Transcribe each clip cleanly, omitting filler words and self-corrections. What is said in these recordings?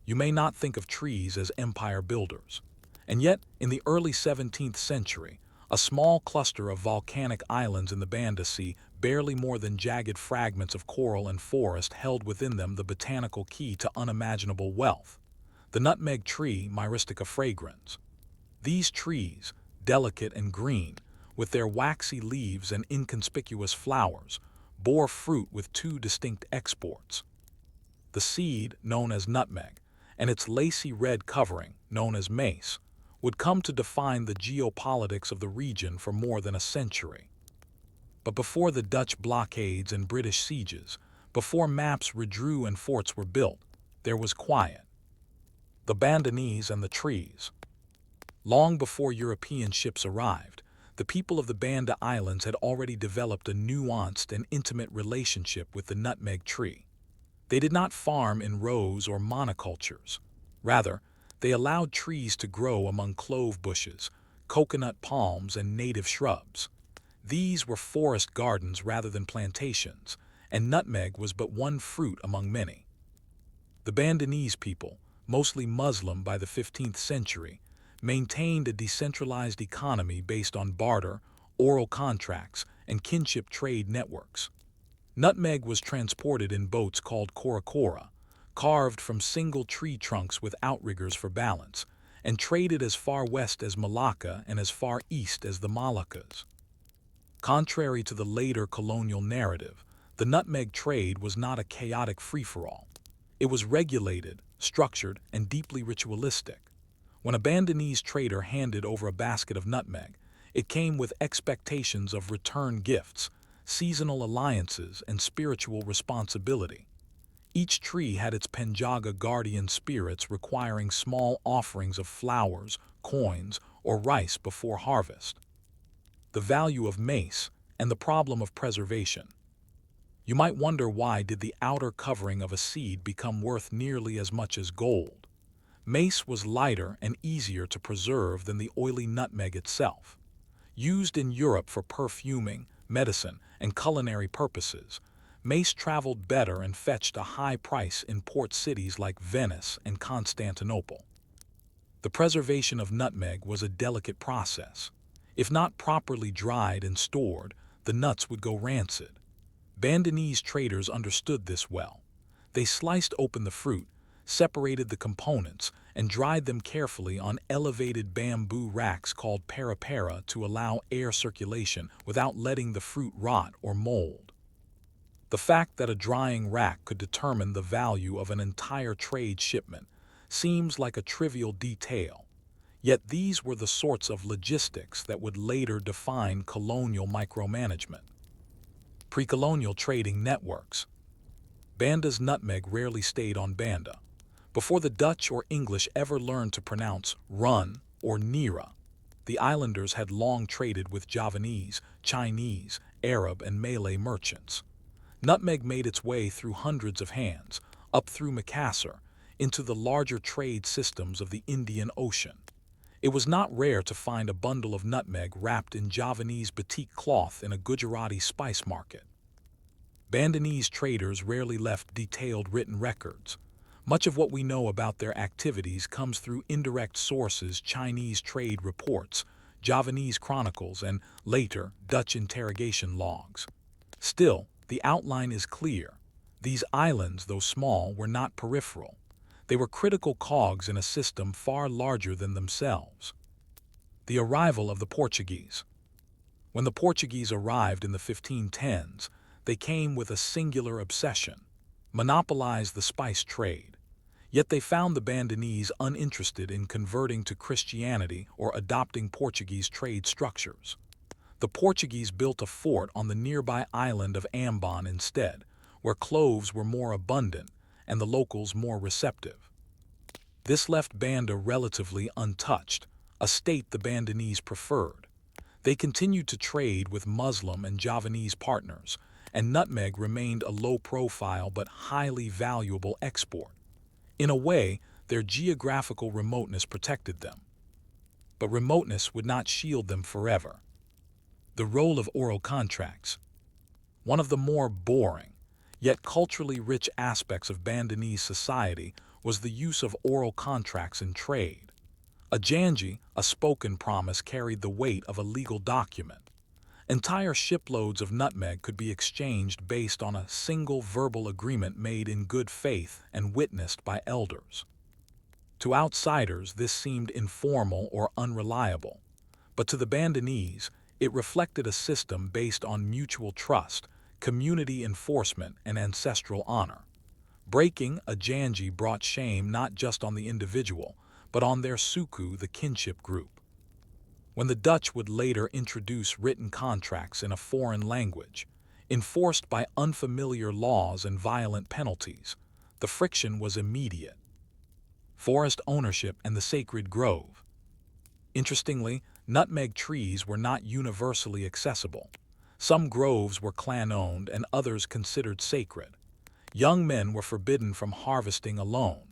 You may not think of trees as empire builders. And yet, in the early 17th century, a small cluster of volcanic islands in the Banda Sea, barely more than jagged fragments of coral and forest, held within them the botanical key to unimaginable wealth: the nutmeg tree, Myristica fragrans. These trees, delicate and green, with their waxy leaves and inconspicuous flowers, bore fruit with two distinct exports. The seed, known as nutmeg, and its lacy red covering, known as mace, would come to define the geopolitics of the region for more than a century. But before the Dutch blockades and British sieges, before maps redrew and forts were built, there was quiet. The Bandanese and the trees. Long before European ships arrived, the people of the Banda Islands had already developed a nuanced and intimate relationship with the nutmeg tree. They did not farm in rows or monocultures. Rather, they allowed trees to grow among clove bushes, coconut palms, and native shrubs. These were forest gardens rather than plantations, and nutmeg was but one fruit among many. The Bandanese people, mostly Muslim by the 15th century, maintained a decentralized economy based on barter, oral contracts, and kinship trade networks. Nutmeg was transported in boats called korokora, carved from single tree trunks with outriggers for balance, and traded as far west as Malacca and as far east as the Moluccas. Contrary to the later colonial narrative, the nutmeg trade was not a chaotic free-for-all. It was regulated, structured, and deeply ritualistic. When a Bandanese trader handed over a basket of nutmeg, it came with expectations of return gifts, seasonal alliances, and spiritual responsibility. Each tree had its Penjaga guardian spirits requiring small offerings of flowers, coins, or rice before harvest. The value of mace and the problem of preservation. You might wonder, why did the outer covering of a seed become worth nearly as much as gold? Mace was lighter and easier to preserve than the oily nutmeg itself. Used in Europe for perfuming, medicine, and culinary purposes, mace traveled better and fetched a high price in port cities like Venice and Constantinople. The preservation of nutmeg was a delicate process. If not properly dried and stored, the nuts would go rancid. Bandanese traders understood this well. They sliced open the fruit, separated the components, and dried them carefully on elevated bamboo racks called para to allow air circulation without letting the fruit rot or mold. The fact that a drying rack could determine the value of an entire trade shipment seems like a trivial detail, yet these were the sorts of logistics that would later define colonial micromanagement. Pre-colonial trading networks. Banda's nutmeg rarely stayed on Banda. Before the Dutch or English ever learned to pronounce run or nira, the islanders had long traded with Javanese, Chinese, Arab, and Malay merchants. Nutmeg made its way through hundreds of hands, up through Macassar, into the larger trade systems of the Indian Ocean. It was not rare to find a bundle of nutmeg wrapped in Javanese batik cloth in a Gujarati spice market. Bandanese traders rarely left detailed written records. Much of what we know about their activities comes through indirect sources: Chinese trade reports, Javanese chronicles, and, later, Dutch interrogation logs. Still, the outline is clear. These islands, though small, were not peripheral. They were critical cogs in a system far larger than themselves. The arrival of the Portuguese. When the Portuguese arrived in the 1510s, they came with a singular obsession: monopolize the spice trade. Yet they found the Bandanese uninterested in converting to Christianity or adopting Portuguese trade structures. The Portuguese built a fort on the nearby island of Ambon instead, where cloves were more abundant and the locals more receptive. This left Banda relatively untouched, a state the Bandanese preferred. They continued to trade with Muslim and Javanese partners, and nutmeg remained a low-profile but highly valuable export. In a way, their geographical remoteness protected them. But remoteness would not shield them forever. The role of oral contracts. One of the more boring, yet culturally rich aspects of Bandanese society was the use of oral contracts in trade. A janji, a spoken promise, carried the weight of a legal document. Entire shiploads of nutmeg could be exchanged based on a single verbal agreement made in good faith and witnessed by elders. To outsiders, this seemed informal or unreliable, but to the Bandanese, it reflected a system based on mutual trust, community enforcement, and ancestral honor. Breaking a janji brought shame not just on the individual, but on their suku, the kinship group. When the Dutch would later introduce written contracts in a foreign language, enforced by unfamiliar laws and violent penalties, the friction was immediate. Forest ownership and the sacred grove. Interestingly, nutmeg trees were not universally accessible. Some groves were clan-owned and others considered sacred. Young men were forbidden from harvesting alone.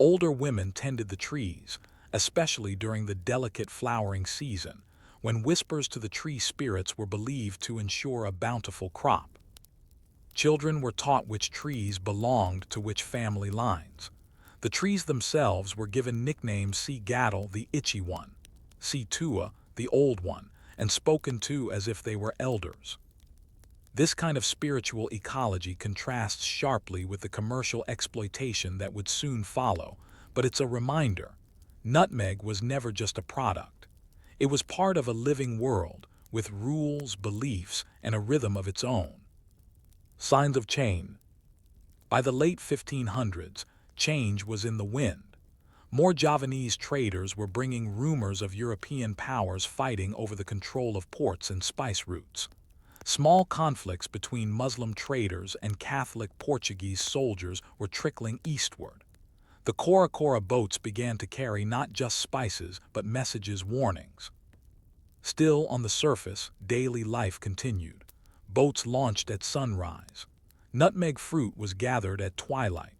Older women tended the trees, especially during the delicate flowering season, when whispers to the tree spirits were believed to ensure a bountiful crop. Children were taught which trees belonged to which family lines. The trees themselves were given nicknames: see Gattle, the itchy one, see Tua, the old one, and spoken to as if they were elders. This kind of spiritual ecology contrasts sharply with the commercial exploitation that would soon follow, but it's a reminder: nutmeg was never just a product. It was part of a living world, with rules, beliefs, and a rhythm of its own. Signs of change. By the late 1500s, change was in the wind. More Javanese traders were bringing rumors of European powers fighting over the control of ports and spice routes. Small conflicts between Muslim traders and Catholic Portuguese soldiers were trickling eastward. The Cora boats began to carry not just spices but messages, warnings. Still on the surface, daily life continued. Boats launched at sunrise. Nutmeg fruit was gathered at twilight.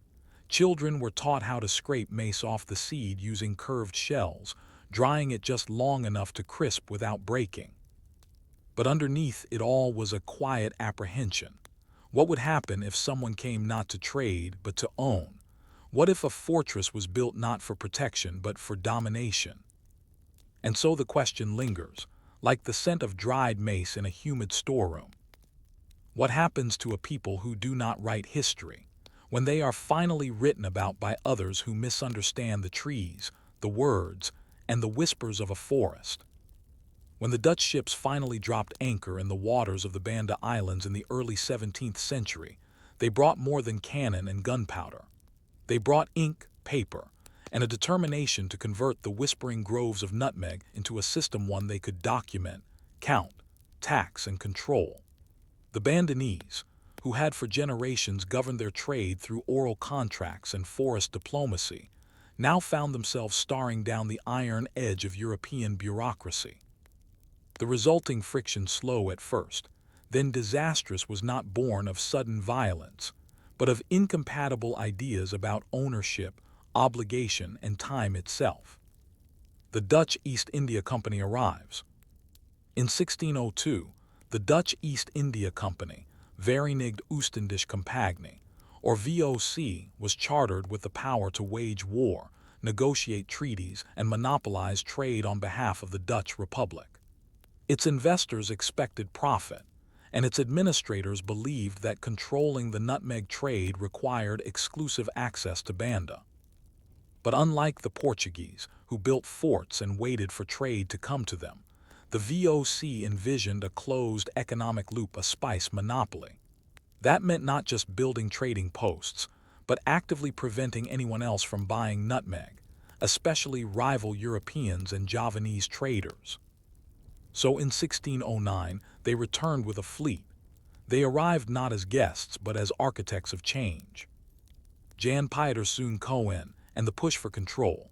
Children were taught how to scrape mace off the seed using curved shells, drying it just long enough to crisp without breaking. But underneath it all was a quiet apprehension. What would happen if someone came not to trade but to own? What if a fortress was built not for protection but for domination? And so the question lingers, like the scent of dried mace in a humid storeroom. What happens to a people who do not write history, when they are finally written about by others who misunderstand the trees, the words, and the whispers of a forest? When the Dutch ships finally dropped anchor in the waters of the Banda Islands in the early 17th century, they brought more than cannon and gunpowder. They brought ink, paper, and a determination to convert the whispering groves of nutmeg into a system one they could document, count, tax, and control. The Bandanese, who had for generations governed their trade through oral contracts and forest diplomacy, now found themselves staring down the iron edge of European bureaucracy. The resulting friction, slow at first, then disastrous, was not born of sudden violence, but of incompatible ideas about ownership, obligation, and time itself. The Dutch East India Company arrives. In 1602, the Dutch East India Company, Verenigde Oostindische Compagnie, or VOC, was chartered with the power to wage war, negotiate treaties, and monopolize trade on behalf of the Dutch Republic. Its investors expected profit, and its administrators believed that controlling the nutmeg trade required exclusive access to Banda. But unlike the Portuguese, who built forts and waited for trade to come to them, the VOC envisioned a closed economic loop, a spice monopoly. That meant not just building trading posts, but actively preventing anyone else from buying nutmeg, especially rival Europeans and Javanese traders. So in 1609, they returned with a fleet. They arrived not as guests, but as architects of change. Jan Pieter Soon Cohen and the push for control.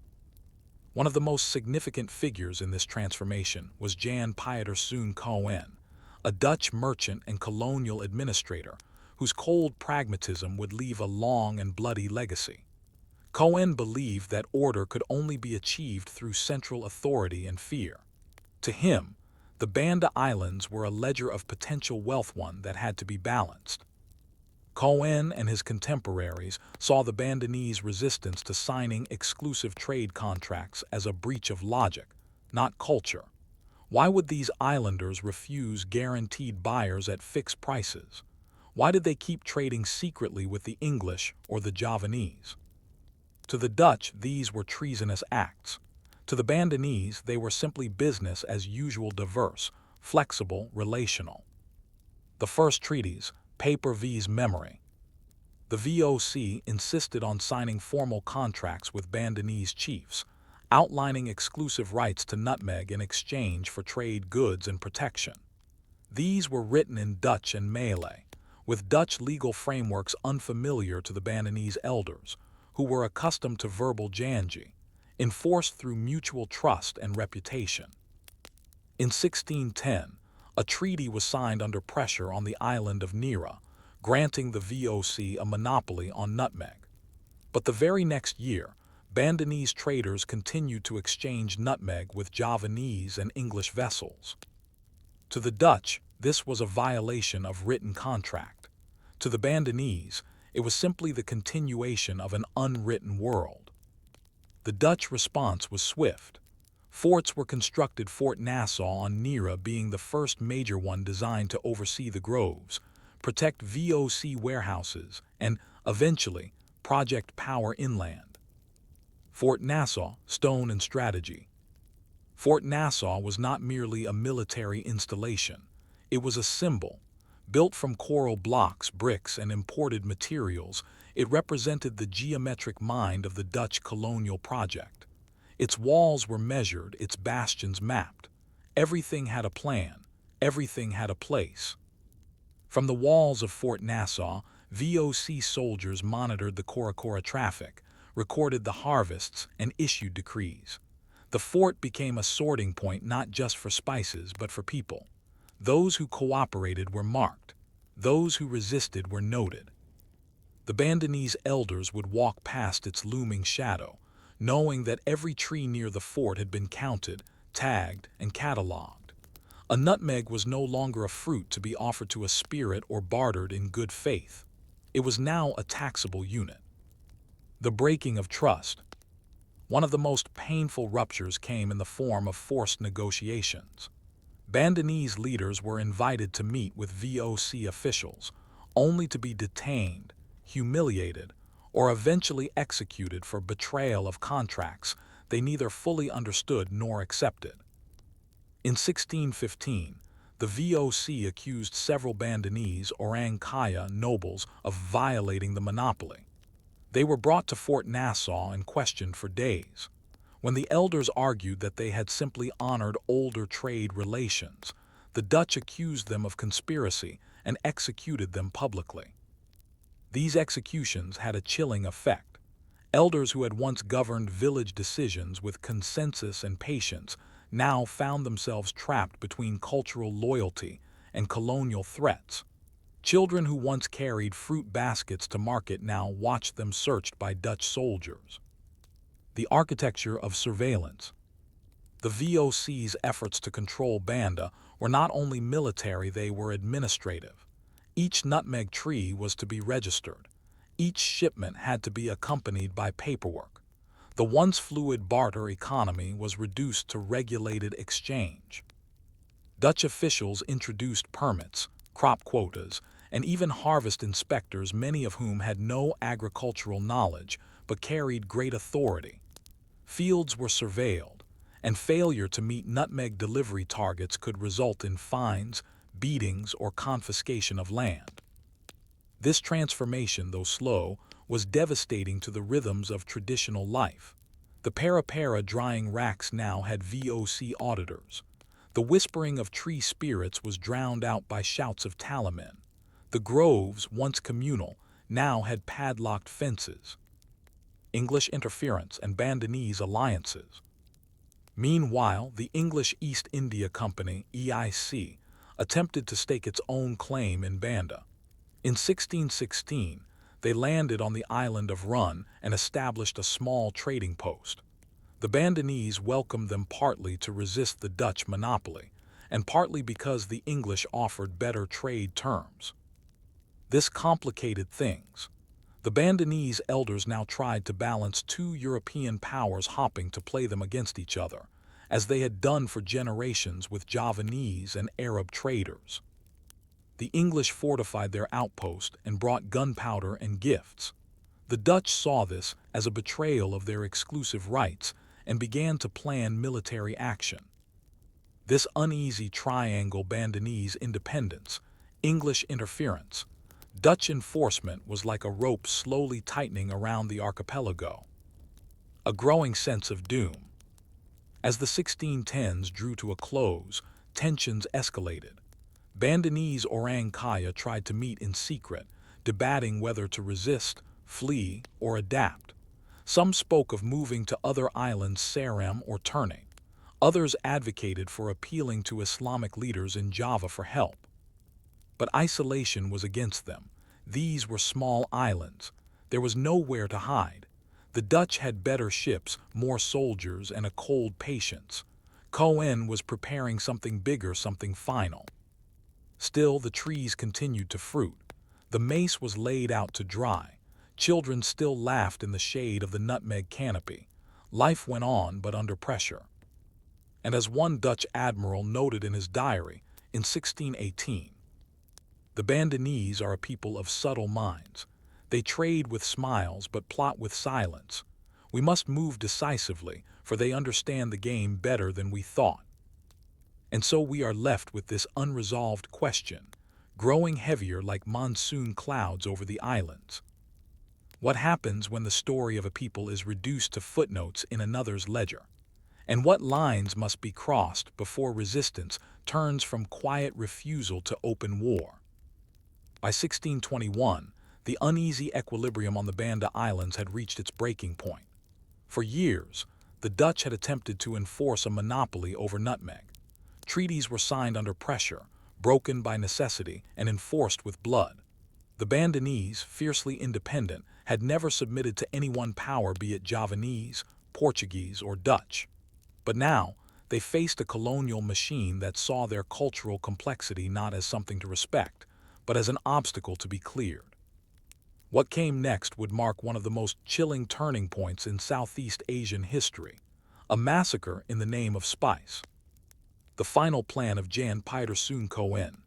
One of the most significant figures in this transformation was Jan Pieter Soon Cohen, a Dutch merchant and colonial administrator whose cold pragmatism would leave a long and bloody legacy. Cohen believed that order could only be achieved through central authority and fear. To him, the Banda Islands were a ledger of potential wealth, one that had to be balanced. Cohen and his contemporaries saw the Bandanese resistance to signing exclusive trade contracts as a breach of logic, not culture. Why would these islanders refuse guaranteed buyers at fixed prices? Why did they keep trading secretly with the English or the Javanese? To the Dutch, these were treasonous acts. To the Bandanese, they were simply business as usual, diverse, flexible, relational. The first treaties, paper vs. memory. The VOC insisted on signing formal contracts with Bandanese chiefs, outlining exclusive rights to nutmeg in exchange for trade goods and protection. These were written in Dutch and Malay, with Dutch legal frameworks unfamiliar to the Bandanese elders, who were accustomed to verbal janji, enforced through mutual trust and reputation. In 1610, a treaty was signed under pressure on the island of Nera, granting the VOC a monopoly on nutmeg. But the very next year, Bandanese traders continued to exchange nutmeg with Javanese and English vessels. To the Dutch, this was a violation of written contract. To the Bandanese, it was simply the continuation of an unwritten world. The Dutch response was swift. Forts were constructed, Fort Nassau on Nera being the first major one designed to oversee the groves, protect VOC warehouses, and, eventually, project power inland. Fort Nassau, stone and strategy. Fort Nassau was not merely a military installation. It was a symbol. Built from coral blocks, bricks, and imported materials, it represented the geometric mind of the Dutch colonial project. Its walls were measured, its bastions mapped. Everything had a plan. Everything had a place. From the walls of Fort Nassau, VOC soldiers monitored the Korokora traffic, recorded the harvests, and issued decrees. The fort became a sorting point not just for spices but for people. Those who cooperated were marked. Those who resisted were noted. The Bandanese elders would walk past its looming shadow, knowing that every tree near the fort had been counted, tagged, and catalogued. A nutmeg was no longer a fruit to be offered to a spirit or bartered in good faith. It was now a taxable unit. The breaking of trust. One of the most painful ruptures came in the form of forced negotiations. Bandanese leaders were invited to meet with VOC officials, only to be detained, humiliated, or eventually executed for betrayal of contracts they neither fully understood nor accepted. In 1615, the VOC accused several Bandanese Orang Kaya nobles of violating the monopoly. They were brought to Fort Nassau and questioned for days. When the elders argued that they had simply honored older trade relations, the Dutch accused them of conspiracy and executed them publicly. These executions had a chilling effect. Elders who had once governed village decisions with consensus and patience now found themselves trapped between cultural loyalty and colonial threats. Children who once carried fruit baskets to market now watched them searched by Dutch soldiers. The architecture of surveillance. The VOC's efforts to control Banda were not only military, they were administrative. Each nutmeg tree was to be registered. Each shipment had to be accompanied by paperwork. The once fluid barter economy was reduced to regulated exchange. Dutch officials introduced permits, crop quotas, and even harvest inspectors, many of whom had no agricultural knowledge but carried great authority. Fields were surveilled, and failure to meet nutmeg delivery targets could result in fines, beatings, or confiscation of land. This transformation, though slow, was devastating to the rhythms of traditional life. The para-para drying racks now had VOC auditors. The whispering of tree spirits was drowned out by shouts of talamen. The groves, once communal, now had padlocked fences. English interference and Bandanese alliances. Meanwhile, the English East India Company, EIC, attempted to stake its own claim in Banda. In 1616, they landed on the island of Run and established a small trading post. The Bandanese welcomed them partly to resist the Dutch monopoly, and partly because the English offered better trade terms. This complicated things. The Bandanese elders now tried to balance two European powers hopping to play them against each other, as they had done for generations with Javanese and Arab traders. The English fortified their outpost and brought gunpowder and gifts. The Dutch saw this as a betrayal of their exclusive rights and began to plan military action. This uneasy triangle, Bandanese independence, English interference, Dutch enforcement, was like a rope slowly tightening around the archipelago. A growing sense of doom. As the 1610s drew to a close, tensions escalated. Bandanese Orang Kaya tried to meet in secret, debating whether to resist, flee, or adapt. Some spoke of moving to other islands, Ceram, or turning. Others advocated for appealing to Islamic leaders in Java for help. But isolation was against them. These were small islands. There was nowhere to hide. The Dutch had better ships, more soldiers, and a cold patience. Coen was preparing something bigger, something final. Still, the trees continued to fruit. The mace was laid out to dry. Children still laughed in the shade of the nutmeg canopy. Life went on, but under pressure. And as one Dutch admiral noted in his diary in 1618, "The Bandanese are a people of subtle minds. They trade with smiles but plot with silence. We must move decisively, for they understand the game better than we thought." And so we are left with this unresolved question, growing heavier like monsoon clouds over the islands. What happens when the story of a people is reduced to footnotes in another's ledger? And what lines must be crossed before resistance turns from quiet refusal to open war? By 1621, the uneasy equilibrium on the Banda Islands had reached its breaking point. For years, the Dutch had attempted to enforce a monopoly over nutmeg. Treaties were signed under pressure, broken by necessity, and enforced with blood. The Bandanese, fiercely independent, had never submitted to any one power, be it Javanese, Portuguese, or Dutch. But now, they faced a colonial machine that saw their cultural complexity not as something to respect, but as an obstacle to be cleared. What came next would mark one of the most chilling turning points in Southeast Asian history, a massacre in the name of spice. The final plan of Jan Pieter Soon Coen.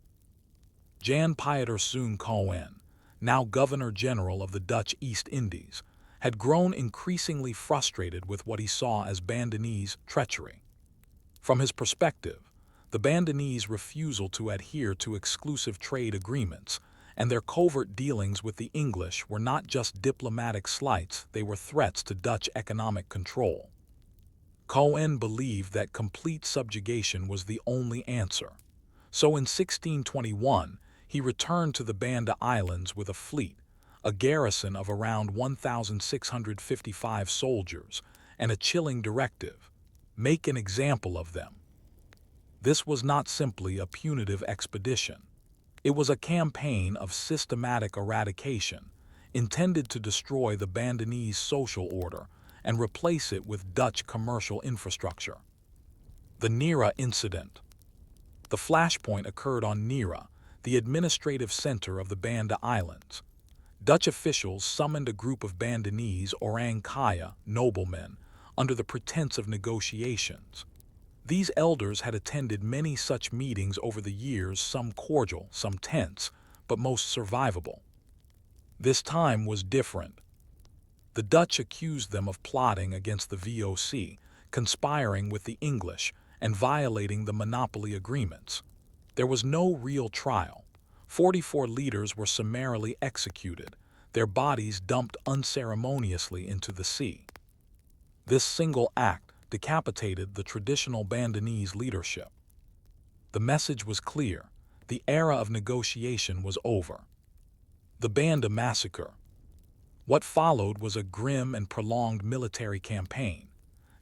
Jan Pieter Soon Coen, now Governor-General of the Dutch East Indies, had grown increasingly frustrated with what he saw as Bandanese treachery. From his perspective, the Bandanese refusal to adhere to exclusive trade agreements and their covert dealings with the English were not just diplomatic slights, they were threats to Dutch economic control. Coen believed that complete subjugation was the only answer. So in 1621, he returned to the Banda Islands with a fleet, a garrison of around 1,655 soldiers, and a chilling directive: make an example of them. This was not simply a punitive expedition. It was a campaign of systematic eradication, intended to destroy the Bandanese social order and replace it with Dutch commercial infrastructure. The Nera Incident. The flashpoint occurred on Nera, the administrative center of the Banda Islands. Dutch officials summoned a group of Bandanese Orang Kaya noblemen under the pretense of negotiations. These elders had attended many such meetings over the years, some cordial, some tense, but most survivable. This time was different. The Dutch accused them of plotting against the VOC, conspiring with the English, and violating the monopoly agreements. There was no real trial. 44 leaders were summarily executed, their bodies dumped unceremoniously into the sea. This single act decapitated the traditional Bandanese leadership. The message was clear: the era of negotiation was over. The Banda Massacre. What followed was a grim and prolonged military campaign.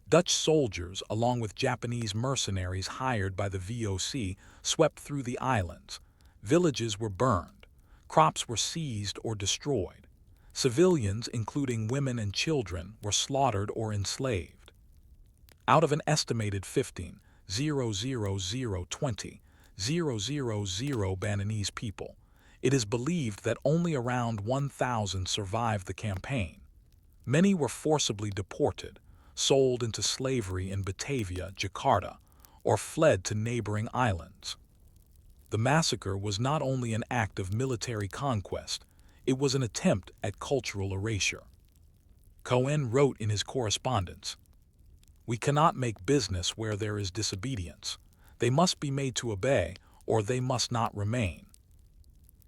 Dutch soldiers, along with Japanese mercenaries hired by the VOC, swept through the islands. Villages were burned. Crops were seized or destroyed. Civilians, including women and children, were slaughtered or enslaved. Out of an estimated 15,000 Bandanese people, It is believed that only around 1,000 survived the campaign. Many were forcibly deported, sold into slavery in Batavia, Jakarta, or fled to neighboring islands. The massacre was not only an act of military conquest, it was an attempt at cultural erasure. Cohen wrote in his correspondence, "We cannot make business where there is disobedience. They must be made to obey, or they must not remain."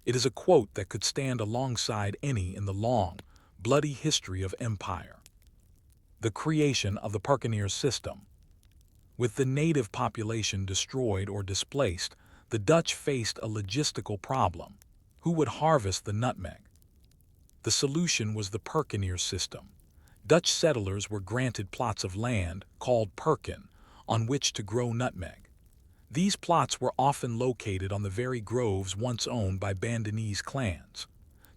It is a quote that could stand alongside any in the long, bloody history of empire. The creation of the parchment system. With the native population destroyed or displaced, the Dutch faced a logistical problem. Who would harvest the nutmeg? The solution was the parchment system. Dutch settlers were granted plots of land, called perken, on which to grow nutmeg. These plots were often located on the very groves once owned by Bandanese clans.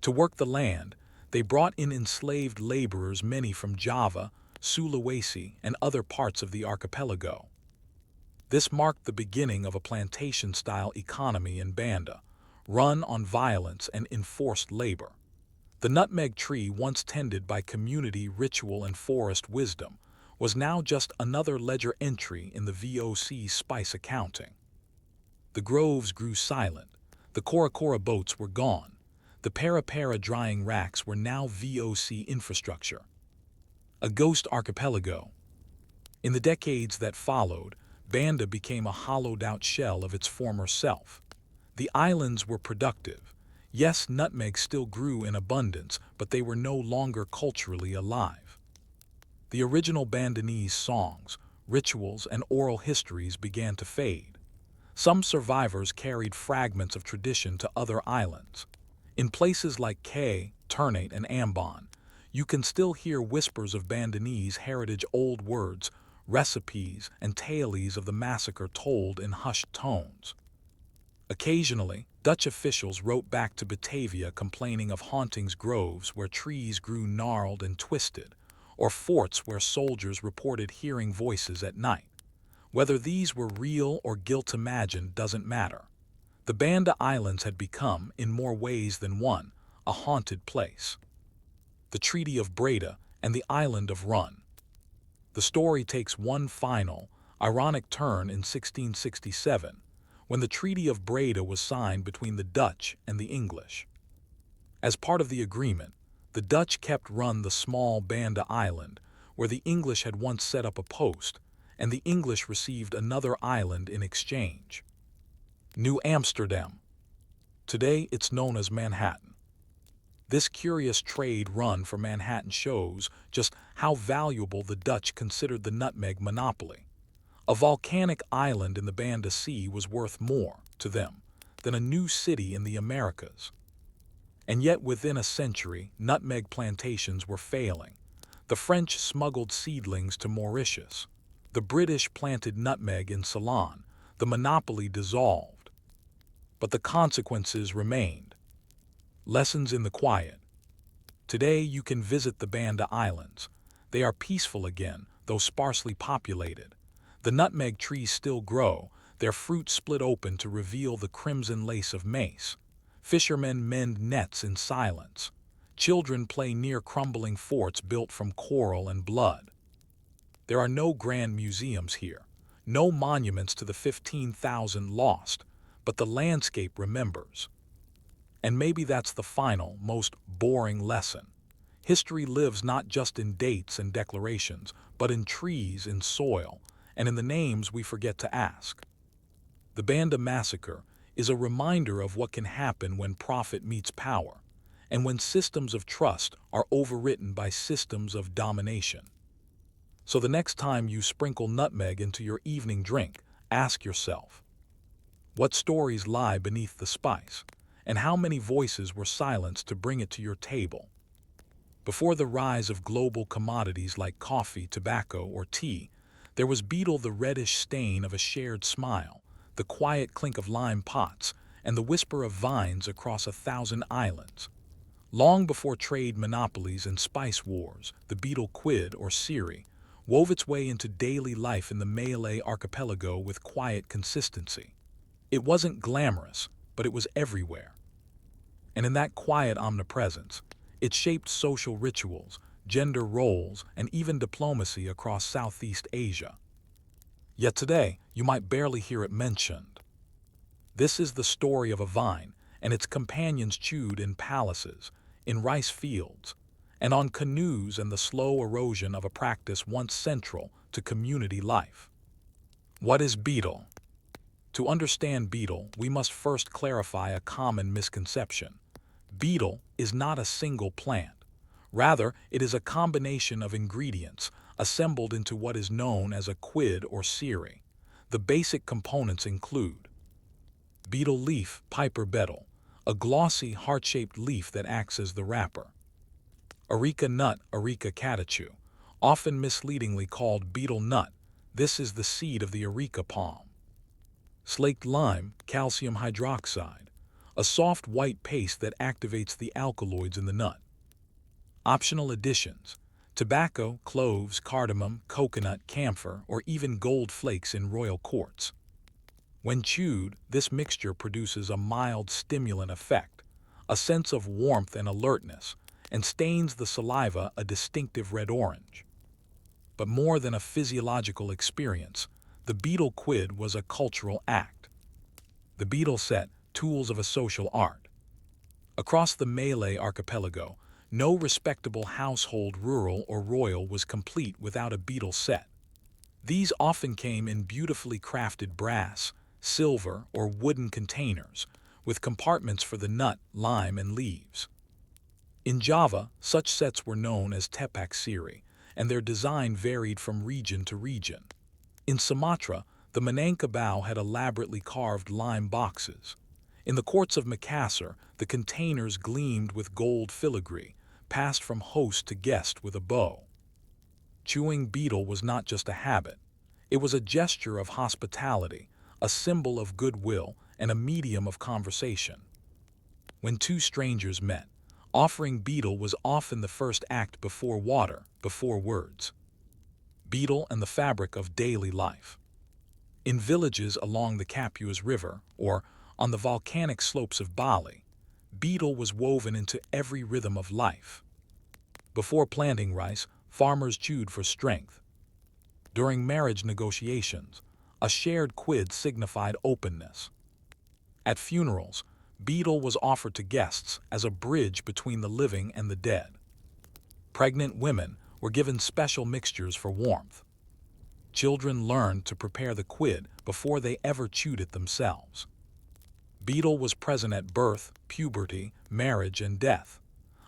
To work the land, they brought in enslaved laborers, many from Java, Sulawesi, and other parts of the archipelago. This marked the beginning of a plantation-style economy in Banda, run on violence and enforced labor. The nutmeg tree, once tended by community ritual and forest wisdom, was now just another ledger entry in the VOC's spice accounting. The groves grew silent. The Cora boats were gone. The Para drying racks were now VOC infrastructure. A ghost archipelago. In the decades that followed, Banda became a hollowed-out shell of its former self. The islands were productive. Yes, nutmeg still grew in abundance, but they were no longer culturally alive. The original Bandanese songs, rituals, and oral histories began to fade. Some survivors carried fragments of tradition to other islands. In places like K, Ternate, and Ambon, you can still hear whispers of Bandanese heritage, old words, recipes, and tales of the massacre told in hushed tones. Occasionally, Dutch officials wrote back to Batavia complaining of hauntings, groves where trees grew gnarled and twisted, or forts where soldiers reported hearing voices at night. Whether these were real or guilt imagined doesn't matter. The Banda Islands had become, in more ways than one, a haunted place. The Treaty of Breda and the island of Run. The story takes one final, ironic turn in 1667, when the Treaty of Breda was signed between the Dutch and the English. As part of the agreement, the Dutch kept Run, the small Banda Island, where the English had once set up a post, and the English received another island in exchange. New Amsterdam. Today it's known as Manhattan. This curious trade run for Manhattan shows just how valuable the Dutch considered the nutmeg monopoly. A volcanic island in the Banda Sea was worth more, to them, than a new city in the Americas. And yet within a century, nutmeg plantations were failing. The French smuggled seedlings to Mauritius. The British planted nutmeg in Ceylon. The monopoly dissolved. But the consequences remained. Lessons in the quiet. Today you can visit the Banda Islands. They are peaceful again, though sparsely populated. The nutmeg trees still grow, their fruit split open to reveal the crimson lace of mace. Fishermen mend nets in silence. Children play near crumbling forts built from coral and blood. There are no grand museums here, no monuments to the 15,000 lost, but the landscape remembers. And maybe that's the final, most boring lesson. History lives not just in dates and declarations, but in trees, in soil, and in the names we forget to ask. The Banda Massacre is a reminder of what can happen when profit meets power, and when systems of trust are overwritten by systems of domination. So the next time you sprinkle nutmeg into your evening drink, ask yourself, what stories lie beneath the spice, and how many voices were silenced to bring it to your table? Before the rise of global commodities like coffee, tobacco, or tea, there was beetle, the reddish stain of a shared smile, the quiet clink of lime pots, and the whisper of vines across 1,000 islands. Long before trade monopolies and spice wars, the beetle quid, or siri, wove its way into daily life in the Malay Archipelago with quiet consistency. It wasn't glamorous, but it was everywhere. And in that quiet omnipresence, it shaped social rituals, gender roles, and even diplomacy across Southeast Asia. Yet today, you might barely hear it mentioned. This is the story of a vine and its companions chewed in palaces, in rice fields, and on canoes, and the slow erosion of a practice once central to community life. What is betel? To understand betel, we must first clarify a common misconception. Betel is not a single plant. Rather, it is a combination of ingredients assembled into what is known as a quid or series. The basic components include betel leaf, piper betel, a glossy, heart-shaped leaf that acts as the wrapper. Areca nut, Areca catechu, often misleadingly called betel nut. This is the seed of the areca palm. Slaked lime, calcium hydroxide, a soft white paste that activates the alkaloids in the nut. Optional additions: tobacco, cloves, cardamom, coconut, camphor, or even gold flakes in royal courts. When chewed, this mixture produces a mild stimulant effect, a sense of warmth and alertness, and stains the saliva a distinctive red-orange. But more than a physiological experience, the betel quid was a cultural act. The betel set, tools of a social art. Across the Malay Archipelago, no respectable household, rural or royal, was complete without a betel set. These often came in beautifully crafted brass, silver, or wooden containers, with compartments for the nut, lime, and leaves. In Java, such sets were known as tepak siri, and their design varied from region to region. In Sumatra, the Minangkabau had elaborately carved lime boxes. In the courts of Makassar, the containers gleamed with gold filigree, passed from host to guest with a bow. Chewing betel was not just a habit. It was a gesture of hospitality, a symbol of goodwill, and a medium of conversation. When two strangers met, offering betel was often the first act before water, before words. Betel and the fabric of daily life. In villages along the Capuas River, or on the volcanic slopes of Bali, betel was woven into every rhythm of life. Before planting rice, farmers chewed for strength. During marriage negotiations, a shared quid signified openness. At funerals, betel was offered to guests as a bridge between the living and the dead. Pregnant women were given special mixtures for warmth. Children learned to prepare the quid before they ever chewed it themselves. Betel was present at birth, puberty, marriage, and death.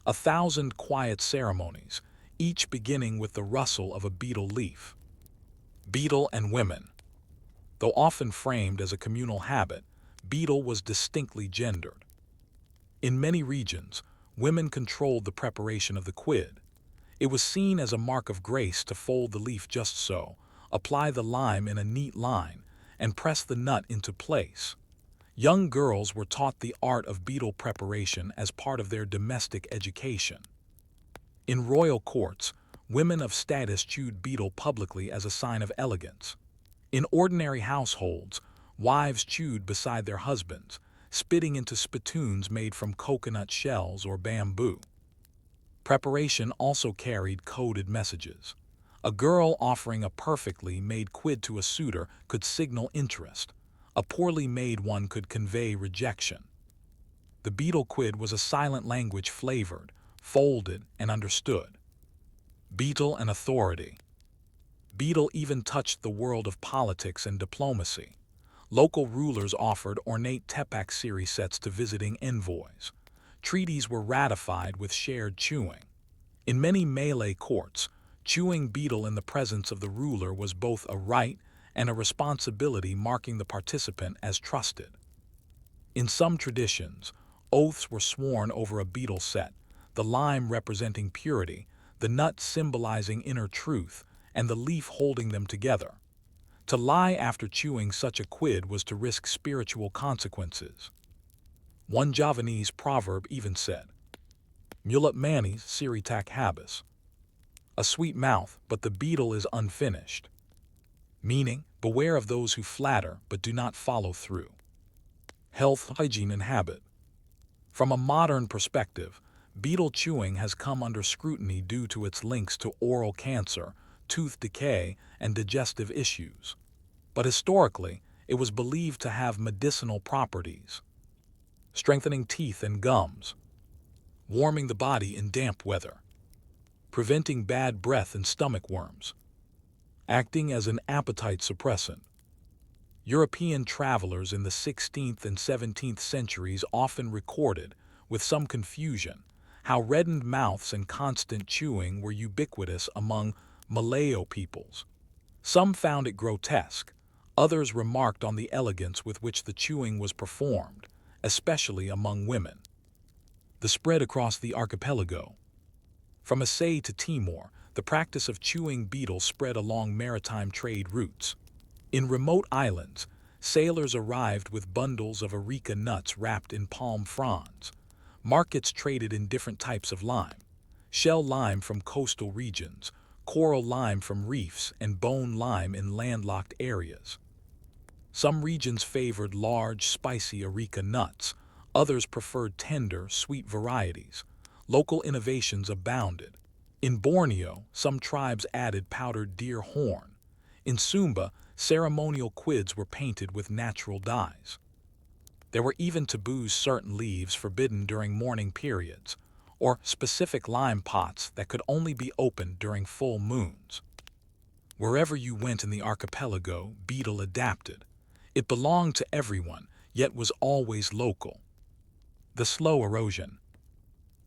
1,000 quiet ceremonies, each beginning with the rustle of a betel leaf. Betel and women. Though often framed as a communal habit, betel was distinctly gendered. In many regions, women controlled the preparation of the quid. It was seen as a mark of grace to fold the leaf just so, apply the lime in a neat line, and press the nut into place. Young girls were taught the art of betel preparation as part of their domestic education. In royal courts, women of status chewed betel publicly as a sign of elegance. In ordinary households, wives chewed beside their husbands, spitting into spittoons made from coconut shells or bamboo. Preparation also carried coded messages. A girl offering a perfectly made quid to a suitor could signal interest. A poorly made one could convey rejection. The betel quid was a silent language, flavored, folded, and understood. Betel and authority. Betel even touched the world of politics and diplomacy. Local rulers offered ornate tepak siri sets to visiting envoys. Treaties were ratified with shared chewing. In many Malay courts, chewing betel in the presence of the ruler was both a right and a responsibility, marking the participant as trusted. In some traditions, oaths were sworn over a betel set, the lime representing purity, the nut symbolizing inner truth, and the leaf holding them together. To lie after chewing such a quid was to risk spiritual consequences. One Javanese proverb even said, "Mulut manis siritak habis," a sweet mouth, but the betel is unfinished. Meaning, beware of those who flatter but do not follow through. Health, hygiene, and habit. From a modern perspective, beetle chewing has come under scrutiny due to its links to oral cancer, tooth decay, and digestive issues. But historically, it was believed to have medicinal properties, strengthening teeth and gums, warming the body in damp weather, preventing bad breath and stomach worms, acting as an appetite suppressant. European travelers in the 16th and 17th centuries often recorded, with some confusion, how reddened mouths and constant chewing were ubiquitous among Malayo peoples. Some found it grotesque, others remarked on the elegance with which the chewing was performed, especially among women. The spread across the archipelago. From Aceh to Timor, the practice of chewing betel spread along maritime trade routes. In remote islands, sailors arrived with bundles of areca nuts wrapped in palm fronds. Markets traded in different types of lime: shell lime from coastal regions, coral lime from reefs, and bone lime in landlocked areas. Some regions favored large, spicy areca nuts, others preferred tender, sweet varieties. Local innovations abounded. In Borneo, some tribes added powdered deer horn. In Sumba, ceremonial quids were painted with natural dyes. There were even taboos: certain leaves forbidden during mourning periods, or specific lime pots that could only be opened during full moons. Wherever you went in the archipelago, betel adapted. It belonged to everyone, yet was always local. The slow erosion.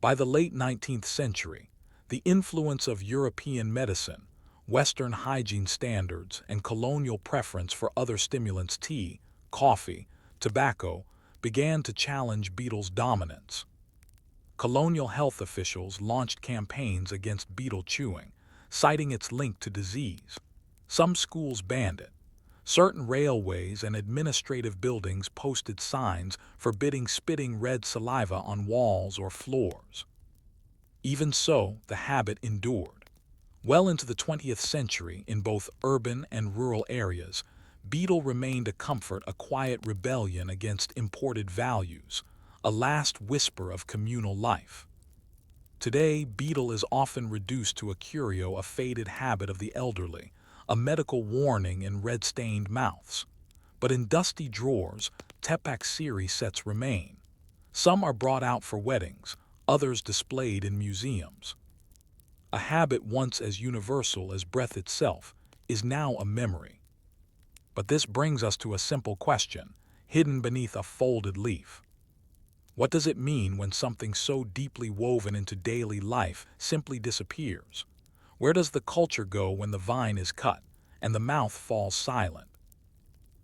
By the late 19th century, the influence of European medicine, Western hygiene standards, and colonial preference for other stimulants, tea, coffee, tobacco, began to challenge betel's dominance. Colonial health officials launched campaigns against betel chewing, citing its link to disease. Some schools banned it. Certain railways and administrative buildings posted signs forbidding spitting red saliva on walls or floors. Even so, the habit endured. Well into the 20th century, in both urban and rural areas, betel remained a comfort, a quiet rebellion against imported values, a last whisper of communal life. Today, betel is often reduced to a curio, a faded habit of the elderly, a medical warning in red-stained mouths. But in dusty drawers, tepak siri sets remain. Some are brought out for weddings, others displayed in museums. A habit once as universal as breath itself is now a memory. But this brings us to a simple question, hidden beneath a folded leaf. What does it mean when something so deeply woven into daily life simply disappears? Where does the culture go when the vine is cut and the mouth falls silent?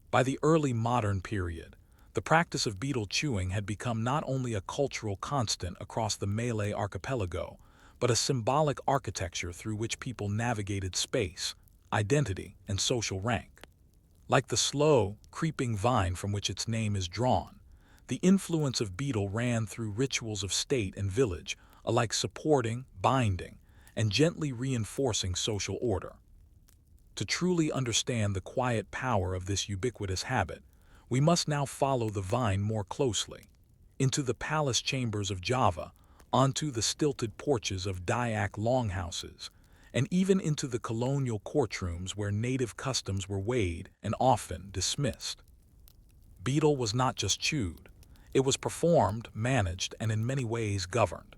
By the early modern period, the practice of betel chewing had become not only a cultural constant across the Malay Archipelago, but a symbolic architecture through which people navigated space, identity, and social rank. Like the slow, creeping vine from which its name is drawn, the influence of betel ran through rituals of state and village, alike supporting, binding, and gently reinforcing social order. To truly understand the quiet power of this ubiquitous habit, we must now follow the vine more closely, into the palace chambers of Java, onto the stilted porches of Dayak longhouses, and even into the colonial courtrooms where native customs were weighed and often dismissed. Betel was not just chewed, it was performed, managed, and in many ways governed.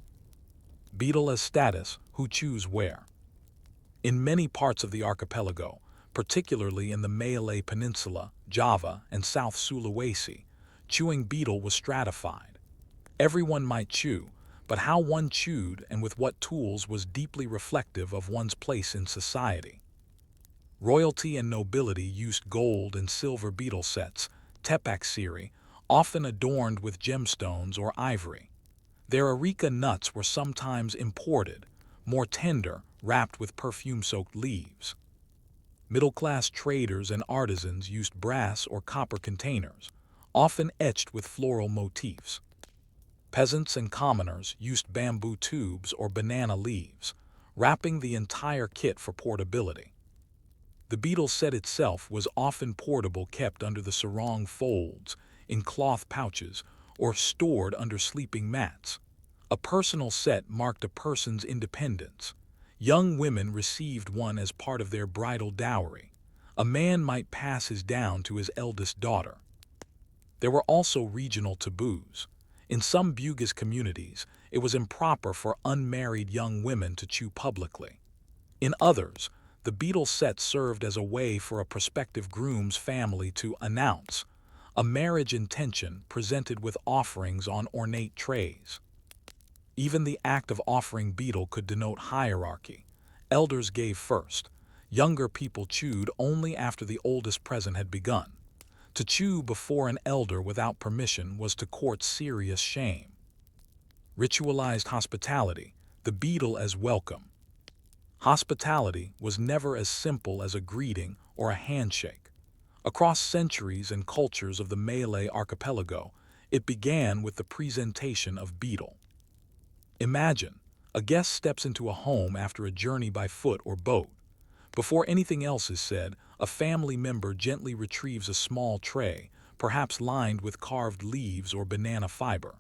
Betel as status: who chews where. In many parts of the archipelago, particularly in the Malay Peninsula, Java, and South Sulawesi, chewing betel was stratified. Everyone might chew, but how one chewed and with what tools was deeply reflective of one's place in society. Royalty and nobility used gold and silver betel sets, tepak siri, often adorned with gemstones or ivory. Their areca nuts were sometimes imported, more tender, wrapped with perfume-soaked leaves. Middle-class traders and artisans used brass or copper containers, often etched with floral motifs. Peasants and commoners used bamboo tubes or banana leaves, wrapping the entire kit for portability. The betel set itself was often portable, kept under the sarong folds, in cloth pouches, or stored under sleeping mats. A personal set marked a person's independence. Young women received one as part of their bridal dowry. A man might pass his down to his eldest daughter. There were also regional taboos. In some Bugis communities, it was improper for unmarried young women to chew publicly. In others, the betel set served as a way for a prospective groom's family to announce a marriage intention presented with offerings on ornate trays. Even the act of offering betel could denote hierarchy. Elders gave first. Younger people chewed only after the oldest present had begun. To chew before an elder without permission was to court serious shame. Ritualized hospitality, the betel as welcome. Hospitality was never as simple as a greeting or a handshake. Across centuries and cultures of the Malay Archipelago, it began with the presentation of betel. Imagine, a guest steps into a home after a journey by foot or boat. Before anything else is said, a family member gently retrieves a small tray, perhaps lined with carved leaves or banana fiber.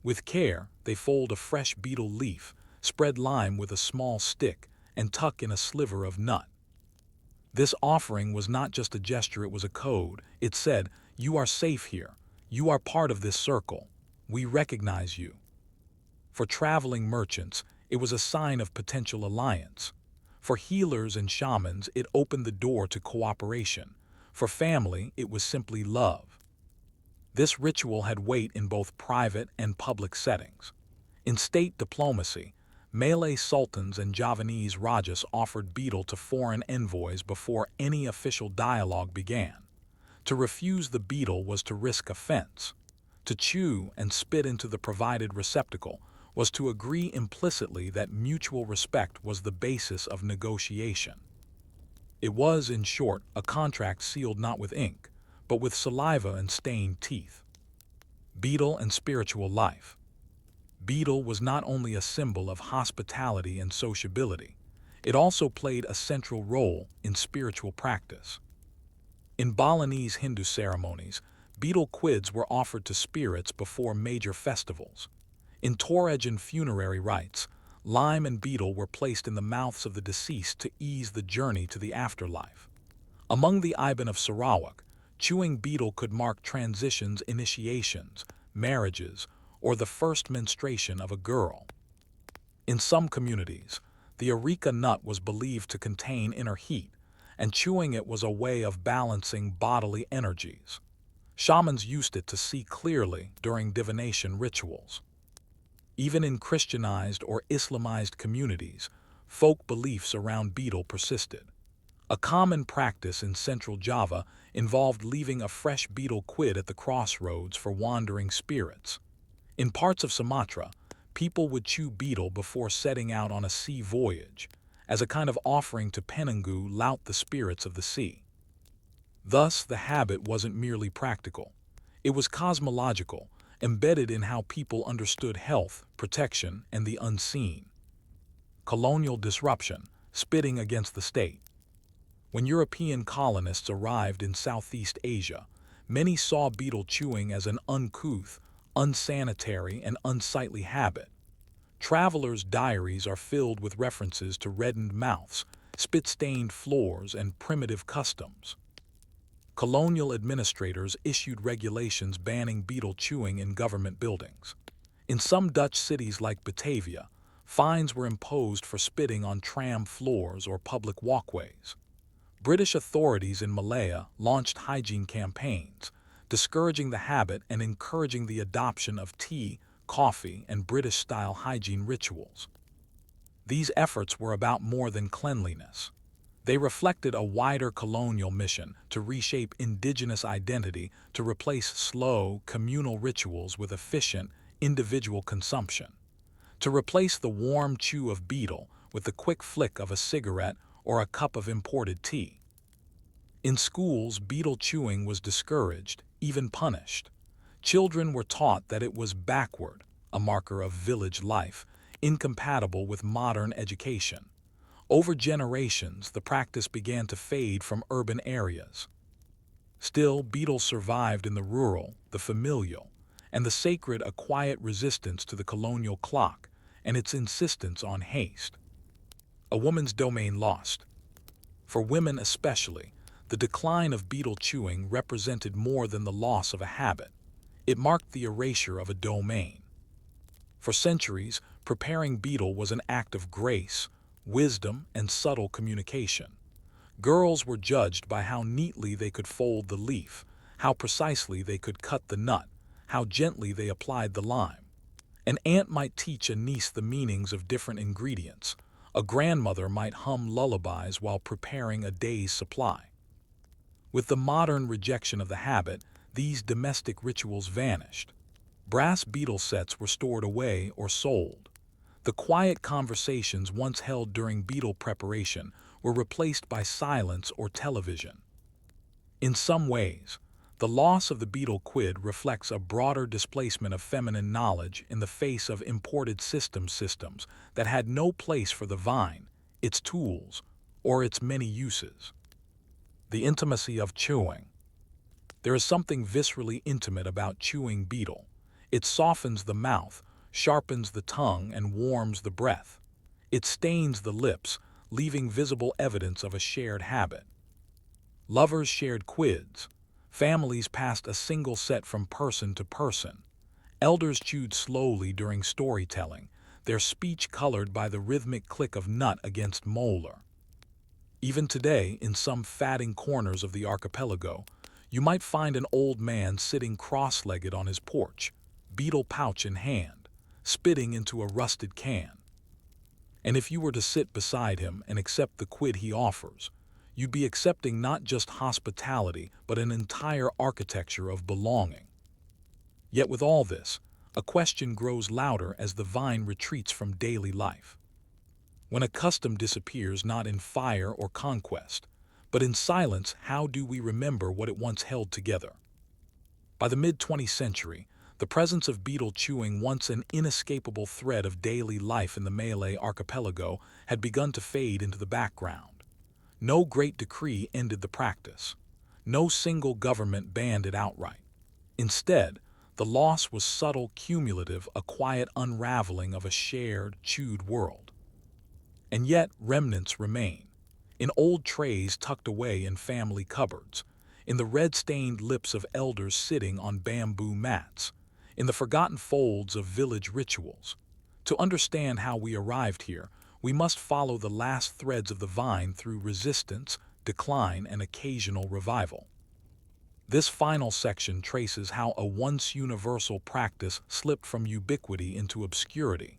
With care, they fold a fresh betel leaf, spread lime with a small stick, and tuck in a sliver of nut. This offering was not just a gesture, it was a code. It said, "You are safe here. You are part of this circle. We recognize you." For traveling merchants, it was a sign of potential alliance. For healers and shamans, it opened the door to cooperation. For family, it was simply love. This ritual had weight in both private and public settings. In state diplomacy, Malay sultans and Javanese rajas offered betel to foreign envoys before any official dialogue began. To refuse the betel was to risk offense. To chew and spit into the provided receptacle was to agree implicitly that mutual respect was the basis of negotiation. It was, in short, a contract sealed not with ink, but with saliva and stained teeth. Betel and spiritual life. Betel was not only a symbol of hospitality and sociability, it also played a central role in spiritual practice. In Balinese Hindu ceremonies, betel quids were offered to spirits before major festivals. In Torajan funerary rites, lime and betel were placed in the mouths of the deceased to ease the journey to the afterlife. Among the Iban of Sarawak, chewing betel could mark transitions, initiations, marriages, or the first menstruation of a girl. In some communities, the areca nut was believed to contain inner heat, and chewing it was a way of balancing bodily energies. Shamans used it to see clearly during divination rituals. Even in Christianized or Islamized communities, folk beliefs around betel persisted. A common practice in central Java involved leaving a fresh betel quid at the crossroads for wandering spirits. In parts of Sumatra, people would chew betel before setting out on a sea voyage, as a kind of offering to Penangu Laut, the spirits of the sea. Thus, the habit wasn't merely practical. It was cosmological, embedded in how people understood health, protection, and the unseen. Colonial disruption, spitting against the state. When European colonists arrived in Southeast Asia, many saw betel chewing as an uncouth, unsanitary, and unsightly habit. Travelers' diaries are filled with references to reddened mouths, spit-stained floors, and primitive customs. Colonial administrators issued regulations banning betel chewing in government buildings. In some Dutch cities like Batavia, fines were imposed for spitting on tram floors or public walkways. British authorities in Malaya launched hygiene campaigns, discouraging the habit and encouraging the adoption of tea, coffee, and British-style hygiene rituals. These efforts were about more than cleanliness. They reflected a wider colonial mission to reshape indigenous identity to replace slow, communal rituals with efficient, individual consumption. To replace the warm chew of betel with the quick flick of a cigarette or a cup of imported tea. In schools, betel chewing was discouraged, even punished. Children were taught that it was backward, a marker of village life, incompatible with modern education. Over generations, the practice began to fade from urban areas. Still, betel survived in the rural, the familial, and the sacred a quiet resistance to the colonial clock and its insistence on haste. A woman's domain lost. For women especially, the decline of beetle chewing represented more than the loss of a habit. It marked the erasure of a domain. For centuries, preparing betel was an act of grace, wisdom, and subtle communication. Girls were judged by how neatly they could fold the leaf, how precisely they could cut the nut, how gently they applied the lime. An aunt might teach a niece the meanings of different ingredients. A grandmother might hum lullabies while preparing a day's supply. With the modern rejection of the habit, these domestic rituals vanished. Brass betel sets were stored away or sold. The quiet conversations once held during betel preparation were replaced by silence or television. In some ways, the loss of the betel quid reflects a broader displacement of feminine knowledge in the face of imported systems that had no place for the vine, its tools, or its many uses. The intimacy of chewing. There is something viscerally intimate about chewing betel. It softens the mouth, sharpens the tongue, and warms the breath. It stains the lips, leaving visible evidence of a shared habit. Lovers shared quids. Families passed a single set from person to person. Elders chewed slowly during storytelling, their speech colored by the rhythmic click of nut against molar. Even today, in some fatting corners of the archipelago, you might find an old man sitting cross-legged on his porch, betel pouch in hand, spitting into a rusted can. And if you were to sit beside him and accept the quid he offers, you'd be accepting not just hospitality, but an entire architecture of belonging. Yet with all this, a question grows louder as the vine retreats from daily life. When a custom disappears not in fire or conquest, but in silence, how do we remember what it once held together? By the mid-20th century, the presence of betel chewing, once an inescapable thread of daily life in the Malay Archipelago, had begun to fade into the background. No great decree ended the practice. No single government banned it outright. Instead, the loss was subtle, cumulative, a quiet unraveling of a shared, chewed world. And yet, remnants remain. In old trays tucked away in family cupboards, in the red-stained lips of elders sitting on bamboo mats, in the forgotten folds of village rituals. To understand how we arrived here, we must follow the last threads of the vine through resistance, decline, and occasional revival. This final section traces how a once universal practice slipped from ubiquity into obscurity,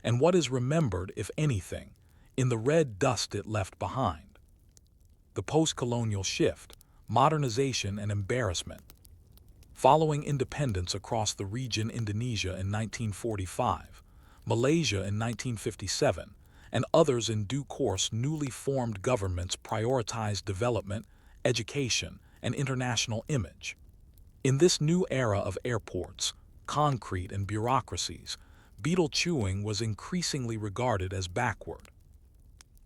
and what is remembered, if anything, in the red dust it left behind. The post-colonial shift, modernization, and embarrassment. Following independence across the region, Indonesia in 1945, Malaysia in 1957, and others in due course, newly formed governments prioritized development, education, and international image. In this new era of airports, concrete, and bureaucracies, betel chewing was increasingly regarded as backward.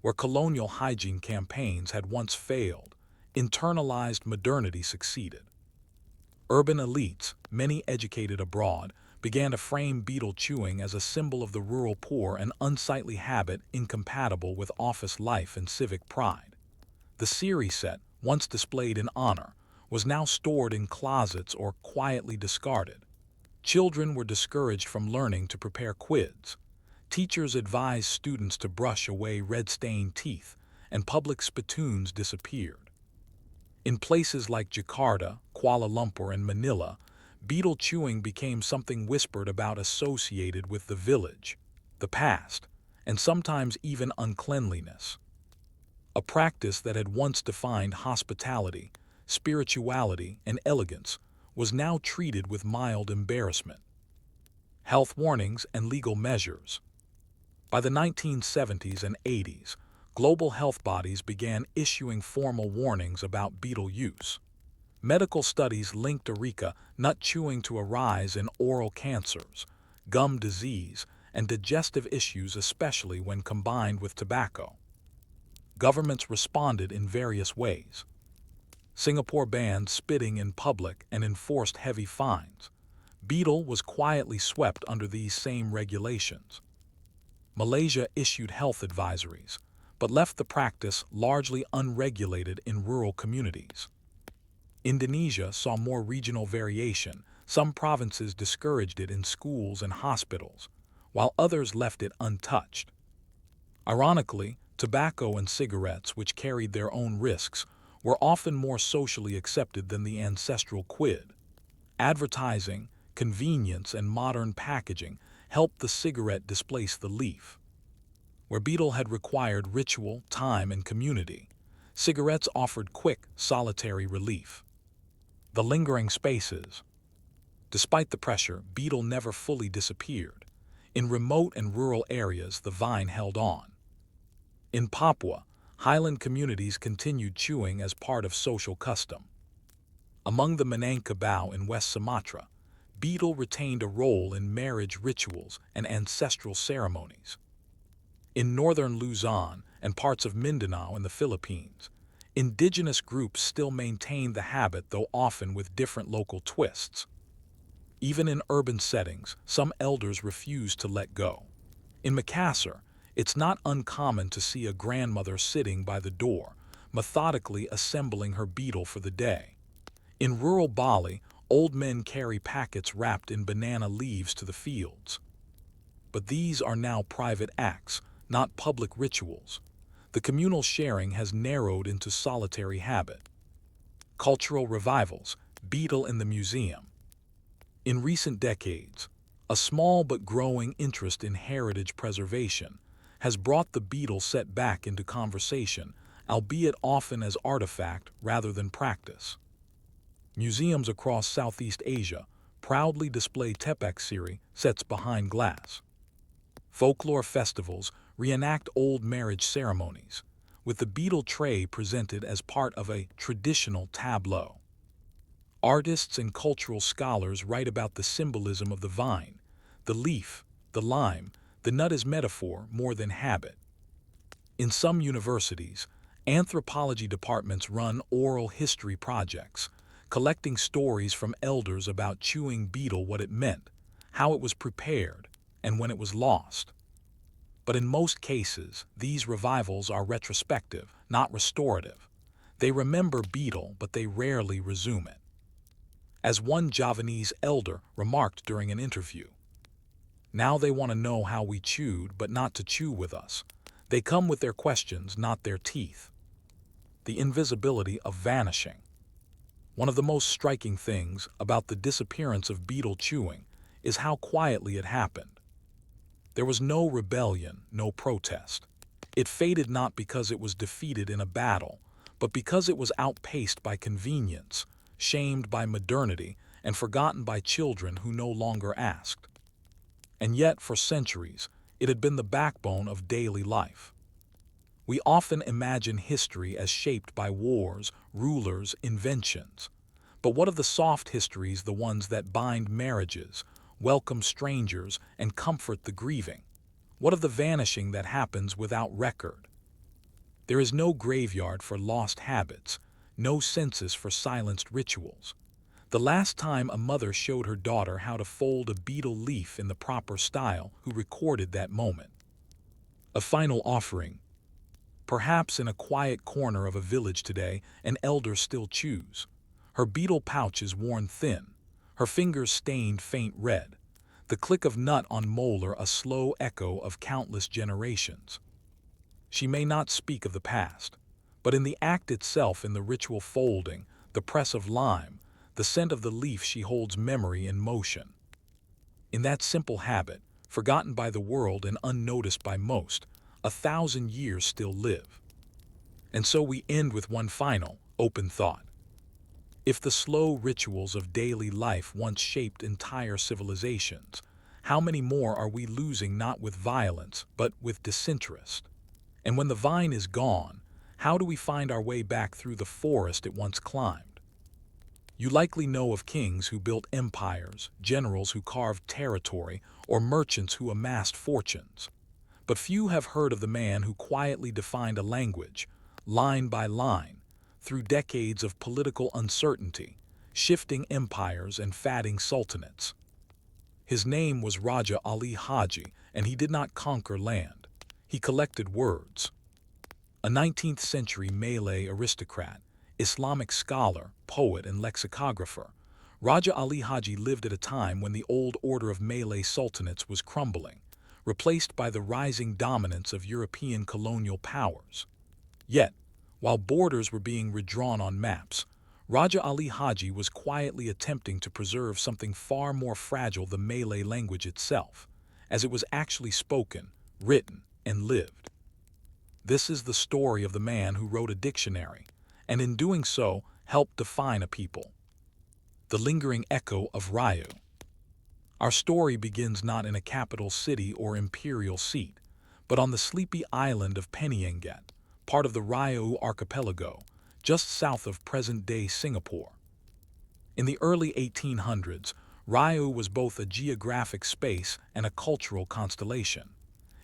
Where colonial hygiene campaigns had once failed, internalized modernity succeeded. Urban elites, many educated abroad, began to frame betel chewing as a symbol of the rural poor, an unsightly habit incompatible with office life and civic pride. The siri set, once displayed in honor, was now stored in closets or quietly discarded. Children were discouraged from learning to prepare quids. Teachers advised students to brush away red-stained teeth, and public spittoons disappeared. In places like Jakarta, Kuala Lumpur, and Manila, betel chewing became something whispered about, associated with the village, the past, and sometimes even uncleanliness. A practice that had once defined hospitality, spirituality, and elegance was now treated with mild embarrassment. Health warnings and legal measures. By the 1970s and 80s, global health bodies began issuing formal warnings about betel use. Medical studies linked areca nut chewing to a rise in oral cancers, gum disease, and digestive issues, especially when combined with tobacco. Governments responded in various ways. Singapore banned spitting in public and enforced heavy fines. betel was quietly swept under these same regulations. Malaysia issued health advisories, but left the practice largely unregulated in rural communities. Indonesia saw more regional variation. Some provinces discouraged it in schools and hospitals, while others left it untouched. Ironically, tobacco and cigarettes, which carried their own risks, were often more socially accepted than the ancestral quid. Advertising, convenience, and modern packaging helped the cigarette displace the leaf. Where betel had required ritual, time, and community, cigarettes offered quick, solitary relief. The lingering spaces. Despite the pressure, betel never fully disappeared. In remote and rural areas, the vine held on. In Papua, highland communities continued chewing as part of social custom. Among the Minangkabau in West Sumatra, betel retained a role in marriage rituals and ancestral ceremonies. In northern Luzon and parts of Mindanao in the Philippines, indigenous groups still maintain the habit, though often with different local twists. Even in urban settings, some elders refuse to let go. In Makassar, it's not uncommon to see a grandmother sitting by the door, methodically assembling her betel for the day. In rural Bali, old men carry packets wrapped in banana leaves to the fields. But these are now private acts, not public rituals. The communal sharing has narrowed into solitary habit. Cultural revivals, betel in the museum. In recent decades, a small but growing interest in heritage preservation has brought the betel set back into conversation, albeit often as artifact rather than practice. Museums across Southeast Asia proudly display tepek siri sets behind glass. Folklore festivals reenact old marriage ceremonies, with the betel tray presented as part of a traditional tableau. Artists and cultural scholars write about the symbolism of the vine, the leaf, the lime, the nut as metaphor more than habit. In some universities, anthropology departments run oral history projects, collecting stories from elders about chewing betel, what it meant, how it was prepared, and when it was lost. But in most cases, these revivals are retrospective, not restorative. They remember betel, but they rarely resume it. As one Javanese elder remarked during an interview, "Now they want to know how we chewed, but not to chew with us. They come with their questions, not their teeth." The invisibility of vanishing. One of the most striking things about the disappearance of betel chewing is how quietly it happened. There was no rebellion, no protest. It faded not because it was defeated in a battle, but because it was outpaced by convenience, shamed by modernity, and forgotten by children who no longer asked. And yet, for centuries, it had been the backbone of daily life. We often imagine history as shaped by wars, rulers, inventions. But what of the soft histories, the ones that bind marriages, welcome strangers, and comfort the grieving? What of the vanishing that happens without record? There is no graveyard for lost habits, no census for silenced rituals. The last time a mother showed her daughter how to fold a betel leaf in the proper style, who recorded that moment? A final offering. Perhaps in a quiet corner of a village today, an elder still chews. Her betel pouch is worn thin, her fingers stained faint red, the click of nut on molar a slow echo of countless generations. She may not speak of the past, but in the act itself, in the ritual folding, the press of lime, the scent of the leaf, she holds memory in motion. In that simple habit, forgotten by the world and unnoticed by most, 1,000 years still live. And so we end with one final, open thought. If the slow rituals of daily life once shaped entire civilizations, how many more are we losing, not with violence, but with disinterest? And when the vine is gone, how do we find our way back through the forest it once climbed? You likely know of kings who built empires, generals who carved territory, or merchants who amassed fortunes. But few have heard of the man who quietly defined a language, line by line, through decades of political uncertainty, shifting empires and fatting sultanates. His name was Raja Ali Haji, and he did not conquer land. He collected words. A 19th century Malay aristocrat, Islamic scholar, poet, and lexicographer, Raja Ali Haji lived at a time when the old order of Malay sultanates was crumbling, replaced by the rising dominance of European colonial powers. Yet, while borders were being redrawn on maps, Raja Ali Haji was quietly attempting to preserve something far more fragile, the Malay language itself, as it was actually spoken, written, and lived. This is the story of the man who wrote a dictionary, and in doing so, helped define a people. The lingering echo of Ryu. Our story begins not in a capital city or imperial seat, but on the sleepy island of Penyengat, part of the Malay Archipelago, just south of present-day Singapore. In the early 1800s, Ryu was both a geographic space and a cultural constellation.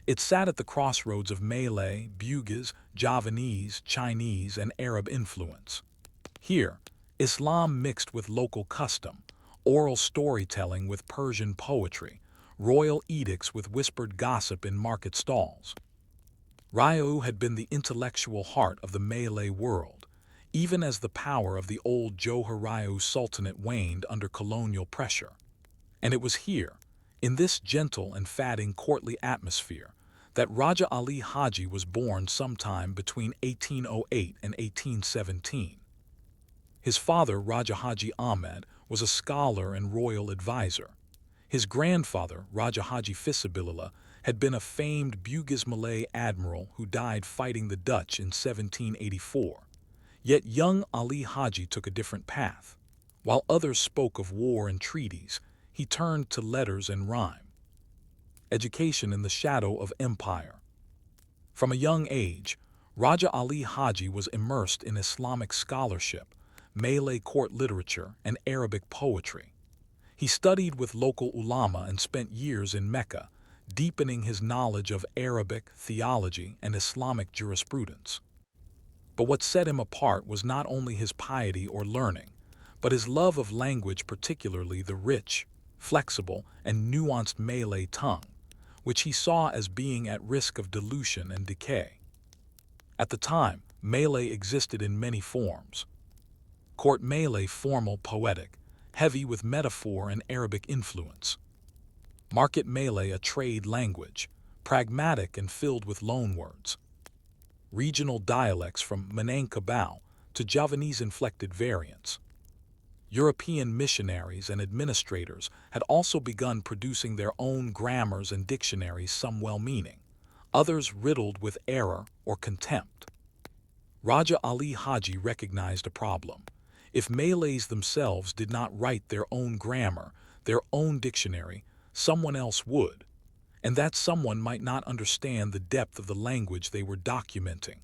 It sat at the crossroads of Malay, Bugis, Javanese, Chinese, and Arab influence. Here, Islam mixed with local custom, oral storytelling with Persian poetry, royal edicts with whispered gossip in market stalls. Ryu had been the intellectual heart of the Malay world, even as the power of the old Johor Ryu Sultanate waned under colonial pressure. And it was here, in this gentle and fatting courtly atmosphere, that Raja Ali Haji was born sometime between 1808 and 1817. His father, Raja Haji Ahmed, was a scholar and royal advisor. His grandfather, Raja Haji Fisabilillah, had been a famed Bugis Malay admiral who died fighting the Dutch in 1784. Yet young Ali Haji took a different path. While others spoke of war and treaties, he turned to letters and rhyme. Education in the shadow of empire. From a young age, Raja Ali Haji was immersed in Islamic scholarship, Malay court literature, and Arabic poetry. He studied with local ulama and spent years in Mecca, deepening his knowledge of Arabic, theology, and Islamic jurisprudence. But what set him apart was not only his piety or learning, but his love of language, particularly the rich, flexible, and nuanced Malay tongue, which he saw as being at risk of dilution and decay. At the time, Malay existed in many forms. Court Malay, formal, poetic, heavy with metaphor and Arabic influence. Market Malay, a trade language, pragmatic and filled with loanwords. Regional dialects from Minangkabau to Javanese-inflected variants. European missionaries and administrators had also begun producing their own grammars and dictionaries, some well-meaning, others riddled with error or contempt. Raja Ali Haji recognized a problem. If Malays themselves did not write their own grammar, their own dictionary, someone else would, and that someone might not understand the depth of the language they were documenting.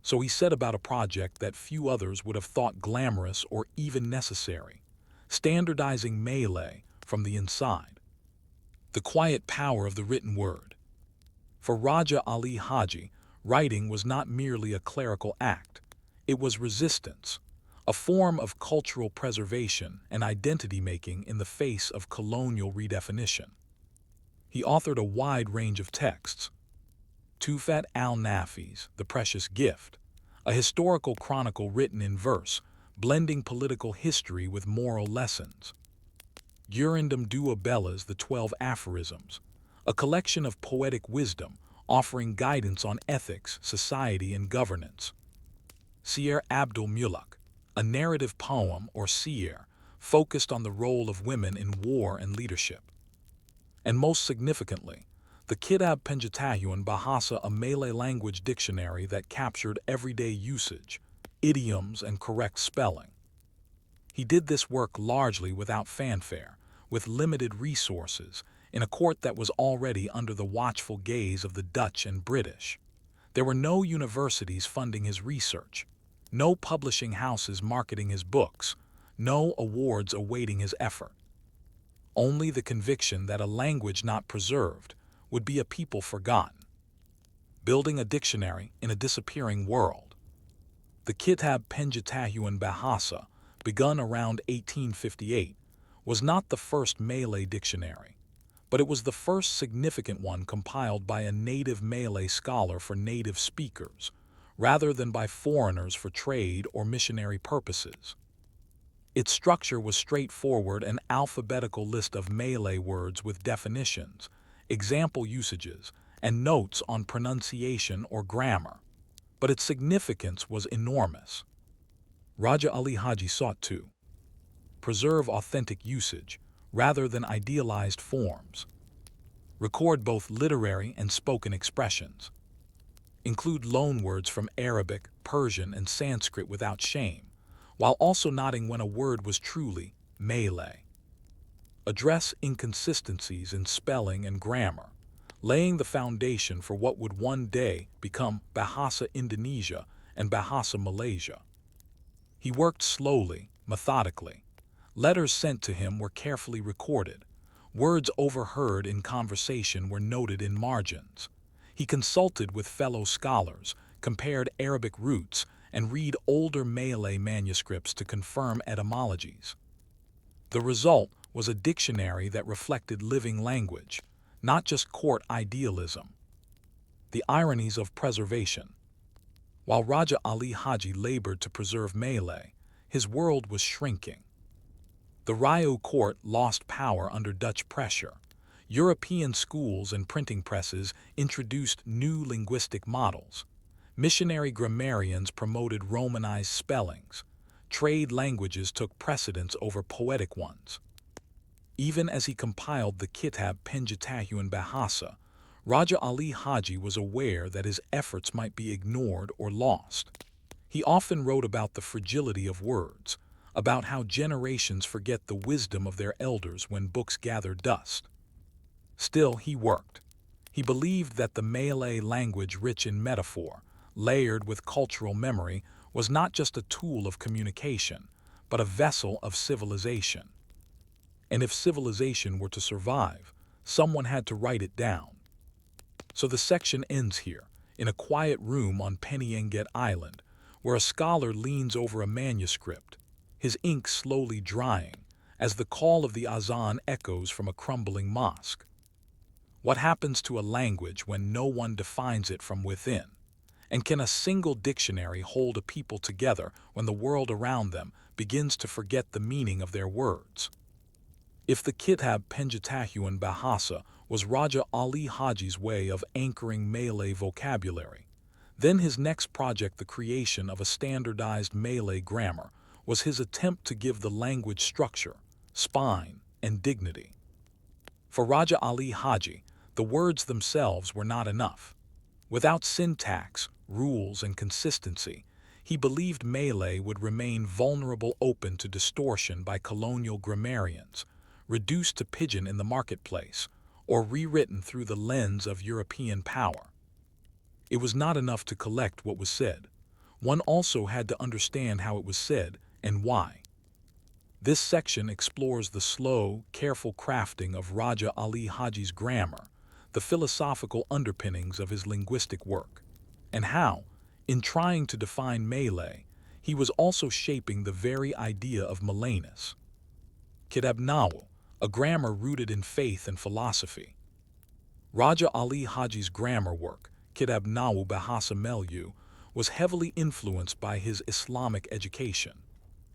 So he set about a project that few others would have thought glamorous or even necessary, standardizing Malay from the inside. The quiet power of the written word. For Raja Ali Haji, writing was not merely a clerical act, it was resistance, a form of cultural preservation and identity-making in the face of colonial redefinition. He authored a wide range of texts. Tufat al-Nafis, The Precious Gift, a historical chronicle written in verse, blending political history with moral lessons. Gurindam Dua Bellas, The 12 Aphorisms, a collection of poetic wisdom offering guidance on ethics, society, and governance. Sier Abdul Muluk, a narrative poem or sier, focused on the role of women in war and leadership. And most significantly, the Kitab Penjatahuan Bahasa, a Malay language dictionary that captured everyday usage, idioms, and correct spelling. He did this work largely without fanfare, with limited resources, in a court that was already under the watchful gaze of the Dutch and British. There were no universities funding his research, no publishing houses marketing his books, no awards awaiting his effort. Only the conviction that a language not preserved would be a people forgotten. Building a dictionary in a disappearing world. The Kitab Penjatahuan Bahasa, begun around 1858, was not the first Malay dictionary, but it was the first significant one compiled by a native Malay scholar for native speakers, rather than by foreigners for trade or missionary purposes. Its structure was straightforward, an alphabetical list of Malay words with definitions, example usages, and notes on pronunciation or grammar. But its significance was enormous. Raja Ali Haji sought to preserve authentic usage rather than idealized forms, record both literary and spoken expressions, include loanwords from Arabic, Persian, and Sanskrit without shame, while also noting when a word was truly Malay, address inconsistencies in spelling and grammar, laying the foundation for what would one day become Bahasa Indonesia and Bahasa Malaysia. He worked slowly, methodically. Letters sent to him were carefully recorded. Words overheard in conversation were noted in margins. He consulted with fellow scholars, compared Arabic roots, and read older Malay manuscripts to confirm etymologies. The result was a dictionary that reflected living language, not just court idealism. The ironies of preservation. While Raja Ali Haji labored to preserve Malay, his world was shrinking. The Riau court lost power under Dutch pressure. European schools and printing presses introduced new linguistic models. Missionary grammarians promoted Romanized spellings. Trade languages took precedence over poetic ones. Even as he compiled the Kitab Penjatahuan Bahasa, Raja Ali Haji was aware that his efforts might be ignored or lost. He often wrote about the fragility of words, about how generations forget the wisdom of their elders when books gather dust. Still, he worked. He believed that the Malay language, rich in metaphor, layered with cultural memory, was not just a tool of communication, but a vessel of civilization. And if civilization were to survive, someone had to write it down. So the section ends here, in a quiet room on Penyenget Island, where a scholar leans over a manuscript, his ink slowly drying, as the call of the azan echoes from a crumbling mosque. What happens to a language when no one defines it from within? And can a single dictionary hold a people together when the world around them begins to forget the meaning of their words? If the Kitab Penjatahuan Bahasa was Raja Ali Haji's way of anchoring Malay vocabulary, then his next project, the creation of a standardized Malay grammar, was his attempt to give the language structure, spine, and dignity. For Raja Ali Haji, the words themselves were not enough. Without syntax, rules, and consistency, he believed Malay would remain vulnerable, open to distortion by colonial grammarians, reduced to pidgin in the marketplace, or rewritten through the lens of European power. It was not enough to collect what was said. One also had to understand how it was said and why. This section explores the slow, careful crafting of Raja Ali Haji's grammar, the philosophical underpinnings of his linguistic work, and how, in trying to define Malay, he was also shaping the very idea of Malayness. Kitab Nawu, a grammar rooted in faith and philosophy. Raja Ali Haji's grammar work, Kitab Nawu Bahasa Melayu, was heavily influenced by his Islamic education.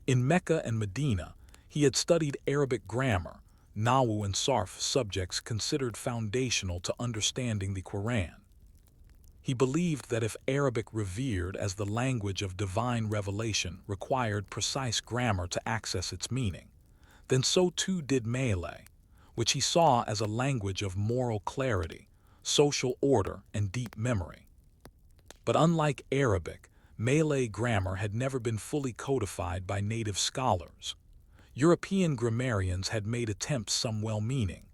In Mecca and Medina, he had studied Arabic grammar, Nawu and Sarf, subjects considered foundational to understanding the Quran. He believed that if Arabic, revered as the language of divine revelation, required precise grammar to access its meaning, then so too did Malay, which he saw as a language of moral clarity, social order, and deep memory. But unlike Arabic, Malay grammar had never been fully codified by native scholars. European grammarians had made attempts, some well-meaning,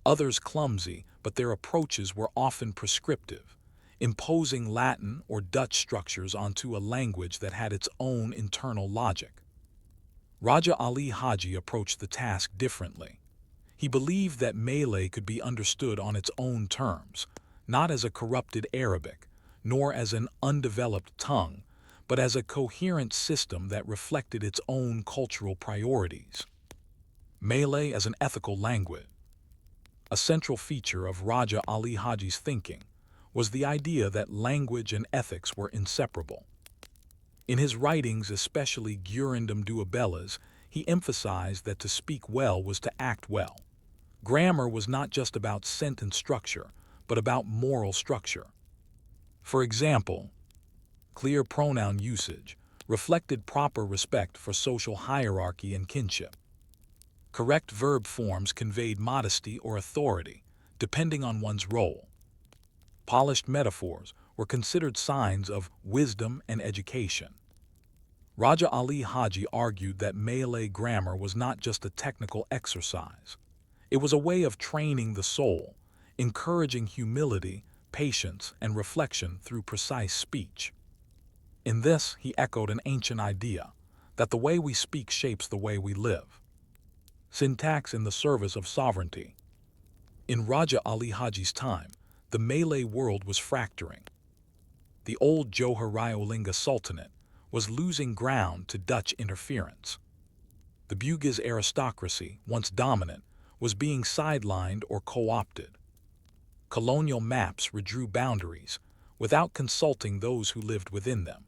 others clumsy, but their approaches were often prescriptive, imposing Latin or Dutch structures onto a language that had its own internal logic. Raja Ali Haji approached the task differently. He believed that Malay could be understood on its own terms, not as a corrupted Arabic, nor as an undeveloped tongue, but as a coherent system that reflected its own cultural priorities. Malay as an ethical language. A central feature of Raja Ali Haji's thinking was the idea that language and ethics were inseparable. In his writings, especially Gurindam Duabella's, he emphasized that to speak well was to act well. Grammar was not just about sentence structure, but about moral structure. For example, clear pronoun usage reflected proper respect for social hierarchy and kinship. Correct verb forms conveyed modesty or authority, depending on one's role. Polished metaphors were considered signs of wisdom and education. Raja Ali Haji argued that Malay grammar was not just a technical exercise. It was a way of training the soul, encouraging humility, patience, and reflection through precise speech. In this, he echoed an ancient idea that the way we speak shapes the way we live. Syntax in the service of sovereignty. In Raja Ali Haji's time, the Malay world was fracturing. The old Johor Riolinga Sultanate was losing ground to Dutch interference. The Bugis aristocracy, once dominant, was being sidelined or co-opted. Colonial maps redrew boundaries without consulting those who lived within them.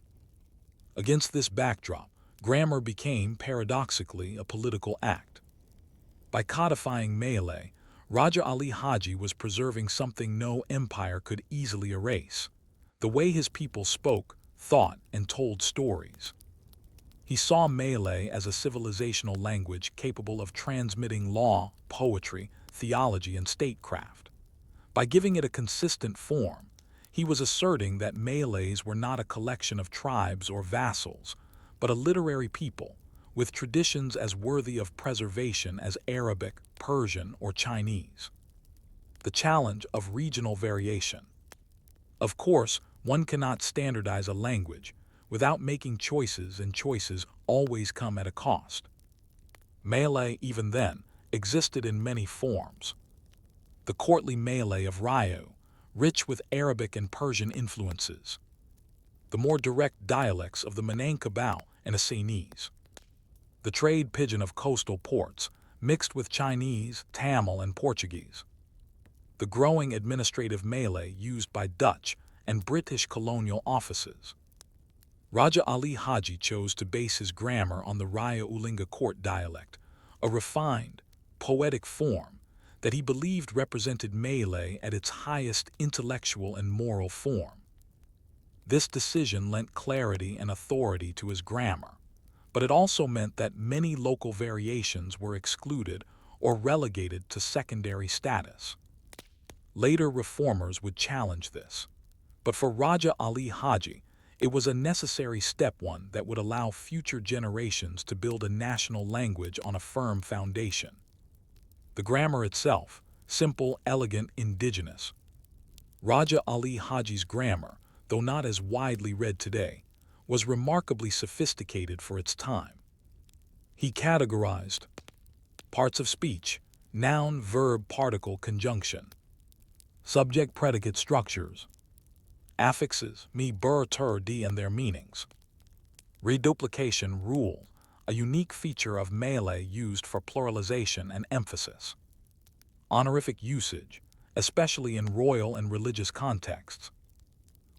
Against this backdrop, grammar became, paradoxically, a political act. By codifying Malay, Raja Ali Haji was preserving something no empire could easily erase: the way his people spoke, thought, and told stories. He saw Malay as a civilizational language capable of transmitting law, poetry, theology, and statecraft. By giving it a consistent form, he was asserting that Malays were not a collection of tribes or vassals, but a literary people, with traditions as worthy of preservation as Arabic, Persian, or Chinese. The challenge of regional variation. Of course, one cannot standardize a language without making choices, and choices always come at a cost. Malay, even then, existed in many forms. The courtly Malay of Rio, rich with Arabic and Persian influences. The more direct dialects of the Minangkabau and Acehnese. The trade pidgin of coastal ports, mixed with Chinese, Tamil, and Portuguese. The growing administrative Malay used by Dutch and British colonial offices. Raja Ali Haji chose to base his grammar on the Raya Ulinga court dialect, a refined, poetic form that he believed represented Malay at its highest intellectual and moral form. This decision lent clarity and authority to his grammar, but it also meant that many local variations were excluded or relegated to secondary status. Later reformers would challenge this, but for Raja Ali Haji, it was a necessary step, one that would allow future generations to build a national language on a firm foundation. The grammar itself, simple, elegant, indigenous. Raja Ali Haji's grammar, though not as widely read today, was remarkably sophisticated for its time. He categorized parts of speech, noun, verb, particle, conjunction, subject-predicate structures, affixes, me, bur, tur, di, and their meanings. Reduplication rule, a unique feature of Malay used for pluralization and emphasis. Honorific usage, especially in royal and religious contexts.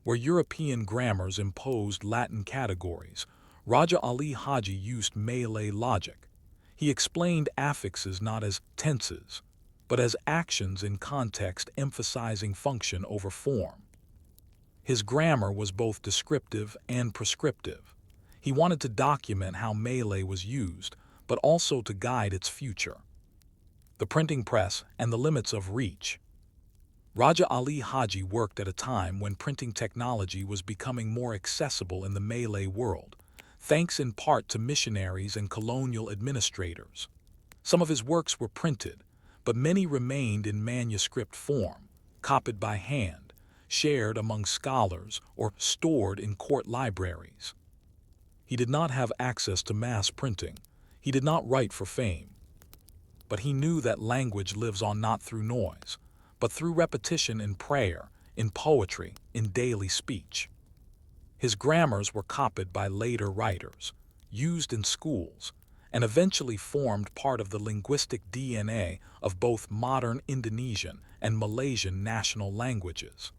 Where European grammars imposed Latin categories, Raja Ali Haji used Malay logic. He explained affixes not as tenses, but as actions in context, emphasizing function over form. His grammar was both descriptive and prescriptive. He wanted to document how Malay was used, but also to guide its future. The printing press and the limits of reach. Raja Ali Haji worked at a time when printing technology was becoming more accessible in the Malay world, thanks in part to missionaries and colonial administrators. Some of his works were printed, but many remained in manuscript form, copied by hand, shared among scholars, or stored in court libraries. He did not have access to mass printing. He did not write for fame. But he knew that language lives on not through noise, but through repetition in prayer, in poetry, in daily speech. His grammars were copied by later writers, used in schools, and eventually formed part of the linguistic DNA of both modern Indonesian and Malaysian national languages.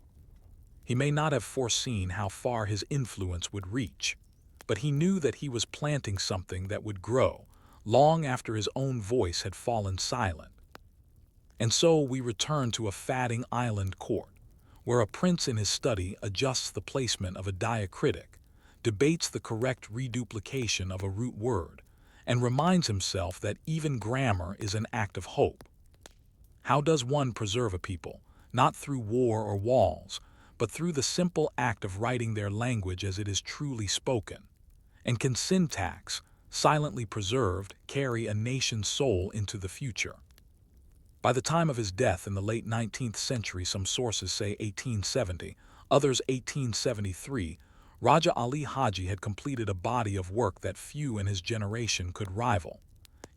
He may not have foreseen how far his influence would reach, but he knew that he was planting something that would grow long after his own voice had fallen silent. And so we return to a fatting island court, where a prince in his study adjusts the placement of a diacritic, debates the correct reduplication of a root word, and reminds himself that even grammar is an act of hope. How does one preserve a people, not through war or walls, but through the simple act of writing their language as it is truly spoken? And can syntax, silently preserved, carry a nation's soul into the future? By the time of his death in the late 19th century, some sources say 1870, others 1873, Raja Ali Haji had completed a body of work that few in his generation could rival.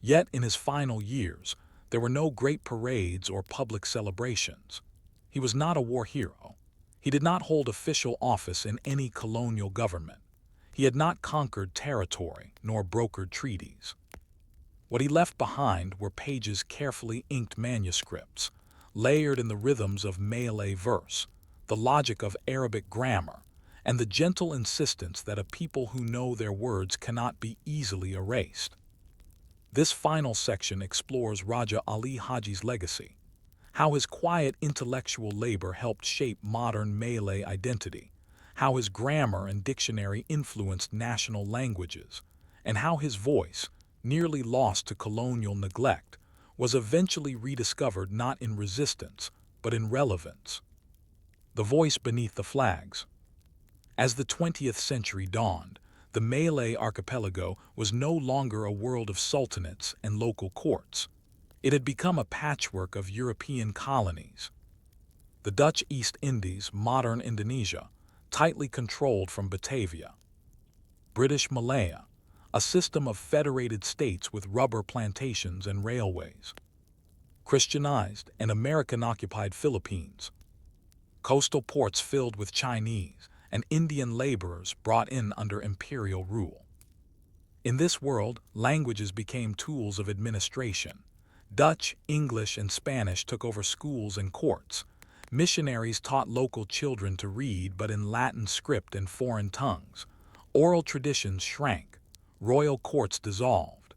Yet in his final years, there were no great parades or public celebrations. He was not a war hero. He did not hold official office in any colonial government. He had not conquered territory nor brokered treaties. What he left behind were pages carefully inked manuscripts, layered in the rhythms of Malay verse, the logic of Arabic grammar, and the gentle insistence that a people who know their words cannot be easily erased. This final section explores Raja Ali Haji's legacy, how his quiet intellectual labor helped shape modern Malay identity, how his grammar and dictionary influenced national languages, and how his voice, nearly lost to colonial neglect, was eventually rediscovered not in resistance, but in relevance. The voice beneath the flags. As the 20th century dawned, the Malay Archipelago was no longer a world of sultanates and local courts. It had become a patchwork of European colonies. The Dutch East Indies, modern Indonesia, tightly controlled from Batavia. British Malaya, a system of federated states with rubber plantations and railways. Christianized and American-occupied Philippines. Coastal ports filled with Chinese and Indian laborers brought in under imperial rule. In this world, languages became tools of administration. Dutch, English, and Spanish took over schools and courts. Missionaries taught local children to read, but in Latin script and foreign tongues. Oral traditions shrank. Royal courts dissolved.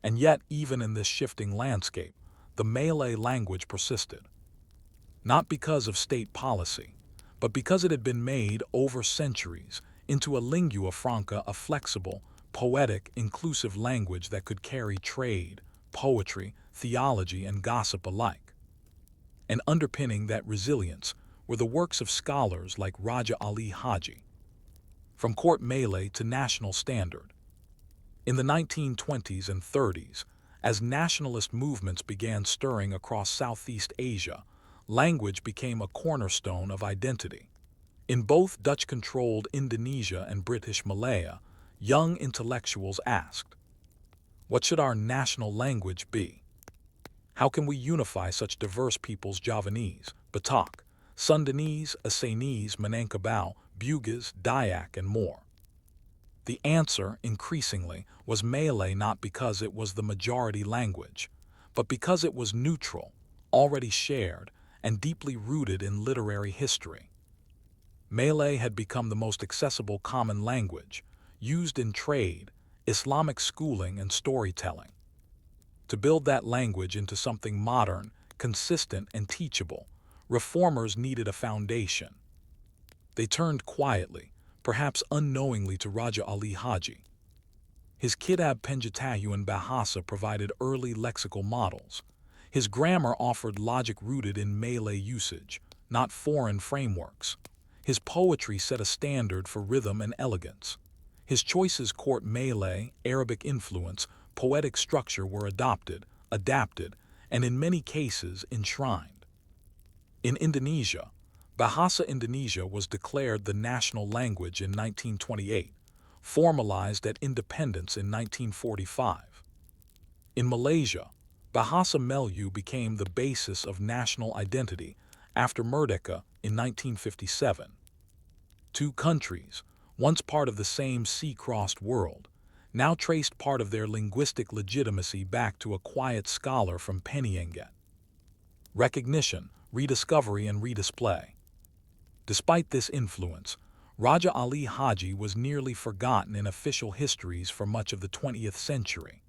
And yet, even in this shifting landscape, the Malay language persisted. Not because of state policy, but because it had been made over centuries into a lingua franca, a flexible, poetic, inclusive language that could carry trade, poetry, theology, and gossip alike. And underpinning that resilience were the works of scholars like Raja Ali Haji. From court Malay to national standard. In the 1920s and 30s, as nationalist movements began stirring across Southeast Asia, language became a cornerstone of identity. In both Dutch-controlled Indonesia and British Malaya, young intellectuals asked, "What should our national language be? How can we unify such diverse peoples? Javanese, Batak, Sundanese, Assamese, Minangkabau, Bugis, Dayak, and more?" The answer, increasingly, was Malay, not because it was the majority language, but because it was neutral, already shared, and deeply rooted in literary history. Malay had become the most accessible common language, used in trade, Islamic schooling, and storytelling. To build that language into something modern, consistent, and teachable, reformers needed a foundation. They turned quietly, perhaps unknowingly, to Raja Ali Haji. His Kitab Penjatahuan Bahasa provided early lexical models. His grammar offered logic rooted in Malay usage, not foreign frameworks. His poetry set a standard for rhythm and elegance. His choices, court Malay, Arabic influence, poetic structure, were adapted, and in many cases enshrined. In Indonesia, Bahasa Indonesia was declared the national language in 1928, formalized at independence in 1945. In Malaysia, Bahasa Melayu became the basis of national identity after Merdeka in 1957. Two countries, once part of the same sea-crossed world, now traced part of their linguistic legitimacy back to a quiet scholar from Penyenget. Recognition, rediscovery, and redisplay. Despite this influence, Raja Ali Haji was nearly forgotten in official histories for much of the 20th century.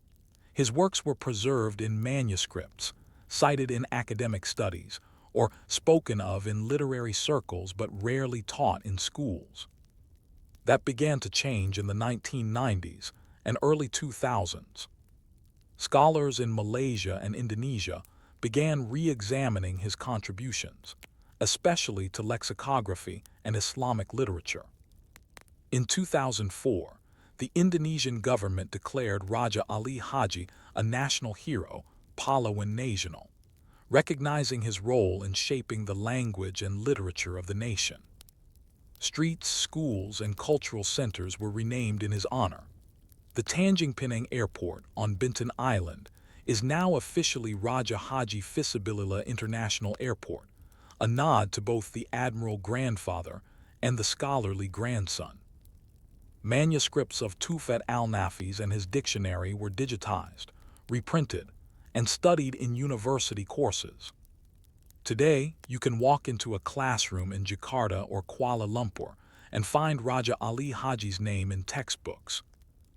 His works were preserved in manuscripts, cited in academic studies, or spoken of in literary circles but rarely taught in schools. That began to change in the 1990s and early 2000s. Scholars in Malaysia and Indonesia began re-examining his contributions, especially to lexicography and Islamic literature. In 2004, the Indonesian government declared Raja Ali Haji a national hero, pahlawan nasional, recognizing his role in shaping the language and literature of the nation. Streets, schools, and cultural centers were renamed in his honor. The Tanjung Pinang Airport on Bintan Island is now officially Raja Haji Fisabilillah International Airport, a nod to both the admiral grandfather and the scholarly grandson. Manuscripts of Tufat al-Nafis and his dictionary were digitized, reprinted, and studied in university courses. Today, you can walk into a classroom in Jakarta or Kuala Lumpur and find Raja Ali Haji's name in textbooks.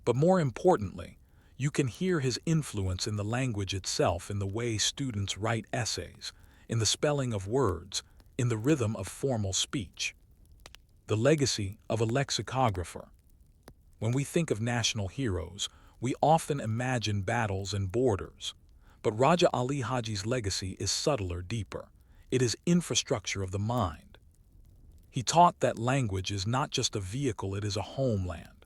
But more importantly, you can hear his influence in the language itself, in the way students write essays, in the spelling of words, in the rhythm of formal speech. The legacy of a lexicographer. When we think of national heroes, we often imagine battles and borders. But Raja Ali Haji's legacy is subtler, deeper. It is infrastructure of the mind. He taught that language is not just a vehicle, it is a homeland.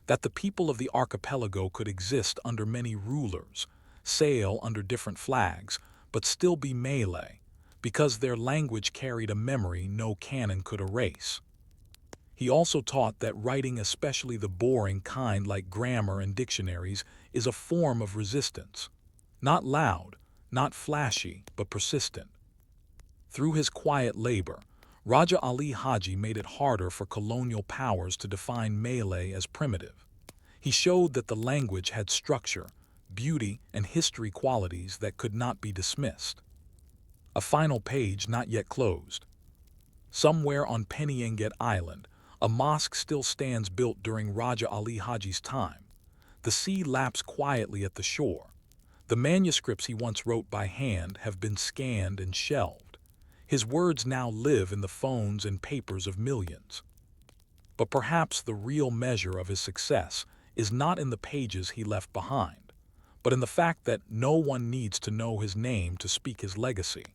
That the people of the archipelago could exist under many rulers, sail under different flags, but still be Malay, because their language carried a memory no canon could erase. He also taught that writing, especially the boring kind like grammar and dictionaries, is a form of resistance. Not loud, not flashy, but persistent. Through his quiet labor, Raja Ali Haji made it harder for colonial powers to define Malay as primitive. He showed that the language had structure, beauty, and history qualities that could not be dismissed. A final page not yet closed. Somewhere on Penyenget Island, a mosque still stands, built during Raja Ali Haji's time. The sea laps quietly at the shore. The manuscripts he once wrote by hand have been scanned and shelved. His words now live in the phones and papers of millions. But perhaps the real measure of his success is not in the pages he left behind, but in the fact that no one needs to know his name to speak his legacy.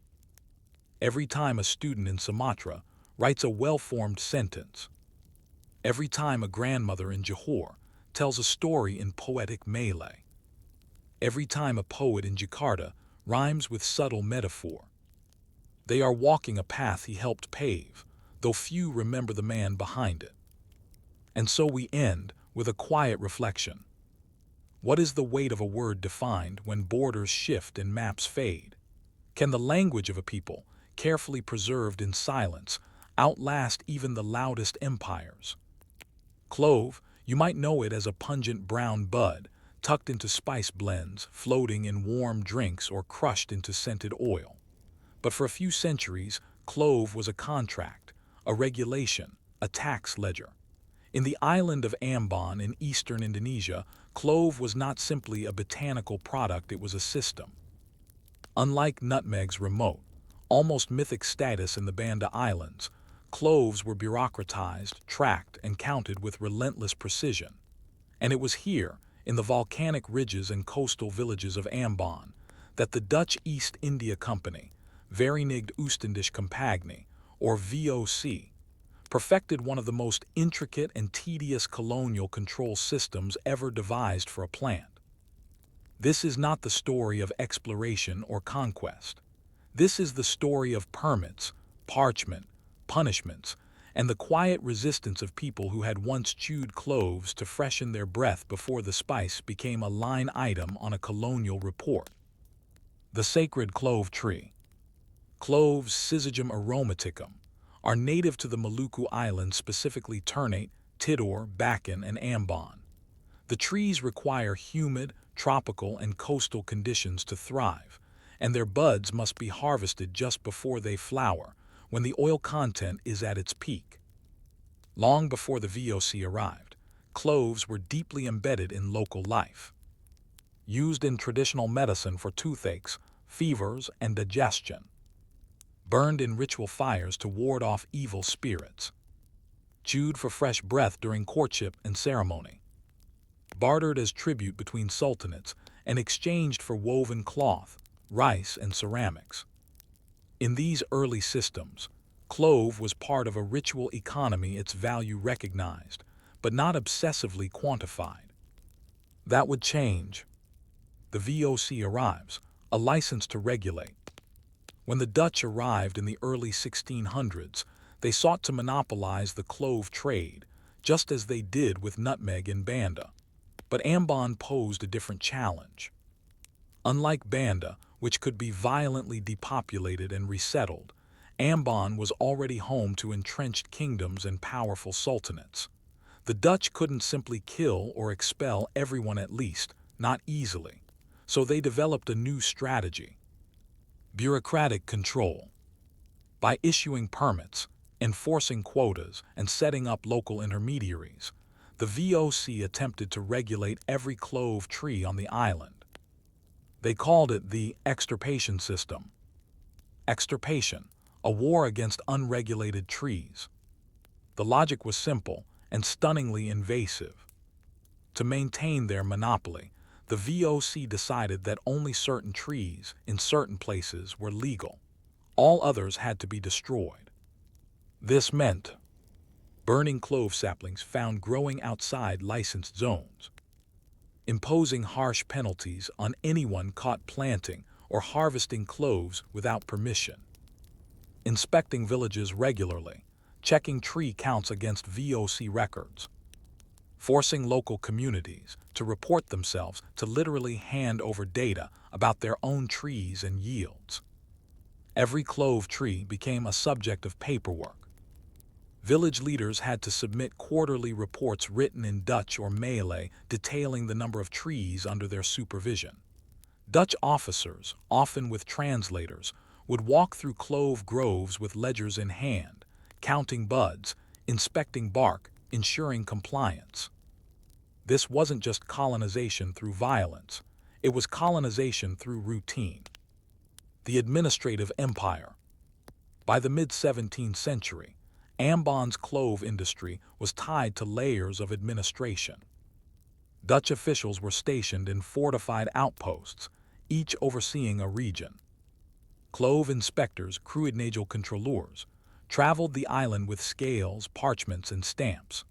Every time a student in Sumatra writes a well-formed sentence, every time a grandmother in Johor tells a story in poetic Malay, every time a poet in Jakarta rhymes with subtle metaphor, they are walking a path he helped pave, though few remember the man behind it. And so we end with a quiet reflection. What is the weight of a word defined when borders shift and maps fade? Can the language of a people, carefully preserved in silence, outlast even the loudest empires? Clove, you might know it as a pungent brown bud, tucked into spice blends, floating in warm drinks, or crushed into scented oil. But for a few centuries, clove was a contract, a regulation, a tax ledger. In the island of Ambon in eastern Indonesia, clove was not simply a botanical product, it was a system. Unlike nutmeg's remote, almost mythic status in the Banda Islands, cloves were bureaucratized, tracked, and counted with relentless precision. And it was here, in the volcanic ridges and coastal villages of Ambon, that the Dutch East India Company, Verenigde Oostindische Compagnie, or VOC, perfected one of the most intricate and tedious colonial control systems ever devised for a plant. This is not the story of exploration or conquest. This is the story of permits, parchment, punishments, and the quiet resistance of people who had once chewed cloves to freshen their breath before the spice became a line item on a colonial report. The sacred clove tree. Cloves, Syzygium aromaticum, are native to the Maluku Islands, specifically Ternate, Tidore, Bacan, and Ambon. The trees require humid, tropical, and coastal conditions to thrive, and their buds must be harvested just before they flower, when the oil content is at its peak. Long before the VOC arrived, cloves were deeply embedded in local life. Used in traditional medicine for toothaches, fevers, and digestion. Burned in ritual fires to ward off evil spirits. Chewed for fresh breath during courtship and ceremony. Bartered as tribute between sultanates and exchanged for woven cloth, rice, and ceramics. In these early systems, clove was part of a ritual economy, its value recognized, but not obsessively quantified. That would change. The VOC arrives, a license to regulate. When the Dutch arrived in the early 1600s, they sought to monopolize the clove trade, just as they did with nutmeg in Banda. But Ambon posed a different challenge. Unlike Banda, which could be violently depopulated and resettled, Ambon was already home to entrenched kingdoms and powerful sultanates. The Dutch couldn't simply kill or expel everyone, at least, not easily. So they developed a new strategy. Bureaucratic control. By issuing permits, enforcing quotas, and setting up local intermediaries, the VOC attempted to regulate every clove tree on the island. They called it the extirpation system. Extirpation, a war against unregulated trees. The logic was simple and stunningly invasive. To maintain their monopoly, the VOC decided that only certain trees in certain places were legal. All others had to be destroyed. This meant burning clove saplings found growing outside licensed zones, imposing harsh penalties on anyone caught planting or harvesting cloves without permission, inspecting villages regularly, checking tree counts against VOC records, forcing local communities to report themselves, to literally hand over data about their own trees and yields. Every clove tree became a subject of paperwork. Village leaders had to submit quarterly reports written in Dutch or Malay detailing the number of trees under their supervision. Dutch officers, often with translators, would walk through clove groves with ledgers in hand, counting buds, inspecting bark, ensuring compliance. This wasn't just colonization through violence, it was colonization through routine. The administrative empire. By the mid-17th century, Ambon's clove industry was tied to layers of administration. Dutch officials were stationed in fortified outposts, each overseeing a region. Clove inspectors, cruidnagel controleurs, traveled the island with scales, parchments, and stamps.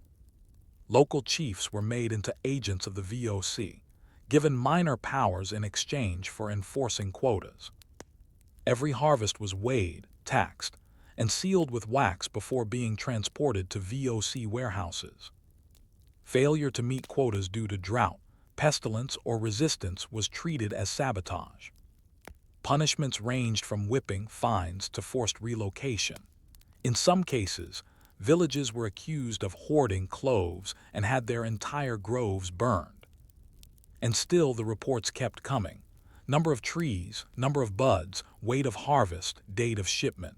Local chiefs were made into agents of the VOC, given minor powers in exchange for enforcing quotas. Every harvest was weighed, taxed, and sealed with wax before being transported to VOC warehouses. Failure to meet quotas due to drought, pestilence, or resistance was treated as sabotage. Punishments ranged from whipping, fines, to forced relocation. In some cases, villages were accused of hoarding cloves and had their entire groves burned. And still the reports kept coming. Number of trees, number of buds, weight of harvest, date of shipment.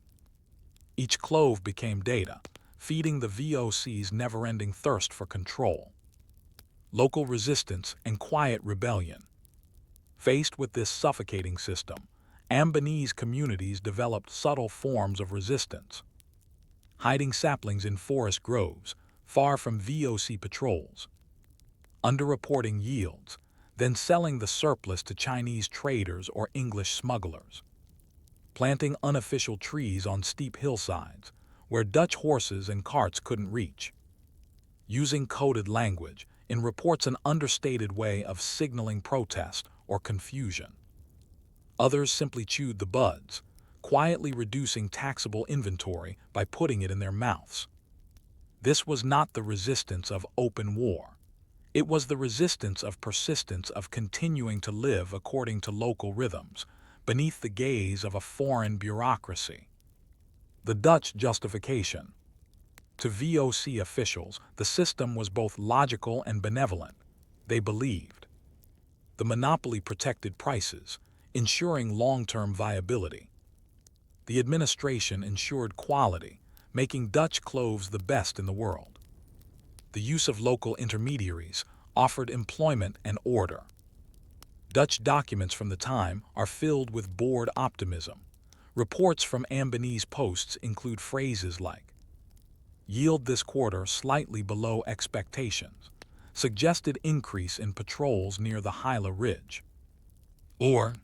Each clove became data, feeding the VOC's never-ending thirst for control. Local resistance and quiet rebellion. Faced with this suffocating system, Ambonese communities developed subtle forms of resistance. Hiding saplings in forest groves, far from VOC patrols. Underreporting yields, then selling the surplus to Chinese traders or English smugglers. Planting unofficial trees on steep hillsides, where Dutch horses and carts couldn't reach. Using coded language, in reports an understated way of signaling protest or confusion. Others simply chewed the buds, quietly reducing taxable inventory by putting it in their mouths. This was not the resistance of open war. It was the resistance of persistence, of continuing to live according to local rhythms, beneath the gaze of a foreign bureaucracy. The Dutch justification. To VOC officials, the system was both logical and benevolent. They believed. The monopoly protected prices, ensuring long-term viability. The administration ensured quality, making Dutch cloves the best in the world. The use of local intermediaries offered employment and order. Dutch documents from the time are filled with bored optimism. Reports from Ambonese posts include phrases like, "Yield this quarter slightly below expectations," suggested increase in patrols near the Hyla Ridge. Or,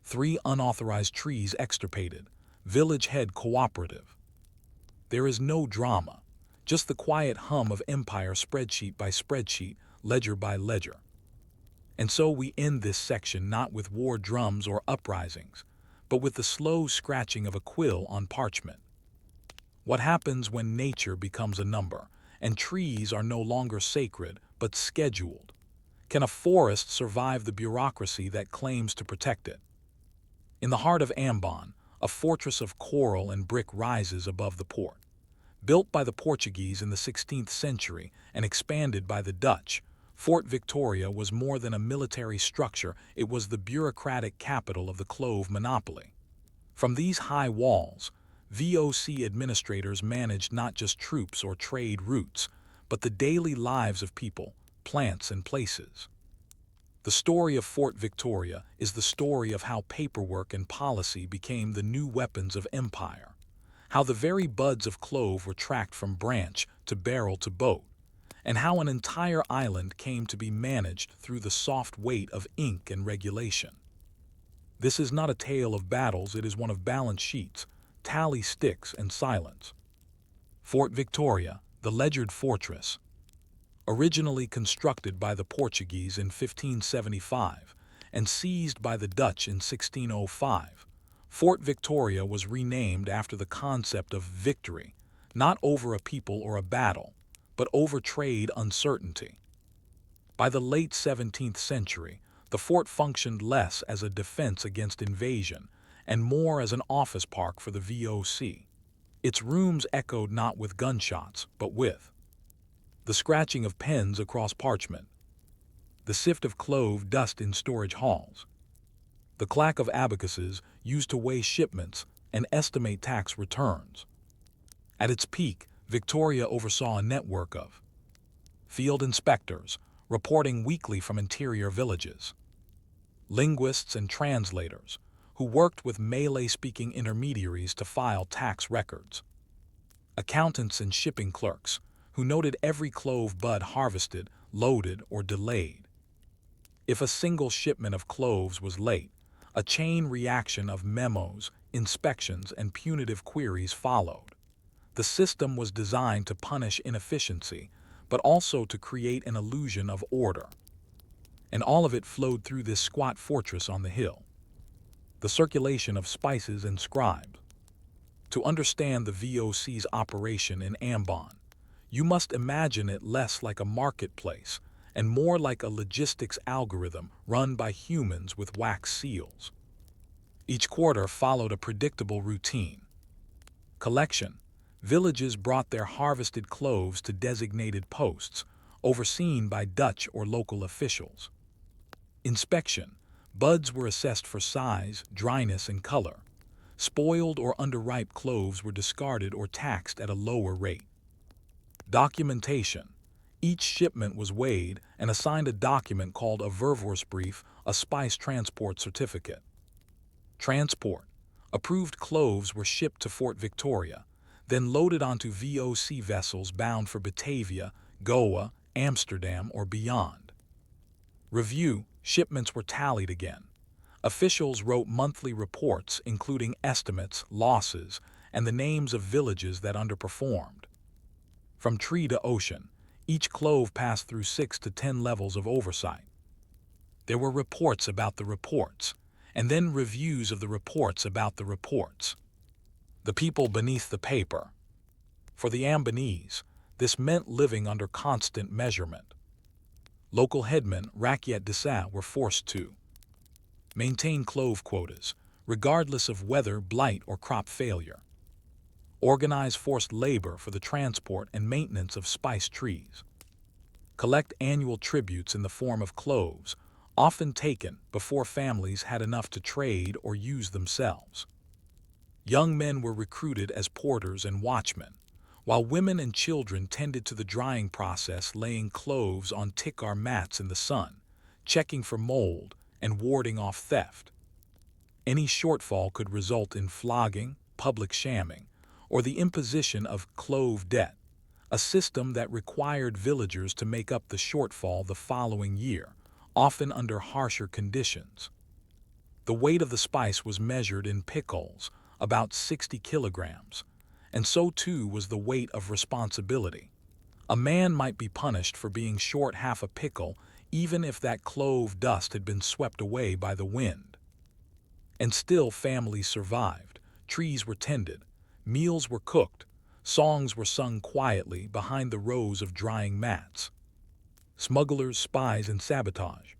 "3 unauthorized trees extirpated, village head cooperative." There is no drama, just the quiet hum of empire spreadsheet by spreadsheet, ledger by ledger. And so we end this section not with war drums or uprisings, but with the slow scratching of a quill on parchment. What happens when nature becomes a number, and trees are no longer sacred but scheduled? Can a forest survive the bureaucracy that claims to protect it? In the heart of Ambon, a fortress of coral and brick rises above the port. Built by the Portuguese in the 16th century and expanded by the Dutch, Fort Victoria was more than a military structure, it was the bureaucratic capital of the clove monopoly. From these high walls, VOC administrators managed not just troops or trade routes, but the daily lives of people, plants, and places. The story of Fort Victoria is the story of how paperwork and policy became the new weapons of empire, how the very buds of clove were tracked from branch to barrel to boat, and how an entire island came to be managed through the soft weight of ink and regulation. This is not a tale of battles, it is one of balance sheets, tally sticks, and silence. Fort Victoria, the legered fortress. Originally constructed by the Portuguese in 1575 and seized by the Dutch in 1605, Fort Victoria was renamed after the concept of victory, not over a people or a battle, but over trade uncertainty. By the late 17th century, the fort functioned less as a defense against invasion and more as an office park for the VOC. Its rooms echoed not with gunshots, but with the scratching of pens across parchment, the sift of clove dust in storage halls, the clack of abacuses used to weigh shipments and estimate tax returns. At its peak, Victoria oversaw a network of field inspectors reporting weekly from interior villages, linguists and translators who worked with Malay-speaking intermediaries to file tax records, accountants and shipping clerks who noted every clove bud harvested, loaded, or delayed. If a single shipment of cloves was late, a chain reaction of memos, inspections, and punitive queries followed. The system was designed to punish inefficiency, but also to create an illusion of order. And all of it flowed through this squat fortress on the hill. The circulation of spices and scribes. To understand the VOC's operation in Ambon, you must imagine it less like a marketplace and more like a logistics algorithm run by humans with wax seals. Each quarter followed a predictable routine. Collection. Villages brought their harvested cloves to designated posts, overseen by Dutch or local officials. Inspection. Buds were assessed for size, dryness, and color. Spoiled or underripe cloves were discarded or taxed at a lower rate. Documentation. Each shipment was weighed and assigned a document called a vervoersbrief, a spice transport certificate. Transport. Approved cloves were shipped to Fort Victoria, then loaded onto VOC vessels bound for Batavia, Goa, Amsterdam, or beyond. Review. Shipments were tallied again. Officials wrote monthly reports including estimates, losses, and the names of villages that underperformed. From tree to ocean, each clove passed through 6 to 10 levels of oversight. There were reports about the reports, and then reviews of the reports about the reports. The people beneath the paper. For the Ambonese, this meant living under constant measurement. Local headmen, Rakyat Desa, were forced to maintain clove quotas, regardless of weather, blight, or crop failure. Organize forced labor for the transport and maintenance of spice trees. collect annual tributes in the form of cloves, often taken before families had enough to trade or use themselves. Young men were recruited as porters and watchmen, while women and children tended to the drying process, laying cloves on tikar mats in the sun, checking for mold and warding off theft. Any shortfall could result in flogging, public shamming, or the imposition of clove debt, a system that required villagers to make up the shortfall the following year, often under harsher conditions. The weight of the spice was measured in pickles, about 60 kilograms, and so too was the weight of responsibility. A man might be punished for being short half a pickle even if that clove dust had been swept away by the wind. And still families survived, trees were tended, meals were cooked, songs were sung quietly behind the rows of drying mats. Smugglers, spies, and sabotage.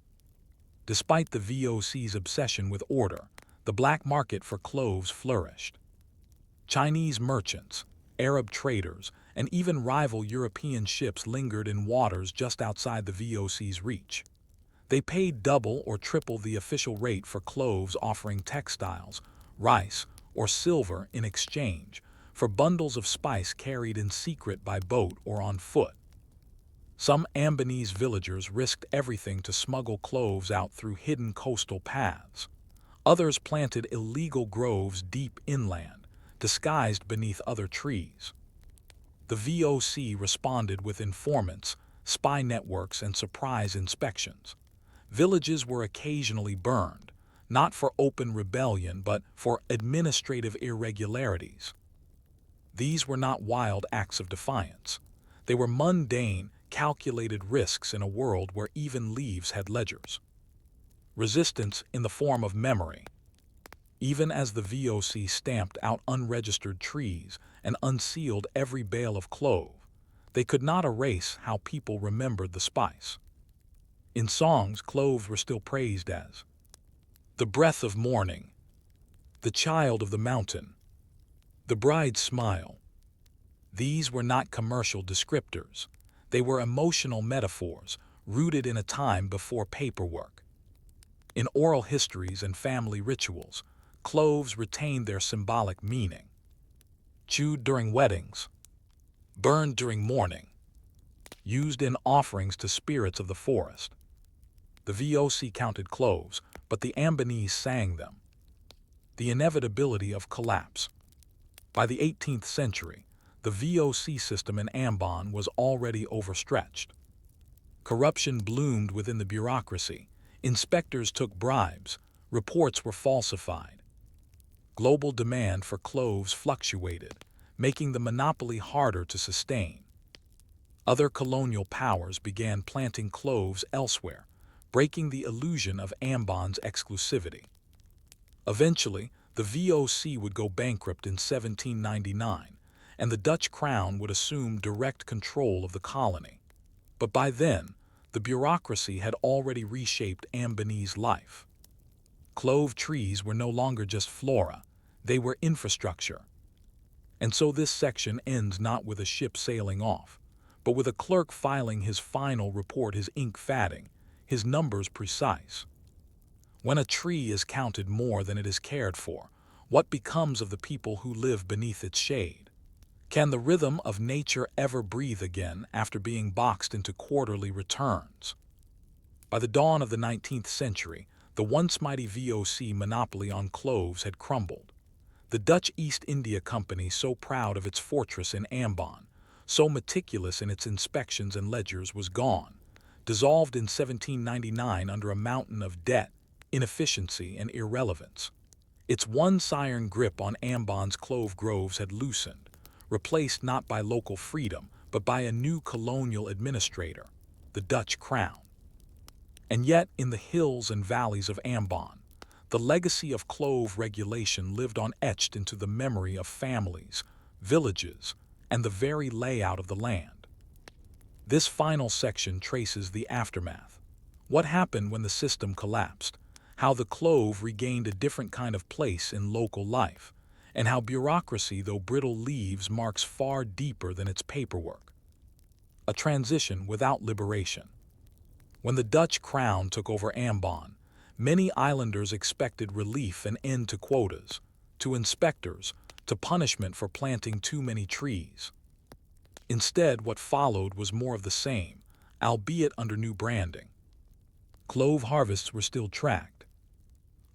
Despite the VOC's obsession with order, the black market for cloves flourished. Chinese merchants, Arab traders, and even rival European ships lingered in waters just outside the VOC's reach. They paid double or triple the official rate for cloves, offering textiles, rice, or silver in exchange for bundles of spice carried in secret by boat or on foot. Some Ambonese villagers risked everything to smuggle cloves out through hidden coastal paths. Others planted illegal groves deep inland, disguised beneath other trees. The VOC responded with informants, spy networks, and surprise inspections. Villages were occasionally burned, not for open rebellion but for administrative irregularities. These were not wild acts of defiance. They were mundane, calculated risks in a world where even leaves had ledgers. Resistance in the form of memory. Even as the VOC stamped out unregistered trees and unsealed every bale of clove, they could not erase how people remembered the spice. In songs, cloves were still praised as the breath of morning, the child of the mountain, the bride's smile. These were not commercial descriptors. They were emotional metaphors rooted in a time before paperwork. In oral histories and family rituals, cloves retained their symbolic meaning. Chewed during weddings, burned during mourning, used in offerings to spirits of the forest. The VOC counted cloves, but the Ambonese sang them. The inevitability of collapse. By the 18th century, the VOC system in Ambon was already overstretched. Corruption bloomed within the bureaucracy. Inspectors took bribes. Reports were falsified. Global demand for cloves fluctuated, making the monopoly harder to sustain. Other colonial powers began planting cloves elsewhere, breaking the illusion of Ambon's exclusivity. Eventually, the VOC would go bankrupt in 1799, and the Dutch crown would assume direct control of the colony. But by then, the bureaucracy had already reshaped Ambonese life. Clove trees were no longer just flora, they were infrastructure. And so this section ends not with a ship sailing off, but with a clerk filing his final report, his ink fatting, his numbers precise. When a tree is counted more than it is cared for, what becomes of the people who live beneath its shade? Can the rhythm of nature ever breathe again after being boxed into quarterly returns? By the dawn of the 19th century, the once mighty VOC monopoly on cloves had crumbled. The Dutch East India Company, so proud of its fortress in Ambon, so meticulous in its inspections and ledgers, was gone, dissolved in 1799 under a mountain of debt, inefficiency, and irrelevance. Its once-iron grip on Ambon's clove groves had loosened, replaced not by local freedom, but by a new colonial administrator, the Dutch crown. And yet, in the hills and valleys of Ambon, the legacy of clove regulation lived on, etched into the memory of families, villages, and the very layout of the land. This final section traces the aftermath. What happened when the system collapsed, how the clove regained a different kind of place in local life, and how bureaucracy, though brittle leaves, marks far deeper than its paperwork. a transition without liberation. When the Dutch crown took over Ambon, many islanders expected relief and end to quotas, to inspectors, to punishment for planting too many trees. Instead, what followed was more of the same, albeit under new branding. Clove harvests were still tracked.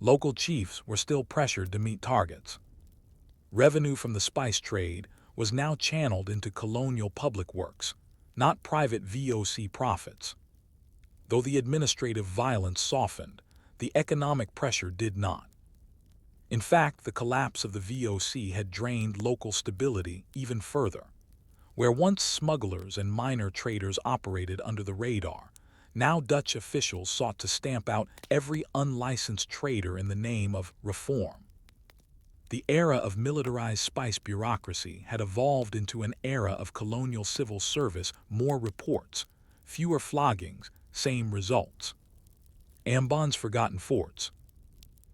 Local chiefs were still pressured to meet targets. Revenue from the spice trade was now channeled into colonial public works, not private VOC profits. Though the administrative violence softened, the economic pressure did not. In fact, the collapse of the VOC had drained local stability even further. Where once smugglers and minor traders operated under the radar, now Dutch officials sought to stamp out every unlicensed trader in the name of reform. The era of militarized spice bureaucracy had evolved into an era of colonial civil service, more reports, fewer floggings, same results. Ambon's forgotten forts.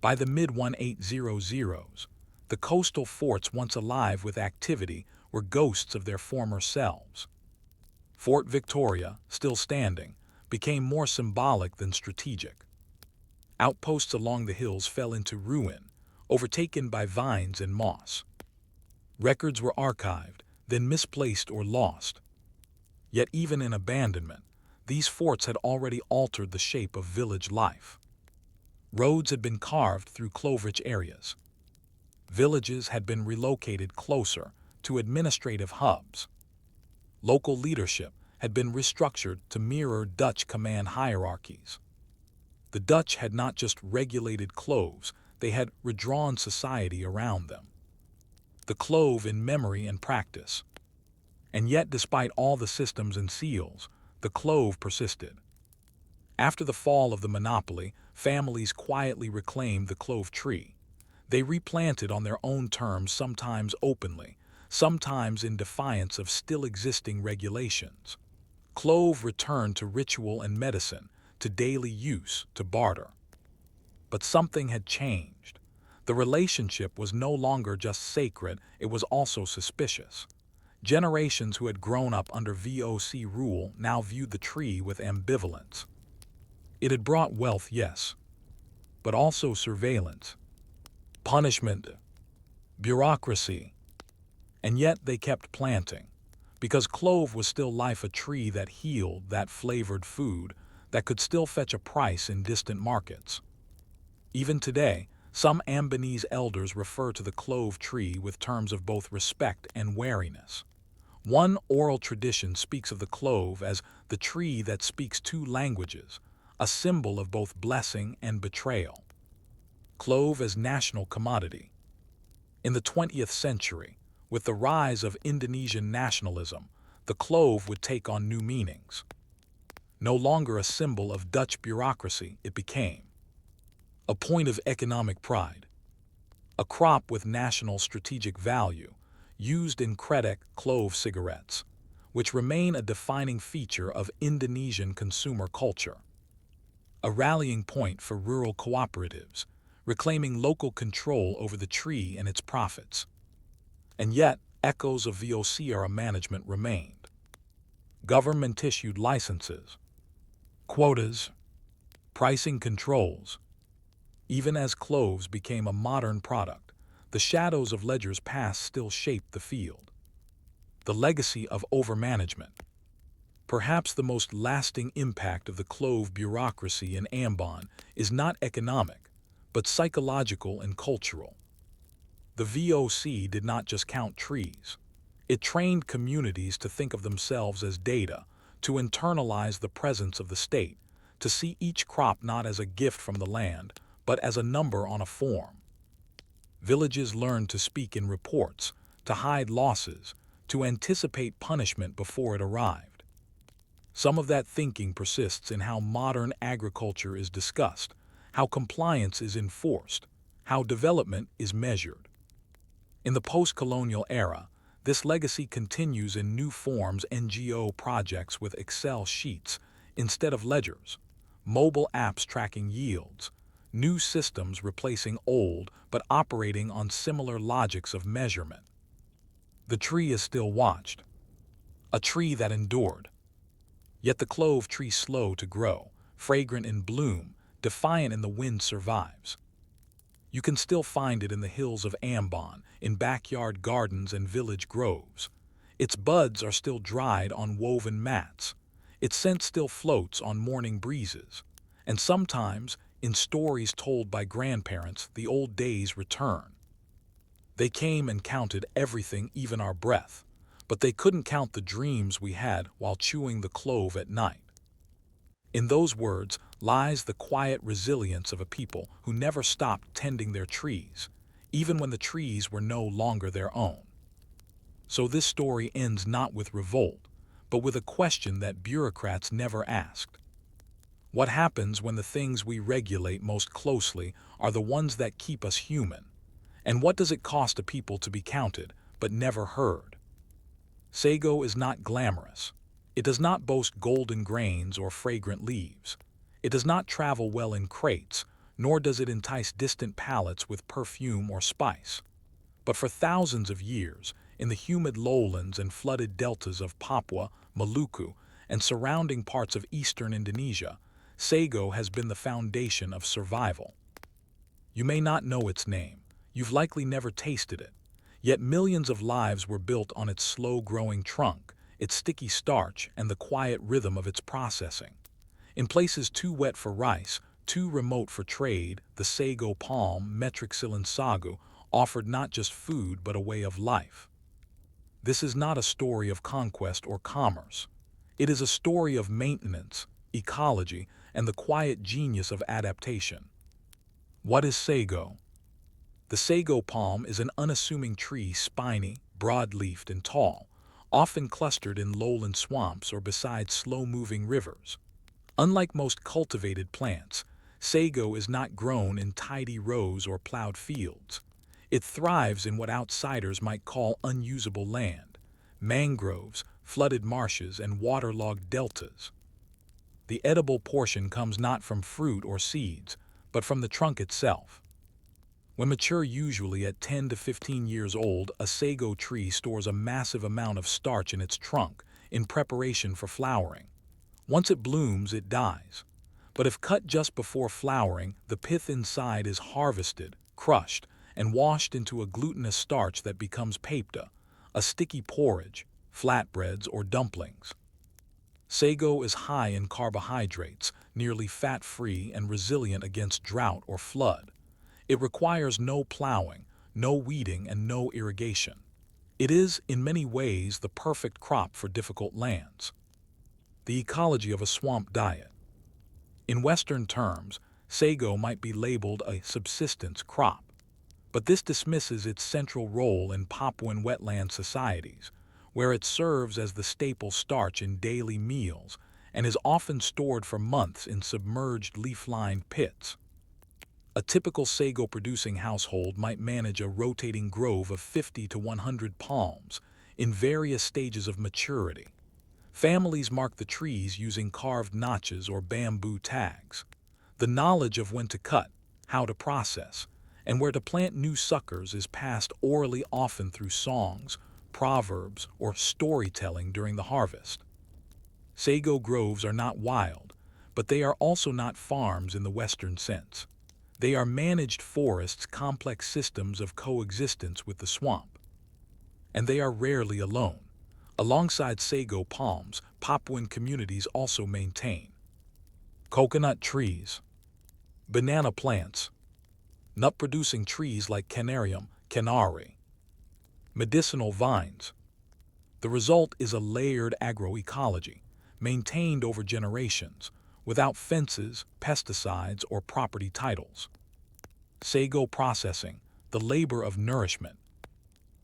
By the mid-1800s, the coastal forts once alive with activity were ghosts of their former selves. Fort Victoria, still standing, became more symbolic than strategic. Outposts along the hills fell into ruin, overtaken by vines and moss. Records were archived, then misplaced or lost. Yet even in abandonment, these forts had already altered the shape of village life. Roads had been carved through clove-rich areas. Villages had been relocated closer to administrative hubs. Local leadership had been restructured to mirror Dutch command hierarchies. The Dutch had not just regulated cloves, they had redrawn society around them. The clove in memory and practice. And yet, despite all the systems and seals, the clove persisted. After the fall of the monopoly, families quietly reclaimed the clove tree. They replanted on their own terms, sometimes openly, sometimes in defiance of still existing regulations. Clove returned to ritual and medicine, to daily use, to barter. But something had changed. The relationship was no longer just sacred, it was also suspicious. Generations who had grown up under VOC rule now viewed the tree with ambivalence. It had brought wealth, yes, but also surveillance, punishment, bureaucracy. And yet they kept planting, because clove was still life, a tree that healed, that flavored food, that could still fetch a price in distant markets. Even today, some Ambonese elders refer to the clove tree with terms of both respect and wariness. One oral tradition speaks of the clove as the tree that speaks two languages, a symbol of both blessing and betrayal. Clove as national commodity. In the 20th century, with the rise of Indonesian nationalism, the clove would take on new meanings. No longer a symbol of Dutch bureaucracy, it became a point of economic pride, a crop with national strategic value, used in kretek clove cigarettes, which remain a defining feature of Indonesian consumer culture. A rallying point for rural cooperatives, reclaiming local control over the tree and its profits. And yet, echoes of VOC management remained. Government-issued licenses, quotas, pricing controls. Even as cloves became a modern product, the shadows of ledgers past still shaped the field. The legacy of overmanagement. Perhaps the most lasting impact of the clove bureaucracy in Ambon is not economic, but psychological and cultural. The VOC did not just count trees. It trained communities to think of themselves as data, to internalize the presence of the state, to see each crop not as a gift from the land, but as a number on a form. Villages learned to speak in reports, to hide losses, to anticipate punishment before it arrived. Some of that thinking persists in how modern agriculture is discussed, how compliance is enforced, how development is measured. In the post-colonial era, this legacy continues in new forms: NGO projects with Excel sheets instead of ledgers, mobile apps tracking yields, new systems replacing old but operating on similar logics of measurement. The tree is still watched, a tree that endured, Yet the clove tree slow to grow, fragrant in bloom, defiant in the wind survives. You can still find it in the hills of Ambon, in backyard gardens and village groves. Its buds are still dried on woven mats. Its scent still floats on morning breezes. And sometimes, in stories told by grandparents, the old days return. They came and counted everything, even our breath. But they couldn't count the dreams we had while chewing the clove at night. In those words lies the quiet resilience of a people who never stopped tending their trees, even when the trees were no longer their own. So this story ends not with revolt, but with a question that bureaucrats never asked. What happens when the things we regulate most closely are the ones that keep us human? And what does it cost a people to be counted, but never heard? Sago is not glamorous. It does not boast golden grains or fragrant leaves. It does not travel well in crates, nor does it entice distant palates with perfume or spice. But for thousands of years, in the humid lowlands and flooded deltas of Papua, Maluku, and surrounding parts of eastern Indonesia, sago has been the foundation of survival. You may not know its name. You've likely never tasted it. Yet millions of lives were built on its slow-growing trunk, its sticky starch, and the quiet rhythm of its processing. In places too wet for rice, too remote for trade, the sago palm, Metrixylon sagu, offered not just food but a way of life. This is not a story of conquest or commerce. It is a story of maintenance, ecology, and the quiet genius of adaptation. What is sago? The sago palm is an unassuming tree, spiny, broad-leafed, and tall, often clustered in lowland swamps or beside slow-moving rivers. Unlike most cultivated plants, sago is not grown in tidy rows or plowed fields. It thrives in what outsiders might call unusable land: mangroves, flooded marshes, and waterlogged deltas. The edible portion comes not from fruit or seeds, but from the trunk itself. When mature, usually at 10 to 15 years old, a sago tree stores a massive amount of starch in its trunk in preparation for flowering. Once it blooms, it dies. But if cut just before flowering, the pith inside is harvested, crushed, and washed into a glutinous starch that becomes paepta, a sticky porridge, flatbreads, or dumplings. Sago is high in carbohydrates, nearly fat-free, and resilient against drought or flood. It requires no plowing, no weeding, and no irrigation. It is, in many ways, the perfect crop for difficult lands. The ecology of a swamp diet. In Western terms, sago might be labeled a subsistence crop, but this dismisses its central role in Papuan wetland societies, where it serves as the staple starch in daily meals and is often stored for months in submerged leaf-lined pits. A typical sago-producing household might manage a rotating grove of 50 to 100 palms in various stages of maturity. Families mark the trees using carved notches or bamboo tags. The knowledge of when to cut, how to process, and where to plant new suckers is passed orally, often through songs, proverbs, or storytelling during the harvest. Sago groves are not wild, but they are also not farms in the Western sense. They are managed forests, complex systems of coexistence with the swamp. And they are rarely alone. Alongside sago palms, Papuan communities also maintain coconut trees, banana plants, nut-producing trees like Canarium, Canari, medicinal vines. The result is a layered agroecology, maintained over generations, without fences, pesticides, or property titles. Sago processing, the labor of nourishment.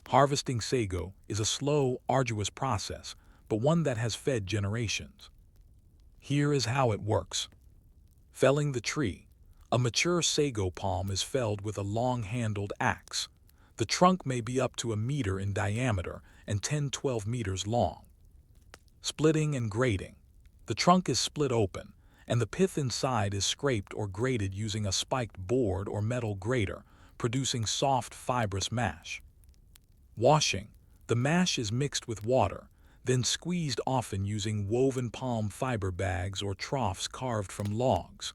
Harvesting sago is a slow, arduous process, but one that has fed generations. Here is how it works. Felling the tree. A mature sago palm is felled with a long-handled axe. The trunk may be up to a meter in diameter and 10-12 meters long. Splitting and grating. The trunk is split open, and the pith inside is scraped or grated using a spiked board or metal grater, producing soft, fibrous mash. Washing. The mash is mixed with water, then squeezed, often using woven palm fiber bags or troughs carved from logs.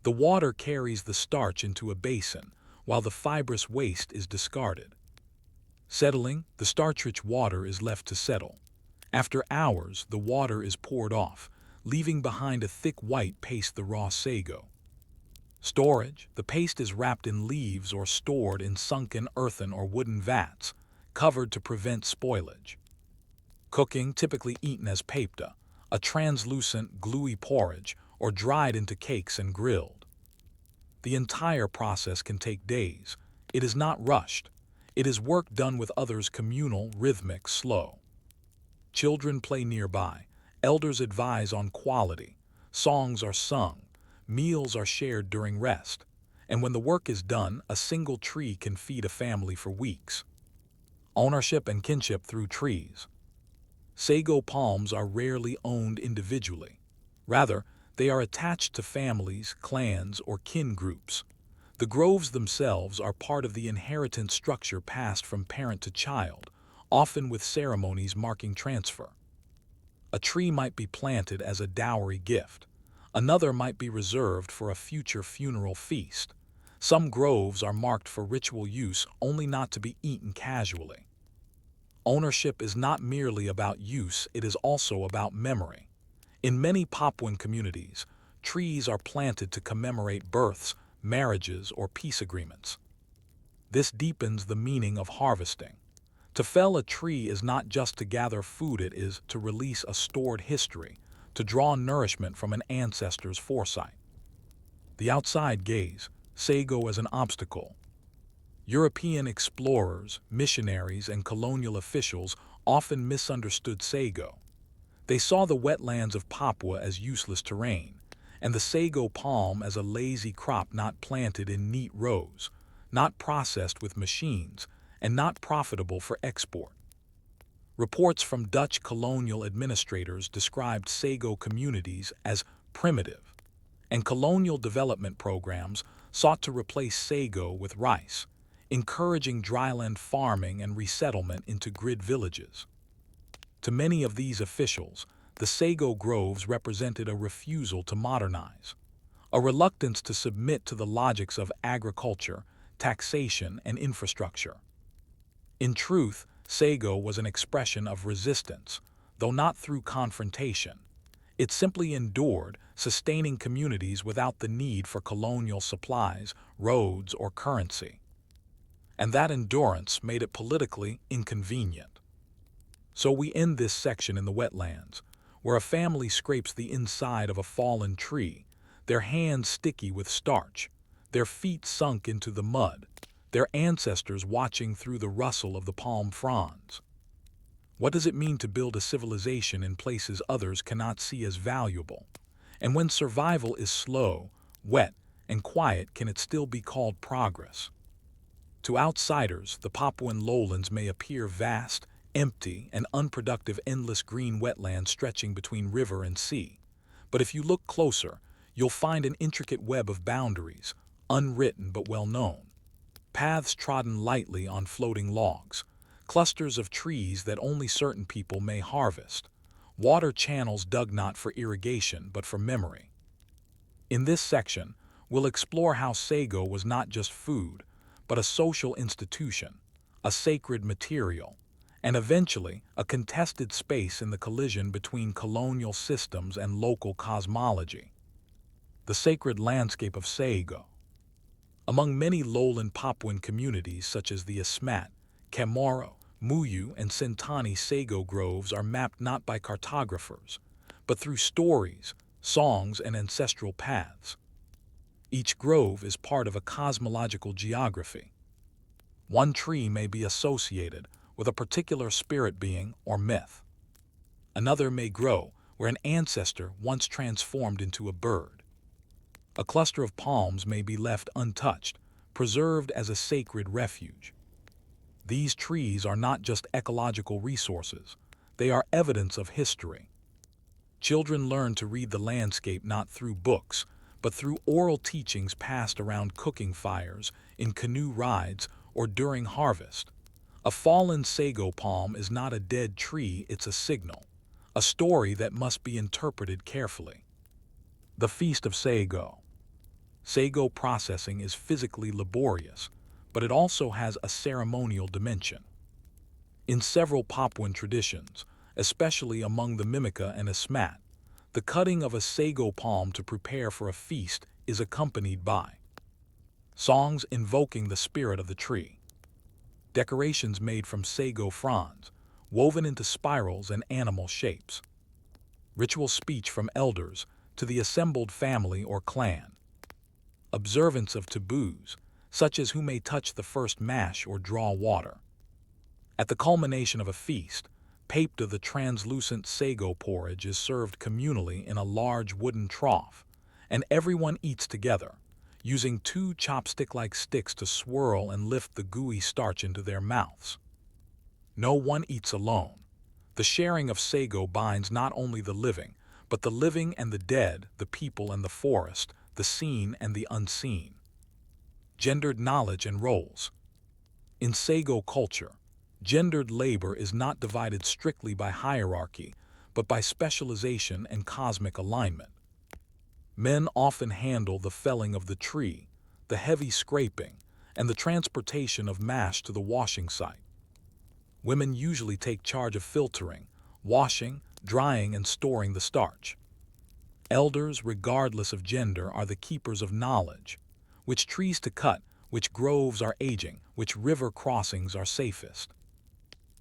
The water carries the starch into a basin, while the fibrous waste is discarded. Settling, the starch-rich water is left to settle. After hours, the water is poured off, leaving behind a thick white paste, the raw sago. Storage, the paste is wrapped in leaves or stored in sunken earthen or wooden vats, covered to prevent spoilage. Cooking, typically eaten as paepta, a translucent, gluey porridge, or dried into cakes and grilled. The entire process can take days. It is not rushed. It is work done with others, communal, rhythmic, slow. Children play nearby. Elders advise on quality. Songs are sung. Meals are shared during rest. And when the work is done, a single tree can feed a family for weeks. Ownership and kinship through trees. Sago palms are rarely owned individually. Rather, they are attached to families, clans, or kin groups. The groves themselves are part of the inheritance structure passed from parent to child, often with ceremonies marking transfer. A tree might be planted as a dowry gift. Another might be reserved for a future funeral feast. Some groves are marked for ritual use, only not to be eaten casually. Ownership is not merely about use, it is also about memory. In many Papuan communities, trees are planted to commemorate births, marriages, or peace agreements. This deepens the meaning of harvesting. To fell a tree is not just to gather food, it is to release a stored history, to draw nourishment from an ancestor's foresight. The outside gaze, sago as an obstacle. European explorers, missionaries, and colonial officials often misunderstood sago. They saw the wetlands of Papua as useless terrain, and the sago palm as a lazy crop not planted in neat rows, not processed with machines, and not profitable for export. Reports from Dutch colonial administrators described sago communities as primitive, and colonial development programs sought to replace sago with rice, encouraging dryland farming and resettlement into grid villages. To many of these officials, the sago groves represented a refusal to modernize, a reluctance to submit to the logics of agriculture, taxation, and infrastructure. In truth, sago was an expression of resistance, though not through confrontation. It simply endured, sustaining communities without the need for colonial supplies, roads, or currency. And that endurance made it politically inconvenient. So we end this section in the wetlands, where a family scrapes the inside of a fallen tree, their hands sticky with starch, their feet sunk into the mud, their ancestors watching through the rustle of the palm fronds. What does it mean to build a civilization in places others cannot see as valuable? And when survival is slow, wet, and quiet, can it still be called progress? To outsiders, the Papuan lowlands may appear vast, empty, and unproductive, endless green wetlands stretching between river and sea. But if you look closer, you'll find an intricate web of boundaries, unwritten but well known. Paths trodden lightly on floating logs, clusters of trees that only certain people may harvest, water channels dug not for irrigation but for memory. In this section, we'll explore how sago was not just food, but a social institution, a sacred material, and eventually a contested space in the collision between colonial systems and local cosmology. The sacred landscape of sago. Among many lowland Papuan communities such as the Asmat, Chamorro, Muyu, and Sentani, sago groves are mapped not by cartographers, but through stories, songs, and ancestral paths. Each grove is part of a cosmological geography. One tree may be associated with a particular spirit being or myth. Another may grow where an ancestor once transformed into a bird. A cluster of palms may be left untouched, preserved as a sacred refuge. These trees are not just ecological resources, they are evidence of history. Children learn to read the landscape not through books, but through oral teachings passed around cooking fires, in canoe rides, or during harvest. A fallen sago palm is not a dead tree, it's a signal. a story that must be interpreted carefully. The Feast of Sago. Sago processing is physically laborious, but it also has a ceremonial dimension. In several Papuan traditions, especially among the Mimika and Asmat, the cutting of a sago palm to prepare for a feast is accompanied by songs invoking the spirit of the tree, decorations made from sago fronds, woven into spirals and animal shapes, ritual speech from elders to the assembled family or clan, observance of taboos, such as who may touch the first mash or draw water. At the culmination of a feast, paped of the translucent sago porridge is served communally in a large wooden trough, and everyone eats together, using two chopstick-like sticks to swirl and lift the gooey starch into their mouths. No one eats alone. The sharing of sago binds not only the living, but the living and the dead, the people and the forest, the seen and the unseen. Gendered knowledge and roles. In sago culture, gendered labor is not divided strictly by hierarchy, but by specialization and cosmic alignment. Men often handle the felling of the tree, the heavy scraping, and the transportation of mash to the washing site. Women usually take charge of filtering, washing, drying, and storing the starch. Elders, regardless of gender, are the keepers of knowledge. Which trees to cut, which groves are aging, which river crossings are safest.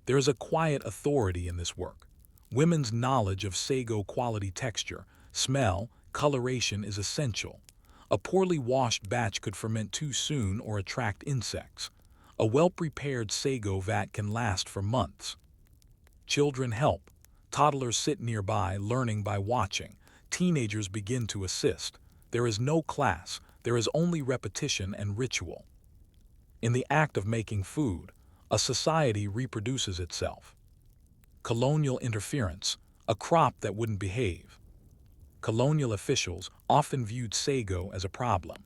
There is a quiet authority in this work. Women's knowledge of sago quality texture, smell, coloration is essential. A poorly washed batch could ferment too soon or attract insects. A well-prepared sago vat can last for months. Children help. Toddlers sit nearby, learning by watching. Teenagers begin to assist. There is no class, there is only repetition and ritual. In the act of making food, a society reproduces itself. Colonial interference, a crop that wouldn't behave. Colonial officials often viewed sago as a problem.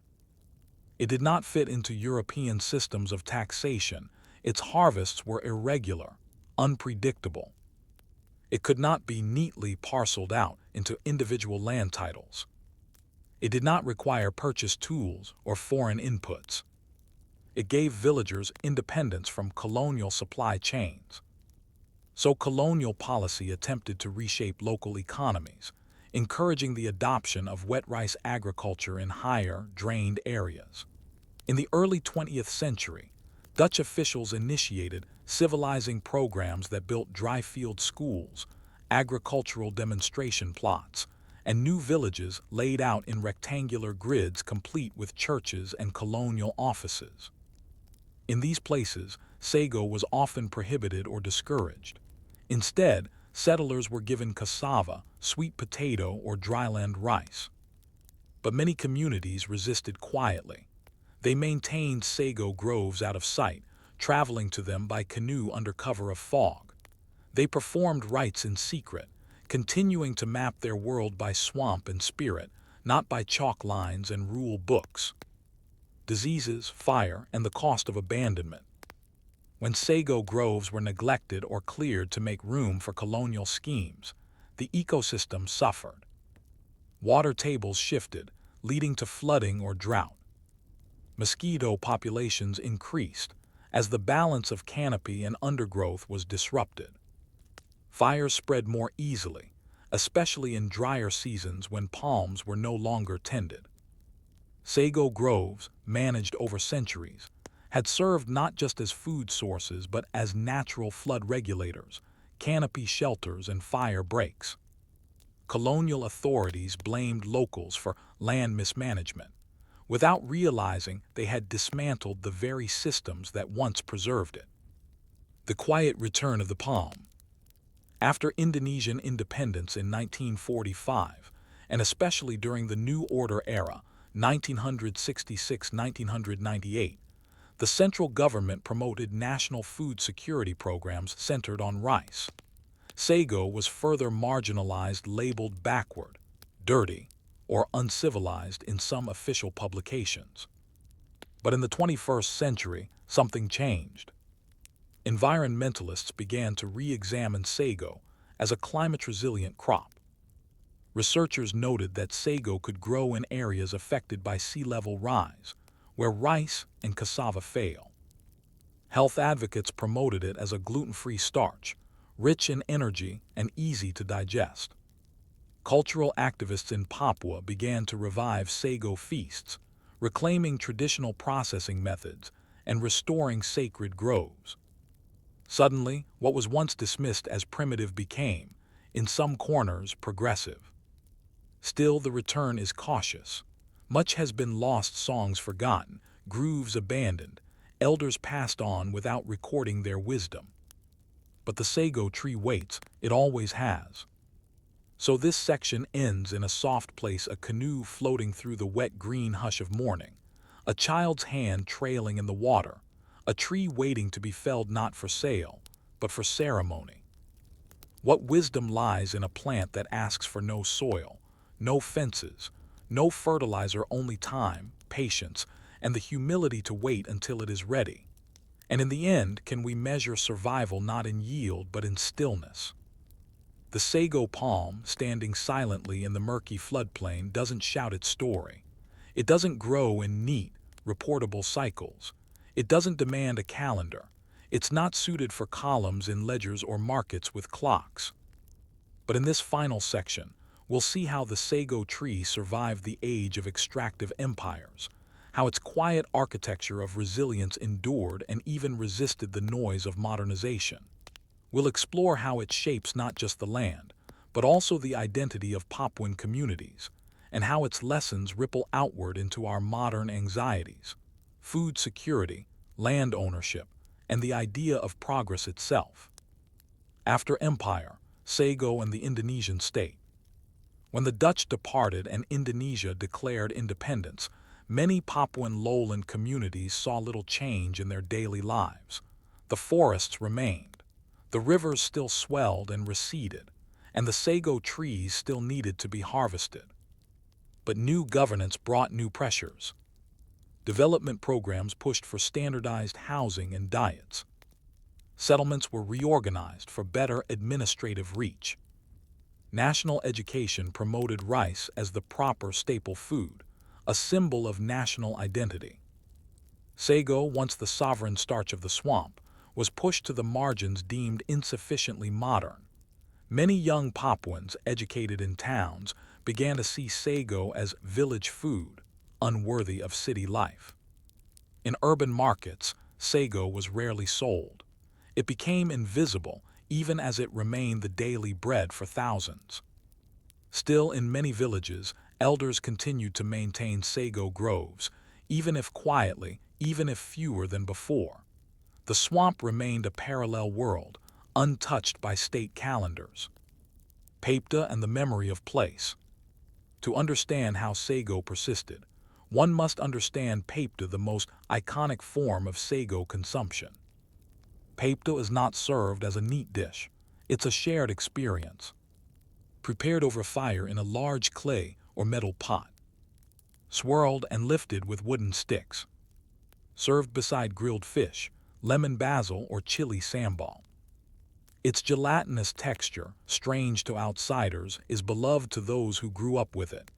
It did not fit into European systems of taxation. Its harvests were irregular, unpredictable. It could not be neatly parceled out into individual land titles. It did not require purchased tools or foreign inputs. It gave villagers independence from colonial supply chains. So colonial policy attempted to reshape local economies, encouraging the adoption of wet rice agriculture in higher, drained areas. In the early 20th century, Dutch officials initiated civilizing programs that built dry field schools, agricultural demonstration plots, and new villages laid out in rectangular grids complete with churches and colonial offices. In these places, sago was often prohibited or discouraged. Instead, settlers were given cassava, sweet potato, or dryland rice. But many communities resisted quietly. They maintained sago groves out of sight, traveling to them by canoe under cover of fog. They performed rites in secret, continuing to map their world by swamp and spirit, not by chalk lines and rule books. Diseases, fire, and the cost of abandonment. When sago groves were neglected or cleared to make room for colonial schemes, the ecosystem suffered. Water tables shifted, leading to flooding or drought. Mosquito populations increased as the balance of canopy and undergrowth was disrupted. Fires spread more easily, especially in drier seasons when palms were no longer tended. Sago groves, managed over centuries, had served not just as food sources but as natural flood regulators, canopy shelters, and fire breaks. Colonial authorities blamed locals for land mismanagement, without realizing they had dismantled the very systems that once preserved it. The quiet return of the palm. After Indonesian independence in 1945, and especially during the New Order era, 1966-1998, the central government promoted national food security programs centered on rice. Sago was further marginalized, labeled backward, dirty, or uncivilized in some official publications. But in the 21st century, something changed. Environmentalists began to re-examine sago as a climate-resilient crop. Researchers noted that sago could grow in areas affected by sea level rise, where rice and cassava fail. Health advocates promoted it as a gluten-free starch, rich in energy and easy to digest. Cultural activists in Papua began to revive sago feasts, reclaiming traditional processing methods and restoring sacred groves. Suddenly, what was once dismissed as primitive became, in some corners, progressive. Still, the return is cautious. Much has been lost, songs forgotten, grooves abandoned, elders passed on without recording their wisdom. But the sago tree waits, it always has. So this section ends in a soft place, a canoe floating through the wet green hush of morning, a child's hand trailing in the water, a tree waiting to be felled not for sale, but for ceremony. What wisdom lies in a plant that asks for no soil, no fences, no fertilizer, only time, patience, and the humility to wait until it is ready? And in the end, can we measure survival not in yield but in stillness? The sago palm, standing silently in the murky floodplain, doesn't shout its story. It doesn't grow in neat, reportable cycles. It doesn't demand a calendar. It's not suited for columns in ledgers or markets with clocks. But in this final section, we'll see how the sago tree survived the age of extractive empires, how its quiet architecture of resilience endured and even resisted the noise of modernization. We'll explore how it shapes not just the land, but also the identity of Papuan communities, and how its lessons ripple outward into our modern anxieties: food security, land ownership, and the idea of progress itself. After empire, sago and the Indonesian state. When the Dutch departed and Indonesia declared independence, many Papuan lowland communities saw little change in their daily lives. The forests remained. The rivers still swelled and receded, and the sago trees still needed to be harvested. But new governance brought new pressures. Development programs pushed for standardized housing and diets. Settlements were reorganized for better administrative reach. National education promoted rice as the proper staple food, a symbol of national identity. Sago, once the sovereign starch of the swamp, was pushed to the margins, deemed insufficiently modern. Many young Papuans educated in towns began to see sago as village food, unworthy of city life. In urban markets, sago was rarely sold. It became invisible, even as it remained the daily bread for thousands. Still, in many villages, elders continued to maintain sago groves, even if quietly, even if fewer than before. The swamp remained a parallel world, untouched by state calendars. Paepta and the memory of place. To understand how sago persisted, one must understand paepta, the most iconic form of sago consumption. Paepta is not served as a neat dish. It's a shared experience. Prepared over fire in a large clay or metal pot. Swirled and lifted with wooden sticks. Served beside grilled fish, lemon basil, or chili sambal. Its gelatinous texture, strange to outsiders, is beloved to those who grew up with it.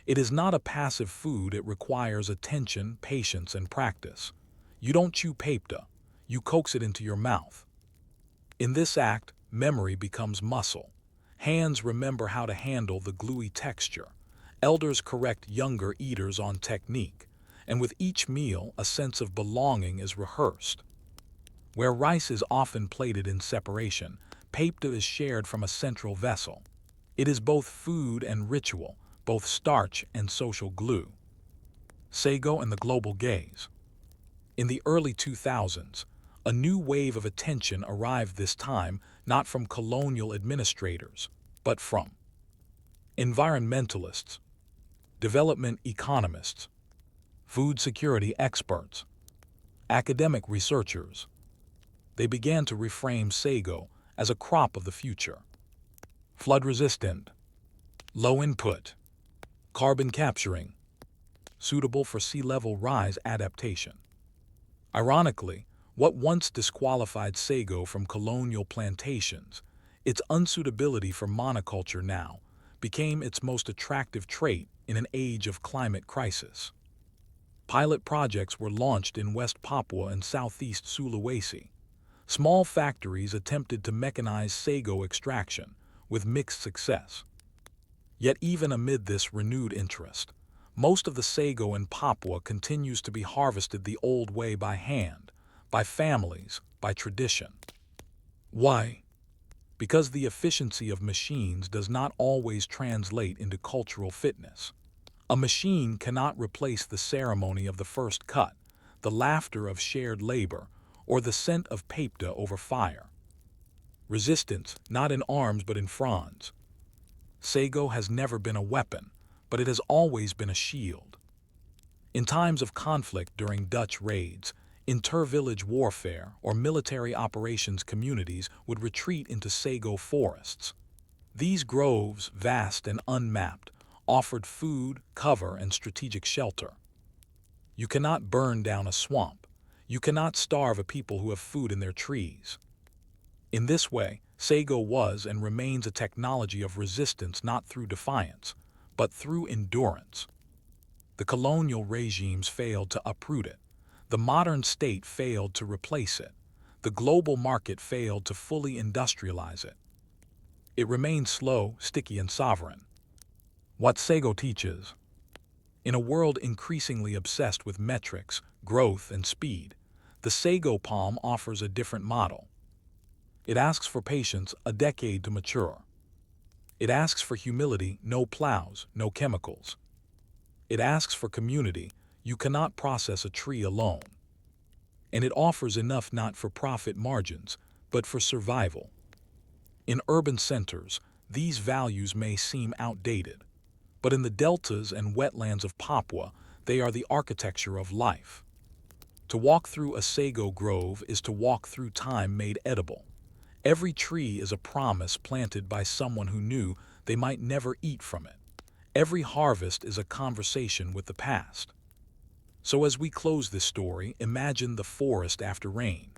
It is not a passive food, it requires attention, patience, and practice. You don't chew paepta, you coax it into your mouth. In this act, memory becomes muscle. Hands remember how to handle the gluey texture. Elders correct younger eaters on technique, and with each meal, a sense of belonging is rehearsed. Where rice is often plated in separation, paepta is shared from a central vessel. It is both food and ritual, both starch and social glue. Sago and the global gaze. In the early 2000s, a new wave of attention arrived, this time not from colonial administrators, but from environmentalists, development economists, food security experts, academic researchers. They began to reframe sago as a crop of the future. Flood-resistant, low-input, carbon-capturing, suitable for sea level rise adaptation. Ironically, what once disqualified sago from colonial plantations its unsuitability for monoculture now became its most attractive trait in an age of climate crisis. Pilot projects were launched in West Papua and southeast Sulawesi. Small factories attempted to mechanize sago extraction, with mixed success. Yet even amid this renewed interest, most of the sago in Papua continues to be harvested the old way by hand, by families, by tradition. Why? Because the efficiency of machines does not always translate into cultural fitness. A machine cannot replace the ceremony of the first cut, the laughter of shared labor, or the scent of paepta over fire. Resistance, not in arms but in fronds. Sago has never been a weapon, but it has always been a shield. In times of conflict during Dutch raids, inter-village warfare, or military operations, communities would retreat into sago forests. These groves, vast and unmapped, offered food, cover, and strategic shelter. You cannot burn down a swamp. You cannot starve a people who have food in their trees. In this way, sago was and remains a technology of resistance, not through defiance, but through endurance. The colonial regimes failed to uproot it. The modern state failed to replace it. The global market failed to fully industrialize it. It remained slow, sticky, and sovereign. What sago teaches. In a world increasingly obsessed with metrics, growth, and speed, the sago palm offers a different model. It asks for patience, a decade to mature. It asks for humility, no plows, no chemicals. It asks for community, you cannot process a tree alone. And it offers enough not for profit margins, but for survival. In urban centers, these values may seem outdated, but in the deltas and wetlands of Papua, they are the architecture of life. To walk through a sago grove is to walk through time made edible. Every tree is a promise planted by someone who knew they might never eat from it. Every harvest is a conversation with the past. So as we close this story, imagine the forest after rain.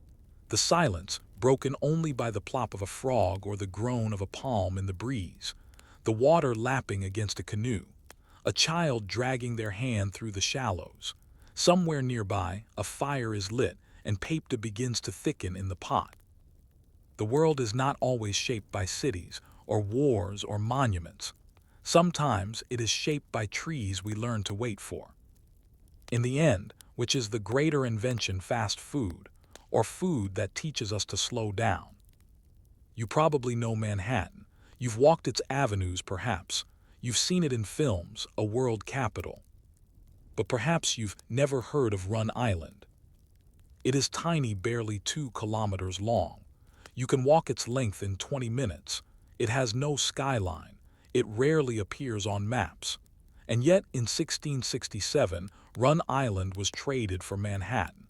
The silence, broken only by the plop of a frog or the groan of a palm in the breeze. The water lapping against a canoe. A child dragging their hand through the shallows. Somewhere nearby, a fire is lit and paepta begins to thicken in the pot. The world is not always shaped by cities, or wars, or monuments. Sometimes it is shaped by trees we learn to wait for. In the end, which is the greater invention, fast food, or food that teaches us to slow down? You probably know Manhattan. You've walked its avenues, perhaps. You've seen it in films, a world capital. But perhaps you've never heard of Run Island. It is tiny, barely 2 kilometers long. You can walk its length in 20 minutes. It has no skyline. It rarely appears on maps. And yet, in 1667, Run Island was traded for Manhattan.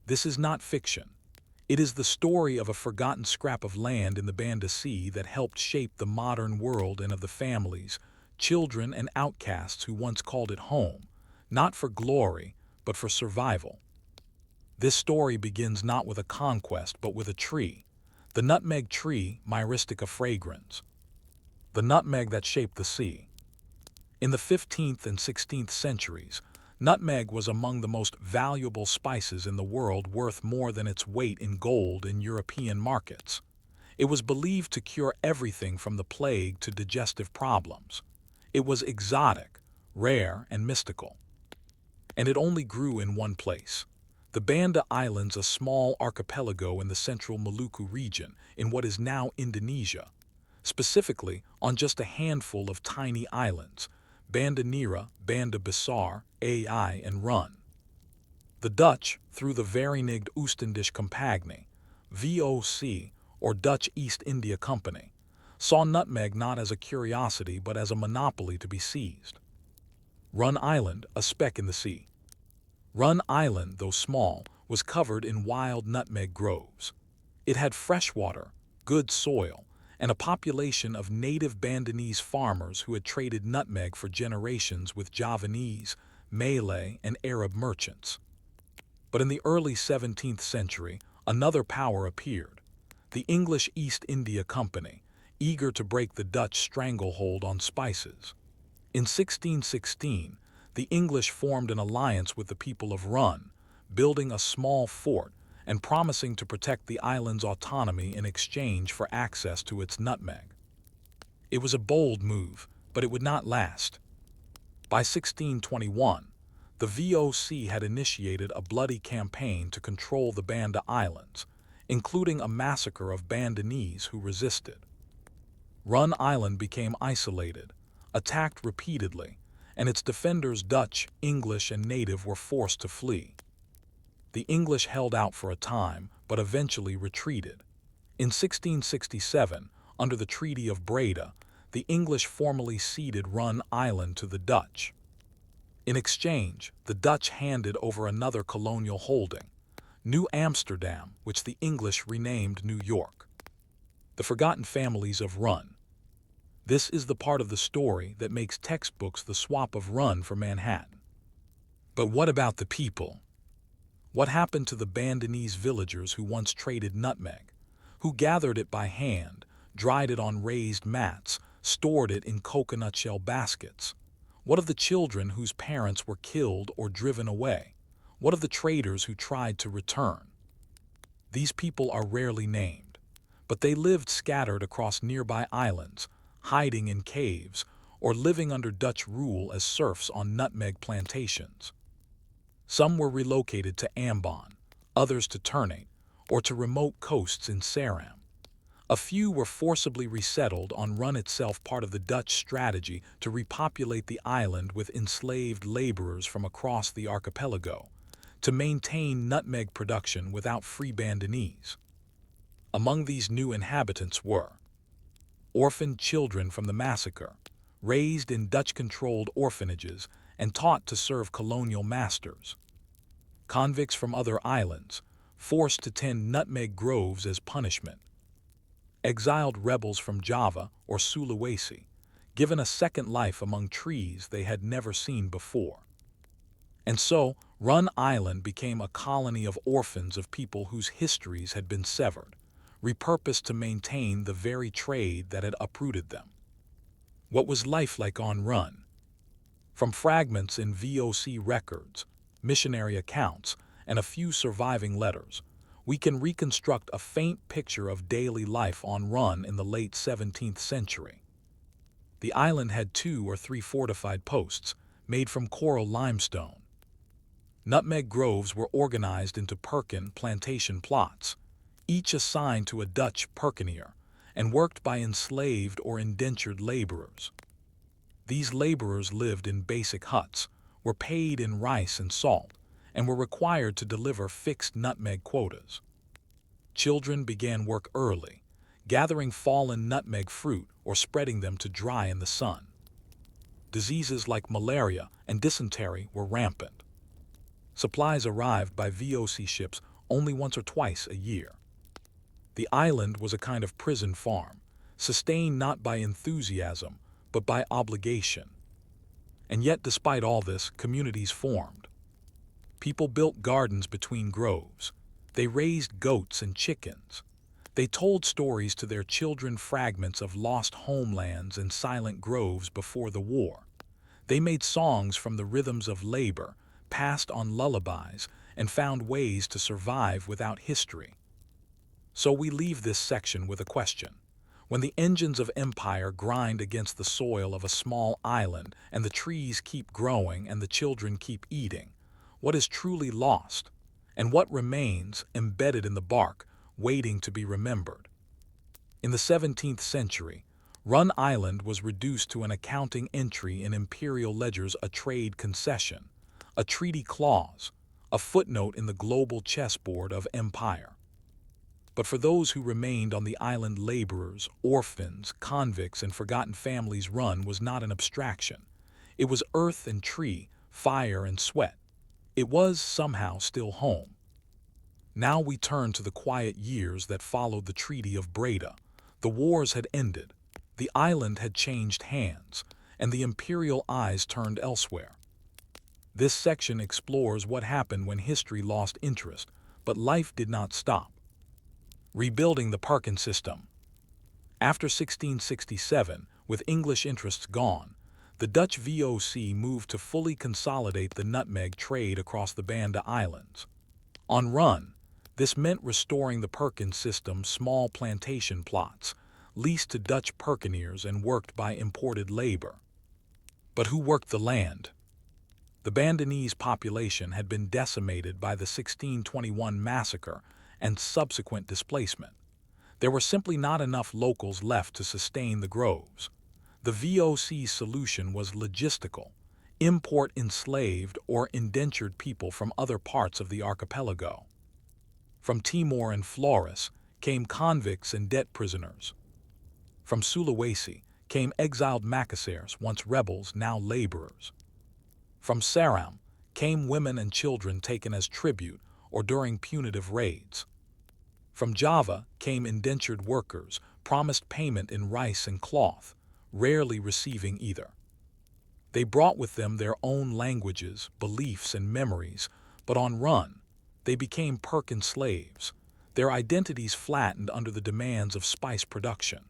This is not fiction. It is the story of a forgotten scrap of land in the Banda Sea that helped shape the modern world, and of the families, children, and outcasts who once called it home, not for glory, but for survival. This story begins not with a conquest, but with a tree. The nutmeg tree, Myristica fragrans. The nutmeg that shaped the sea. In the 15th and 16th centuries, nutmeg was among the most valuable spices in the world, worth more than its weight in gold in European markets. It was believed to cure everything from the plague to digestive problems. It was exotic, rare, and mystical. And it only grew in one place. The Banda Islands, a small archipelago in the central Maluku region, in what is now Indonesia. Specifically, on just a handful of tiny islands, Banda Nera, Banda Besar, Ai, and Run. The Dutch, through the Verenigde Oostindische Compagnie, VOC, or Dutch East India Company, saw nutmeg not as a curiosity but as a monopoly to be seized. Run Island, a speck in the sea. Run Island, though small, was covered in wild nutmeg groves. It had fresh water, good soil, and a population of native Bandanese farmers who had traded nutmeg for generations with Javanese, Malay, and Arab merchants. But in the early 17th century, another power appeared. The English East India Company, eager to break the Dutch stranglehold on spices. In 1616, the English formed an alliance with the people of Run, building a small fort and promising to protect the island's autonomy in exchange for access to its nutmeg. It was a bold move, but it would not last. By 1621, the VOC had initiated a bloody campaign to control the Banda Islands, including a massacre of Bandanese who resisted. Run Island became isolated, attacked repeatedly, and its defenders, Dutch, English, and native, were forced to flee. The English held out for a time, but eventually retreated. In 1667, under the Treaty of Breda, the English formally ceded Run Island to the Dutch. In exchange, the Dutch handed over another colonial holding, New Amsterdam, which the English renamed New York. The Forgotten Families of Run. This is the part of the story that makes textbooks the swap of Run for Manhattan. But what about the people? What happened to the Bandanese villagers who once traded nutmeg, who gathered it by hand, dried it on raised mats, stored it in coconut shell baskets? What of the children whose parents were killed or driven away? What of the traders who tried to return? These people are rarely named, but they lived scattered across nearby islands, hiding in caves, or living under Dutch rule as serfs on nutmeg plantations. Some were relocated to Ambon, others to Ternate, or to remote coasts in Ceram. A few were forcibly resettled on Run itself, part of the Dutch strategy to repopulate the island with enslaved laborers from across the archipelago, to maintain nutmeg production without free Bandanese. Among these new inhabitants were orphaned children from the massacre, raised in Dutch-controlled orphanages and taught to serve colonial masters; convicts from other islands, forced to tend nutmeg groves as punishment; exiled rebels from Java or Sulawesi, given a second life among trees they had never seen before. And so, Run Island became a colony of orphans of people whose histories had been severed, repurposed to maintain the very trade that had uprooted them. What was life like on Run? From fragments in VOC records, missionary accounts, and a few surviving letters, we can reconstruct a faint picture of daily life on Run in the late 17th century. The island had 2 or 3 fortified posts, made from coral limestone. Nutmeg groves were organized into perkin plantation plots, each assigned to a Dutch perkinier, and worked by enslaved or indentured laborers. These laborers lived in basic huts, were paid in rice and salt, and were required to deliver fixed nutmeg quotas. Children began work early, gathering fallen nutmeg fruit or spreading them to dry in the sun. Diseases like malaria and dysentery were rampant. Supplies arrived by VOC ships only once or twice a year. The island was a kind of prison farm, sustained not by enthusiasm, but by obligation. And yet, despite all this, communities formed. People built gardens between groves. They raised goats and chickens. They told stories to their children, fragments of lost homelands and silent groves before the war. They made songs from the rhythms of labor, passed on lullabies, and found ways to survive without history. So we leave this section with a question. When the engines of empire grind against the soil of a small island and the trees keep growing and the children keep eating, what is truly lost, and what remains embedded in the bark, waiting to be remembered? In the 17th century, Run Island was reduced to an accounting entry in imperial ledgers, a trade concession, a treaty clause, a footnote in the global chessboard of empire. But for those who remained on the island, laborers, orphans, convicts, and forgotten families, Run was not an abstraction. It was earth and tree, fire and sweat. It was somehow still home. Now we turn to the quiet years that followed the Treaty of Breda. The wars had ended, the island had changed hands, and the imperial eyes turned elsewhere. This section explores what happened when history lost interest, but life did not stop. Rebuilding the parchment system. After 1667, with English interests gone, the Dutch VOC moved to fully consolidate the nutmeg trade across the Banda Islands. On Run, this meant restoring the parchment system's small plantation plots, leased to Dutch perkeniers and worked by imported labor. But who worked the land? The Bandanese population had been decimated by the 1621 massacre and subsequent displacement. There were simply not enough locals left to sustain the groves. The VOC's solution was logistical: import enslaved or indentured people from other parts of the archipelago. From Timor and Flores came convicts and debt prisoners. From Sulawesi came exiled Macassars, once rebels, now laborers. From Ceram came women and children taken as tribute or during punitive raids. From Java came indentured workers, promised payment in rice and cloth, rarely receiving either. They brought with them their own languages, beliefs, and memories, but on Run, they became parchment slaves, their identities flattened under the demands of spice production.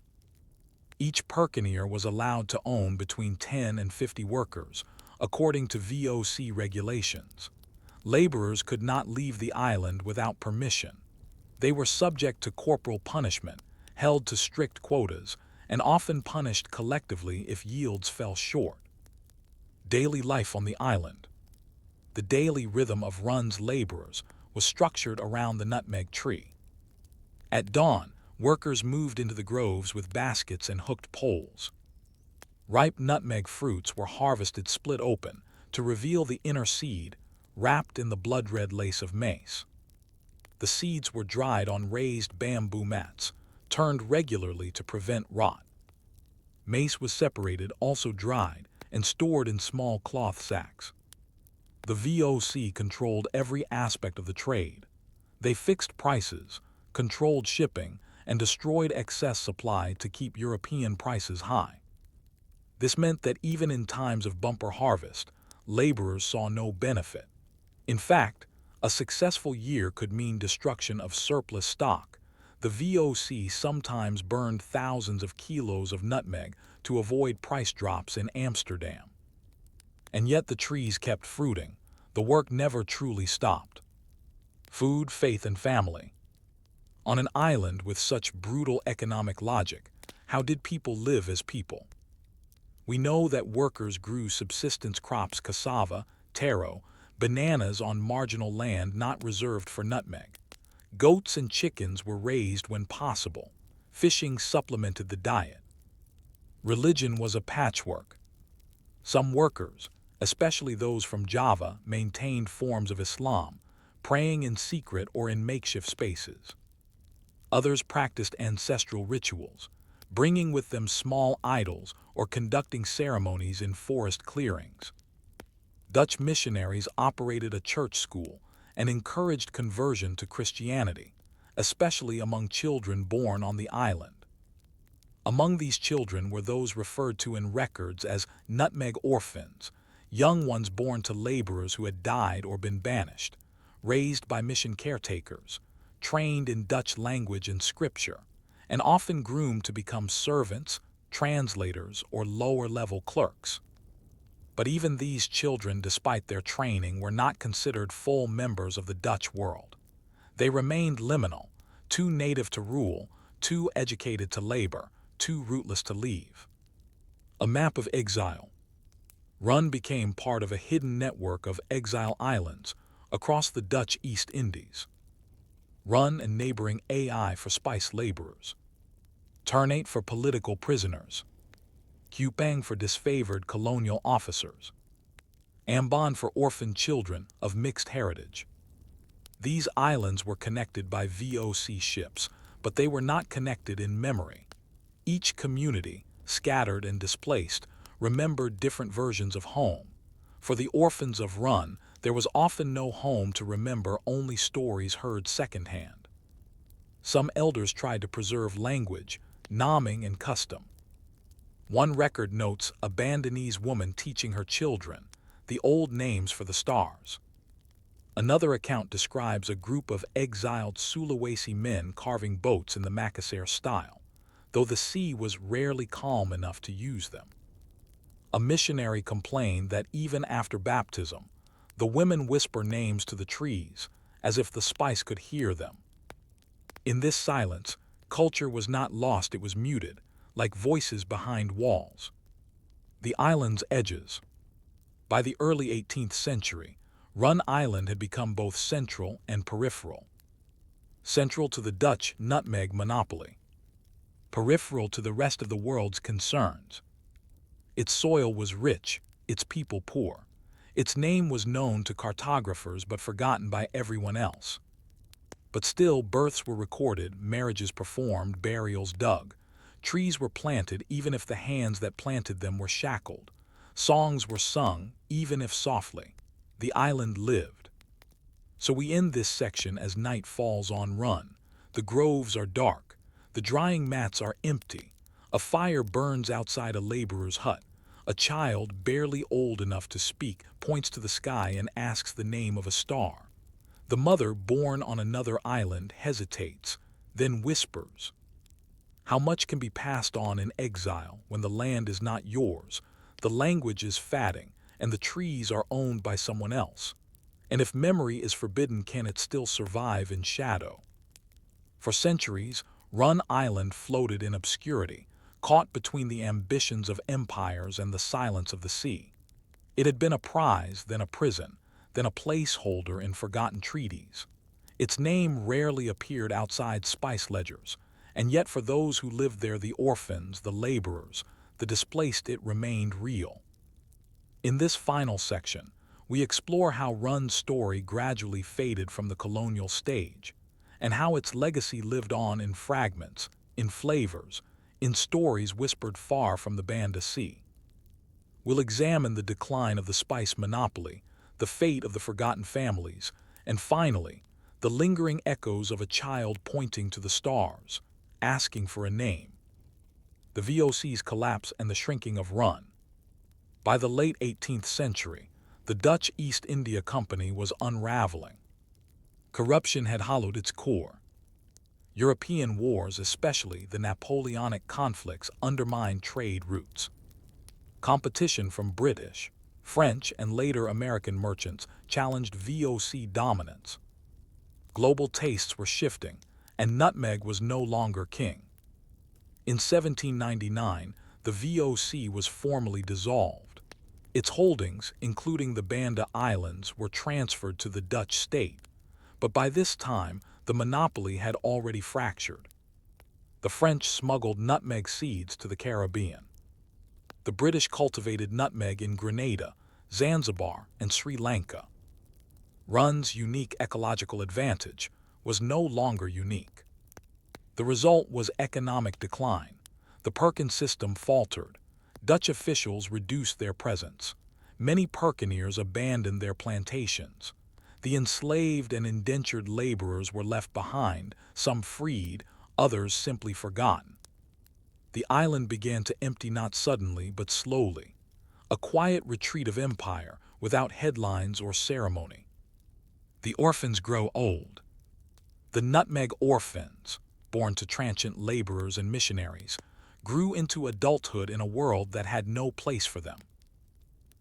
Each parchenier was allowed to own between 10 and 50 workers, according to VOC regulations. Laborers could not leave the island without permission. They were subject to corporal punishment, held to strict quotas, and often punished collectively if yields fell short. Daily life on the island. The daily rhythm of Run's laborers was structured around the nutmeg tree. At dawn, workers moved into the groves with baskets and hooked poles. Ripe nutmeg fruits were harvested split open to reveal the inner seed, wrapped in the blood-red lace of mace. The seeds were dried on raised bamboo mats, turned regularly to prevent rot. Mace was separated, also dried, and stored in small cloth sacks. The VOC controlled every aspect of the trade. They fixed prices, controlled shipping, and destroyed excess supply to keep European prices high. This meant that even in times of bumper harvest, laborers saw no benefit. In fact, a successful year could mean destruction of surplus stock. The VOC sometimes burned thousands of kilos of nutmeg to avoid price drops in Amsterdam. And yet the trees kept fruiting. The work never truly stopped. Food, faith, and family. On an island with such brutal economic logic, how did people live as people? We know that workers grew subsistence crops: cassava, taro, bananas on marginal land not reserved for nutmeg. Goats and chickens were raised when possible. Fishing supplemented the diet. Religion was a patchwork. Some workers, especially those from Java, maintained forms of Islam, praying in secret or in makeshift spaces. Others practiced ancestral rituals, bringing with them small idols or conducting ceremonies in forest clearings. Dutch missionaries operated a church school and encouraged conversion to Christianity, especially among children born on the island. Among these children were those referred to in records as nutmeg orphans, young ones born to laborers who had died or been banished, raised by mission caretakers, trained in Dutch language and scripture, and often groomed to become servants, translators, or lower-level clerks. But even these children, despite their training, were not considered full members of the Dutch world. They remained liminal, too native to rule, too educated to labor, too rootless to leave. A map of exile. Run became part of a hidden network of exile islands across the Dutch East Indies. Run and neighboring AI for spice laborers. Ternate for political prisoners. Kupang for disfavored colonial officers. Ambon for orphaned children of mixed heritage. These islands were connected by VOC ships, but they were not connected in memory. Each community, scattered and displaced, remembered different versions of home. For the orphans of Run, there was often no home to remember, only stories heard secondhand. Some elders tried to preserve language, naming, and custom. One record notes a Bandanese woman teaching her children the old names for the stars. Another account describes a group of exiled Sulawesi men carving boats in the Makassar style, though the sea was rarely calm enough to use them. A missionary complained that even after baptism, the women whisper names to the trees, as if the spice could hear them. In this silence, culture was not lost, it was muted, like voices behind walls. The island's edges. By the early 18th century, Run Island had become both central and peripheral. Central to the Dutch nutmeg monopoly. Peripheral to the rest of the world's concerns. Its soil was rich, its people poor. Its name was known to cartographers but forgotten by everyone else. But still, births were recorded, marriages performed, burials dug. Trees were planted even if the hands that planted them were shackled. Songs were sung, even if softly. The island lived. So we end this section as night falls on Run. The groves are dark. The drying mats are empty. A fire burns outside a laborer's hut. A child, barely old enough to speak, points to the sky and asks the name of a star. The mother, born on another island, hesitates, then whispers. How much can be passed on in exile when the land is not yours, the language is fading, and the trees are owned by someone else? And if memory is forbidden, can it still survive in shadow? For centuries, Run Island floated in obscurity, caught between the ambitions of empires and the silence of the sea. It had been a prize, then a prison, then a placeholder in forgotten treaties. Its name rarely appeared outside spice ledgers, and yet for those who lived there, the orphans, the laborers, the displaced, it remained real. In this final section, we explore how Run's story gradually faded from the colonial stage, and how its legacy lived on in fragments, in flavors, in stories whispered far from the Banda Sea. We'll examine the decline of the spice monopoly, the fate of the forgotten families, and finally, the lingering echoes of a child pointing to the stars, asking for a name. The VOC's collapse and the shrinking of Run. By the late 18th century, the Dutch East India Company was unraveling. Corruption had hollowed its core. European wars, especially the Napoleonic conflicts, undermined trade routes. Competition from British, French, and later American merchants challenged VOC dominance. Global tastes were shifting, and nutmeg was no longer king. In 1799, the VOC was formally dissolved. Its holdings, including the Banda Islands, were transferred to the Dutch state, but by this time, the monopoly had already fractured. The French smuggled nutmeg seeds to the Caribbean. The British cultivated nutmeg in Grenada, Zanzibar, and Sri Lanka. Run's unique ecological advantage was no longer unique. The result was economic decline. The Perkin system faltered. Dutch officials reduced their presence. Many Perkineers abandoned their plantations. The enslaved and indentured laborers were left behind, some freed, others simply forgotten. The island began to empty, not suddenly but slowly. A quiet retreat of empire without headlines or ceremony. The orphans grow old. The nutmeg orphans, born to transient laborers and missionaries, grew into adulthood in a world that had no place for them.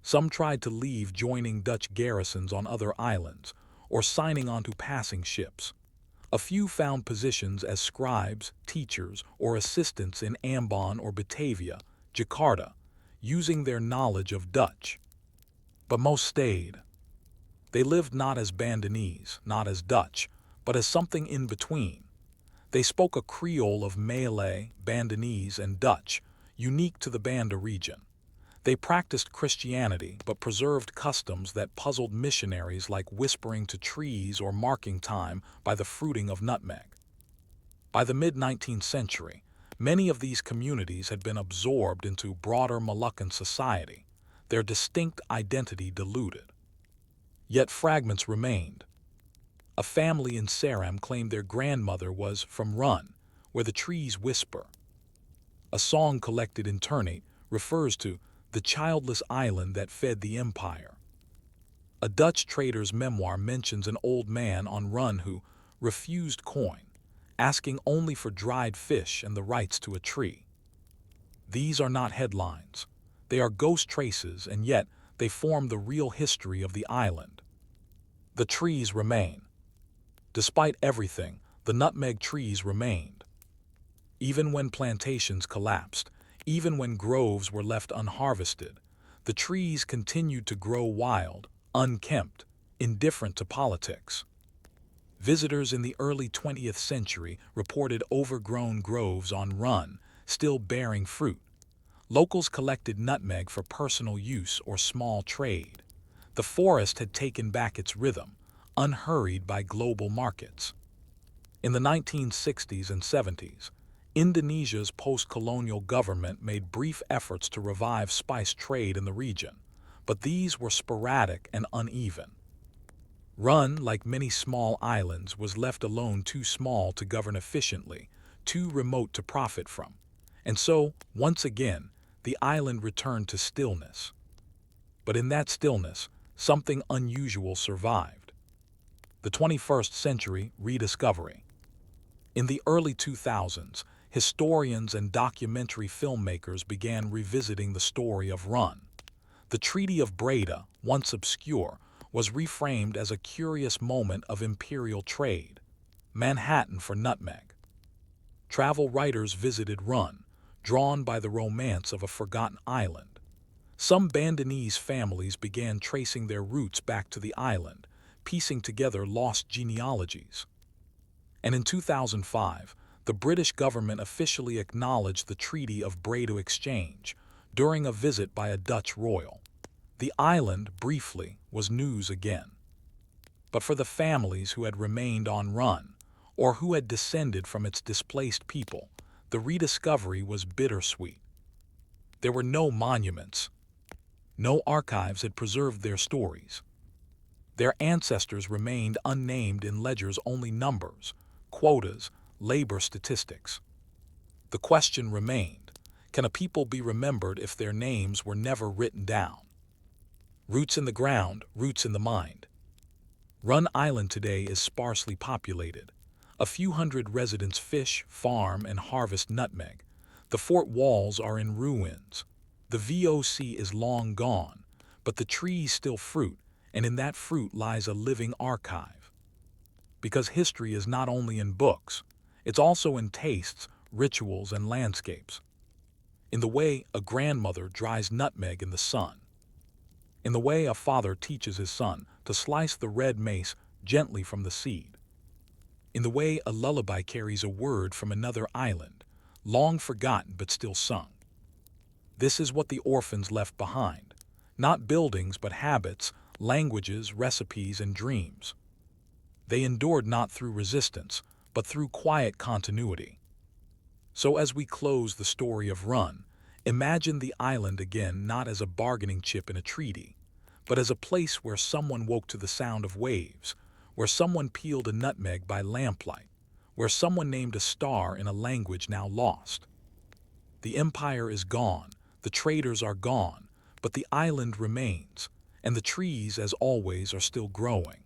Some tried to leave, joining Dutch garrisons on other islands or signing on to passing ships. A few found positions as scribes, teachers, or assistants in Ambon or Batavia, Jakarta, using their knowledge of Dutch. But most stayed. They lived not as Bandanese, not as Dutch, but as something in between. They spoke a Creole of Malay, Bandanese, and Dutch, unique to the Banda region. They practiced Christianity but preserved customs that puzzled missionaries, like whispering to trees or marking time by the fruiting of nutmeg. By the mid-19th century, many of these communities had been absorbed into broader Moluccan society, their distinct identity diluted. Yet fragments remained. A family in Ceram claimed their grandmother was from Run, where the trees whisper. A song collected in Ternate refers to the childless island that fed the empire. A Dutch trader's memoir mentions an old man on run who refused coin, asking only for dried fish and the rights to a tree. These are not headlines. They are ghost traces, and yet they form the real history of the island. The trees remain. Despite everything, the nutmeg trees remained. Even when plantations collapsed, even when groves were left unharvested, the trees continued to grow wild, unkempt, indifferent to politics. Visitors in the early 20th century reported overgrown groves on run, still bearing fruit. Locals collected nutmeg for personal use or small trade. The forest had taken back its rhythm, unhurried by global markets. In the 1960s and 70s, Indonesia's post-colonial government made brief efforts to revive spice trade in the region, but these were sporadic and uneven. Run, like many small islands, was left alone, too small to govern efficiently, too remote to profit from. And so, once again, the island returned to stillness. But in that stillness, something unusual survived. The 21st century rediscovery. In the early 2000s, historians and documentary filmmakers began revisiting the story of Run. The Treaty of Breda, once obscure, was reframed as a curious moment of imperial trade. Manhattan for nutmeg. Travel writers visited Run, drawn by the romance of a forgotten island. Some Bandanese families began tracing their roots back to the island, piecing together lost genealogies. And in 2005, the British government officially acknowledged the Treaty of Breda Exchange during a visit by a Dutch royal. The island, briefly, was news again. But for the families who had remained on Run, or who had descended from its displaced people, the rediscovery was bittersweet. There were no monuments. No archives had preserved their stories. Their ancestors remained unnamed in ledgers, only numbers, quotas, labor statistics. The question remained, can a people be remembered if their names were never written down? Roots in the ground, roots in the mind. Run Island today is sparsely populated. A few hundred residents fish, farm, and harvest nutmeg. The fort walls are in ruins. The VOC is long gone, but the trees still fruit, and in that fruit lies a living archive. Because history is not only in books, it's also in tastes, rituals, and landscapes. In the way a grandmother dries nutmeg in the sun. In the way a father teaches his son to slice the red mace gently from the seed. In the way a lullaby carries a word from another island, long forgotten but still sung. This is what the orphans left behind. Not buildings, but habits, languages, recipes, and dreams. They endured not through resistance, but through quiet continuity. So as we close the story of Run, imagine the island again not as a bargaining chip in a treaty, but as a place where someone woke to the sound of waves, where someone peeled a nutmeg by lamplight, where someone named a star in a language now lost. The empire is gone, the traders are gone, but the island remains, and the trees, as always, are still growing.